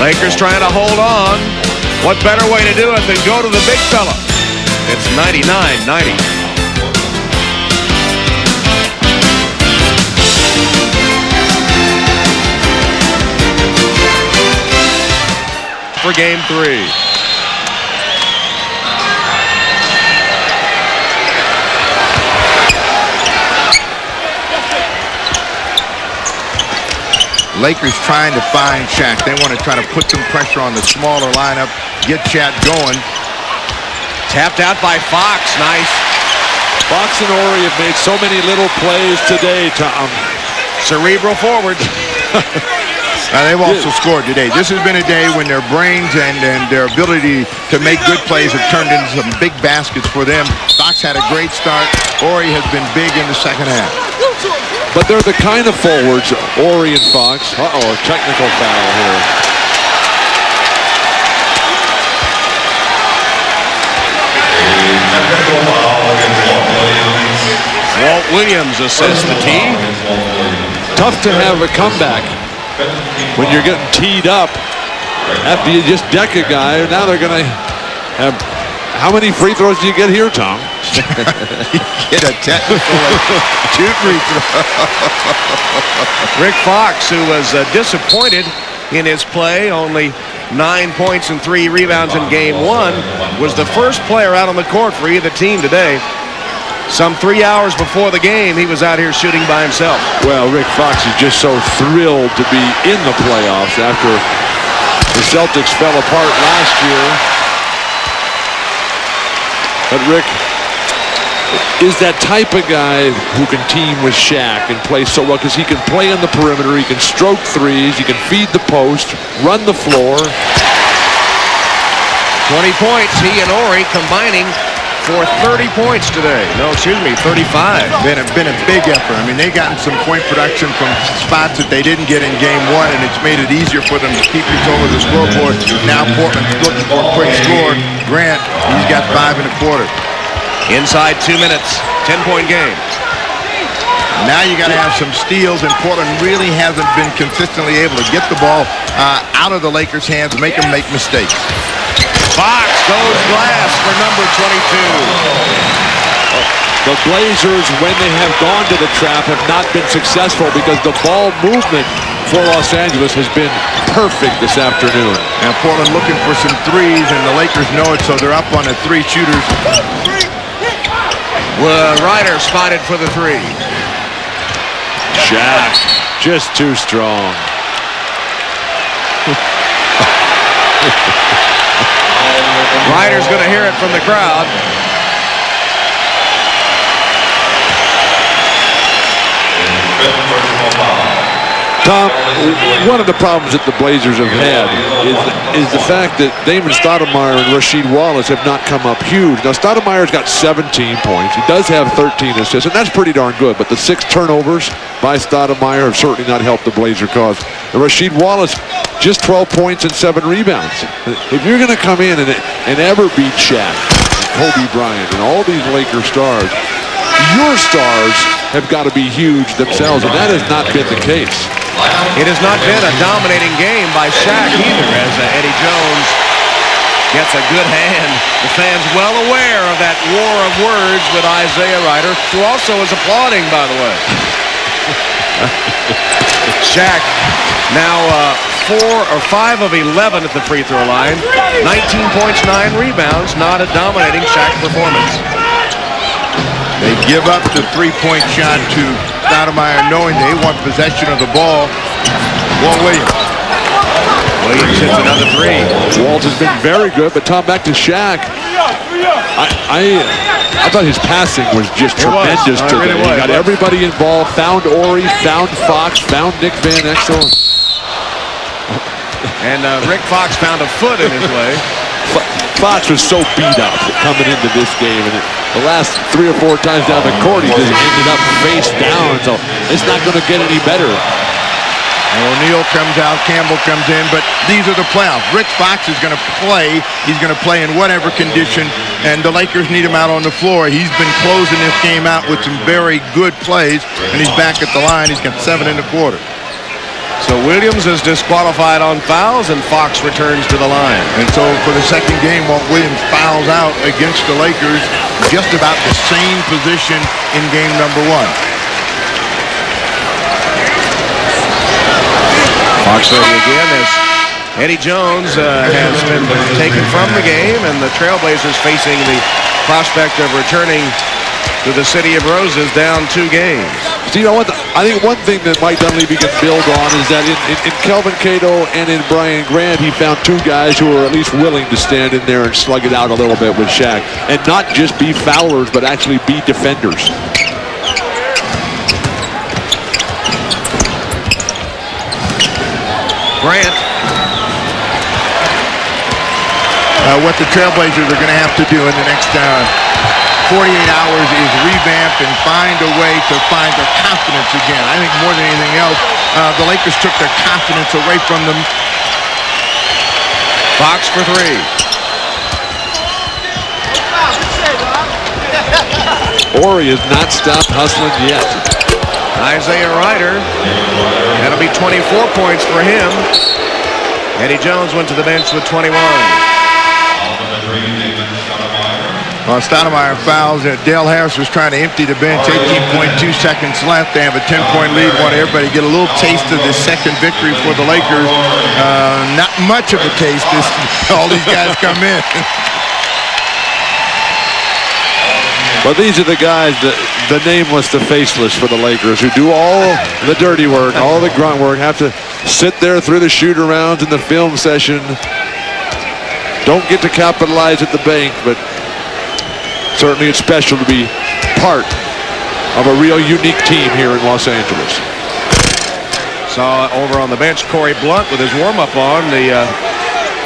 Speaker 2: Lakers trying to hold on. What better way to do it than go to the big fella? It's 99-90. For game 3.
Speaker 3: Lakers trying to find Shaq. They want to try to put some pressure on the smaller lineup, get Shaq going.
Speaker 2: Tapped out by Fox. Nice.
Speaker 1: Fox and Ori have made so many little plays today, Tom.
Speaker 2: Cerebral forwards.
Speaker 3: They've also scored today. This has been a day when their brains and their ability to make good plays have turned into some big baskets for them. Fox had a great start. Ori has been big in the second half.
Speaker 1: But they're the kind of forwards, Ori and Fox. Uh-oh, a technical foul here.
Speaker 2: Walt Williams assists the tee.
Speaker 1: Tough to have a comeback when you're getting teed up after you just deck a guy. Now they're going to have... How many free throws do you get here, Tom?
Speaker 3: Get a technical 2 free throws.
Speaker 2: Rick Fox, who was disappointed in his play, only 9 points and 3 rebounds in game 1, was the first player out on the court for either team today. Some 3 hours before the game, he was out here shooting by himself.
Speaker 1: Well, Rick Fox is just so thrilled to be in the playoffs after the Celtics fell apart last year. But Rick is that type of guy who can team with Shaq and play so well because he can play on the perimeter, he can stroke threes, he can feed the post, run the floor.
Speaker 2: 20 points, he and Ori combining for 30 points today. No, excuse me, 35.
Speaker 3: Been a big effort. I mean, they gotten some point production from spots that they didn't get in game 1, and it's made it easier for them to keep control of the scoreboard. Now Portland's looking for a quick score. Grant, he's got 5 1/4.
Speaker 2: Inside 2 minutes, 10-point game.
Speaker 3: Now you got to have some steals, and Portland really hasn't been consistently able to get the ball out of the Lakers' hands and make them make mistakes.
Speaker 2: Fox goes glass for number 22.
Speaker 1: The Blazers, when they have gone to the trap, have not been successful because the ball movement for Los Angeles has been perfect this afternoon.
Speaker 3: And Portland looking for some threes, and the Lakers know it, so they're up on the 3 shooters.
Speaker 2: Ryder spotted for the 3.
Speaker 1: Shaq, just too strong.
Speaker 2: Ryder's going to hear it from the crowd.
Speaker 1: Tom, one of the problems that the Blazers have had is the fact that Damon Stoudemire and Rasheed Wallace have not come up huge. Now, Stoudemire's got 17 points. He does have 13 assists, and that's pretty darn good. But the 6 turnovers by Stoudemire have certainly not helped the Blazer cause. And Rasheed Wallace, just 12 points and 7 rebounds. If you're going to come in and ever beat Shaq, and Kobe Bryant, and all these Laker stars, your stars have got to be huge themselves, and that has not been the case.
Speaker 2: It has not been a dominating game by Shaq either, as Eddie Jones gets a good hand. The fans well aware of that war of words with Isaiah Ryder, who also is applauding, by the way. Shaq now 4 or 5 of 11 at the free throw line. 19 points, 9 rebounds. Not a dominating Shaq performance.
Speaker 3: They give up the 3-point shot to Stoudemire, knowing they want possession of the ball. Walt Williams.
Speaker 2: Williams hits another 3.
Speaker 1: Walt has been very good, but Tom, back to Shaq. I thought his passing was just tremendous today. He got everybody involved, found Ori, found Fox, found Nick Van Exel.
Speaker 2: And Rick Fox found a foot in his way.
Speaker 1: Fox was so beat up coming into this game, and the last 3 or 4 times down the court, he just ended up face down, so it's not going to get any better.
Speaker 3: And O'Neal comes out, Campbell comes in, but these are the playoffs. Rick Fox is going to play. He's going to play in whatever condition, and the Lakers need him out on the floor. He's been closing this game out with some very good plays, and he's back at the line. He's got 7 1/4.
Speaker 2: So Williams is disqualified on fouls, and Fox returns to the line.
Speaker 3: And so for the second game, Walt Williams fouls out against the Lakers, just about the same position in game number 1.
Speaker 2: Fox ready again as Eddie Jones has been taken from the game, and the TrailBlazers facing the prospect of returning to the City of Roses, down 2 games.
Speaker 1: Steve, I think one thing that Mike Dunleavy can build on is that in Kelvin Cato and in Brian Grant, he found 2 guys who are at least willing to stand in there and slug it out a little bit with Shaq. And not just be foulers, but actually be defenders.
Speaker 2: Grant.
Speaker 3: What the TrailBlazers are going to have to do in the next 48 hours is revamp and find a way to find their confidence again. I think more than anything else, the Lakers took their confidence away from them.
Speaker 2: Fox for 3.
Speaker 1: Horry has not stopped hustling yet.
Speaker 2: Isaiah Ryder, that'll be 24 points for him. Eddie Jones went to the bench with 21.
Speaker 3: Well, Stoudemire fouls. Dale Harris was trying to empty the bench. 18.2 seconds left. They have a 10-point lead. Want everybody to get a little taste of the second victory for the Lakers. Not much of a taste. All these guys come in.
Speaker 1: But these are the guys, the nameless, the faceless for the Lakers, who do all the dirty work, all the grunt work, have to sit there through the shoot-arounds in the film session. Don't get to capitalize at the bank, but certainly it's special to be part of a real unique team here in Los Angeles.
Speaker 2: Saw over on the bench Corey Blunt with his warm-up on, the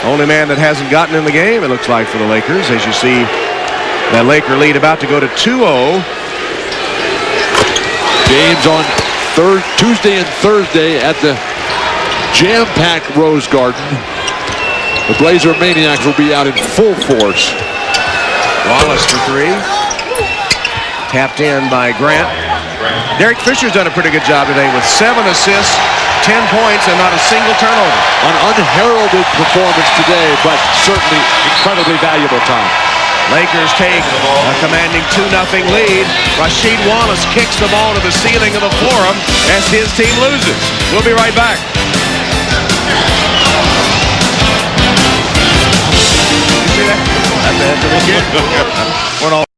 Speaker 2: only man that hasn't gotten in the game, it looks like, for the Lakers, as you see that Laker lead about to go to 2-0.
Speaker 1: Games on Tuesday and Thursday at the jam-packed Rose Garden. The Blazer Maniacs will be out in full force.
Speaker 2: Wallace for 3. Tapped in by Grant. Derek Fisher's done a pretty good job today with 7 assists, 10 points, and not a single turnover.
Speaker 1: An unheralded performance today, but certainly incredibly valuable time.
Speaker 2: Lakers take a commanding 2-0 lead. Rasheed Wallace kicks the ball to the ceiling of the Forum as his team loses. We'll be right back. You see that? That's it.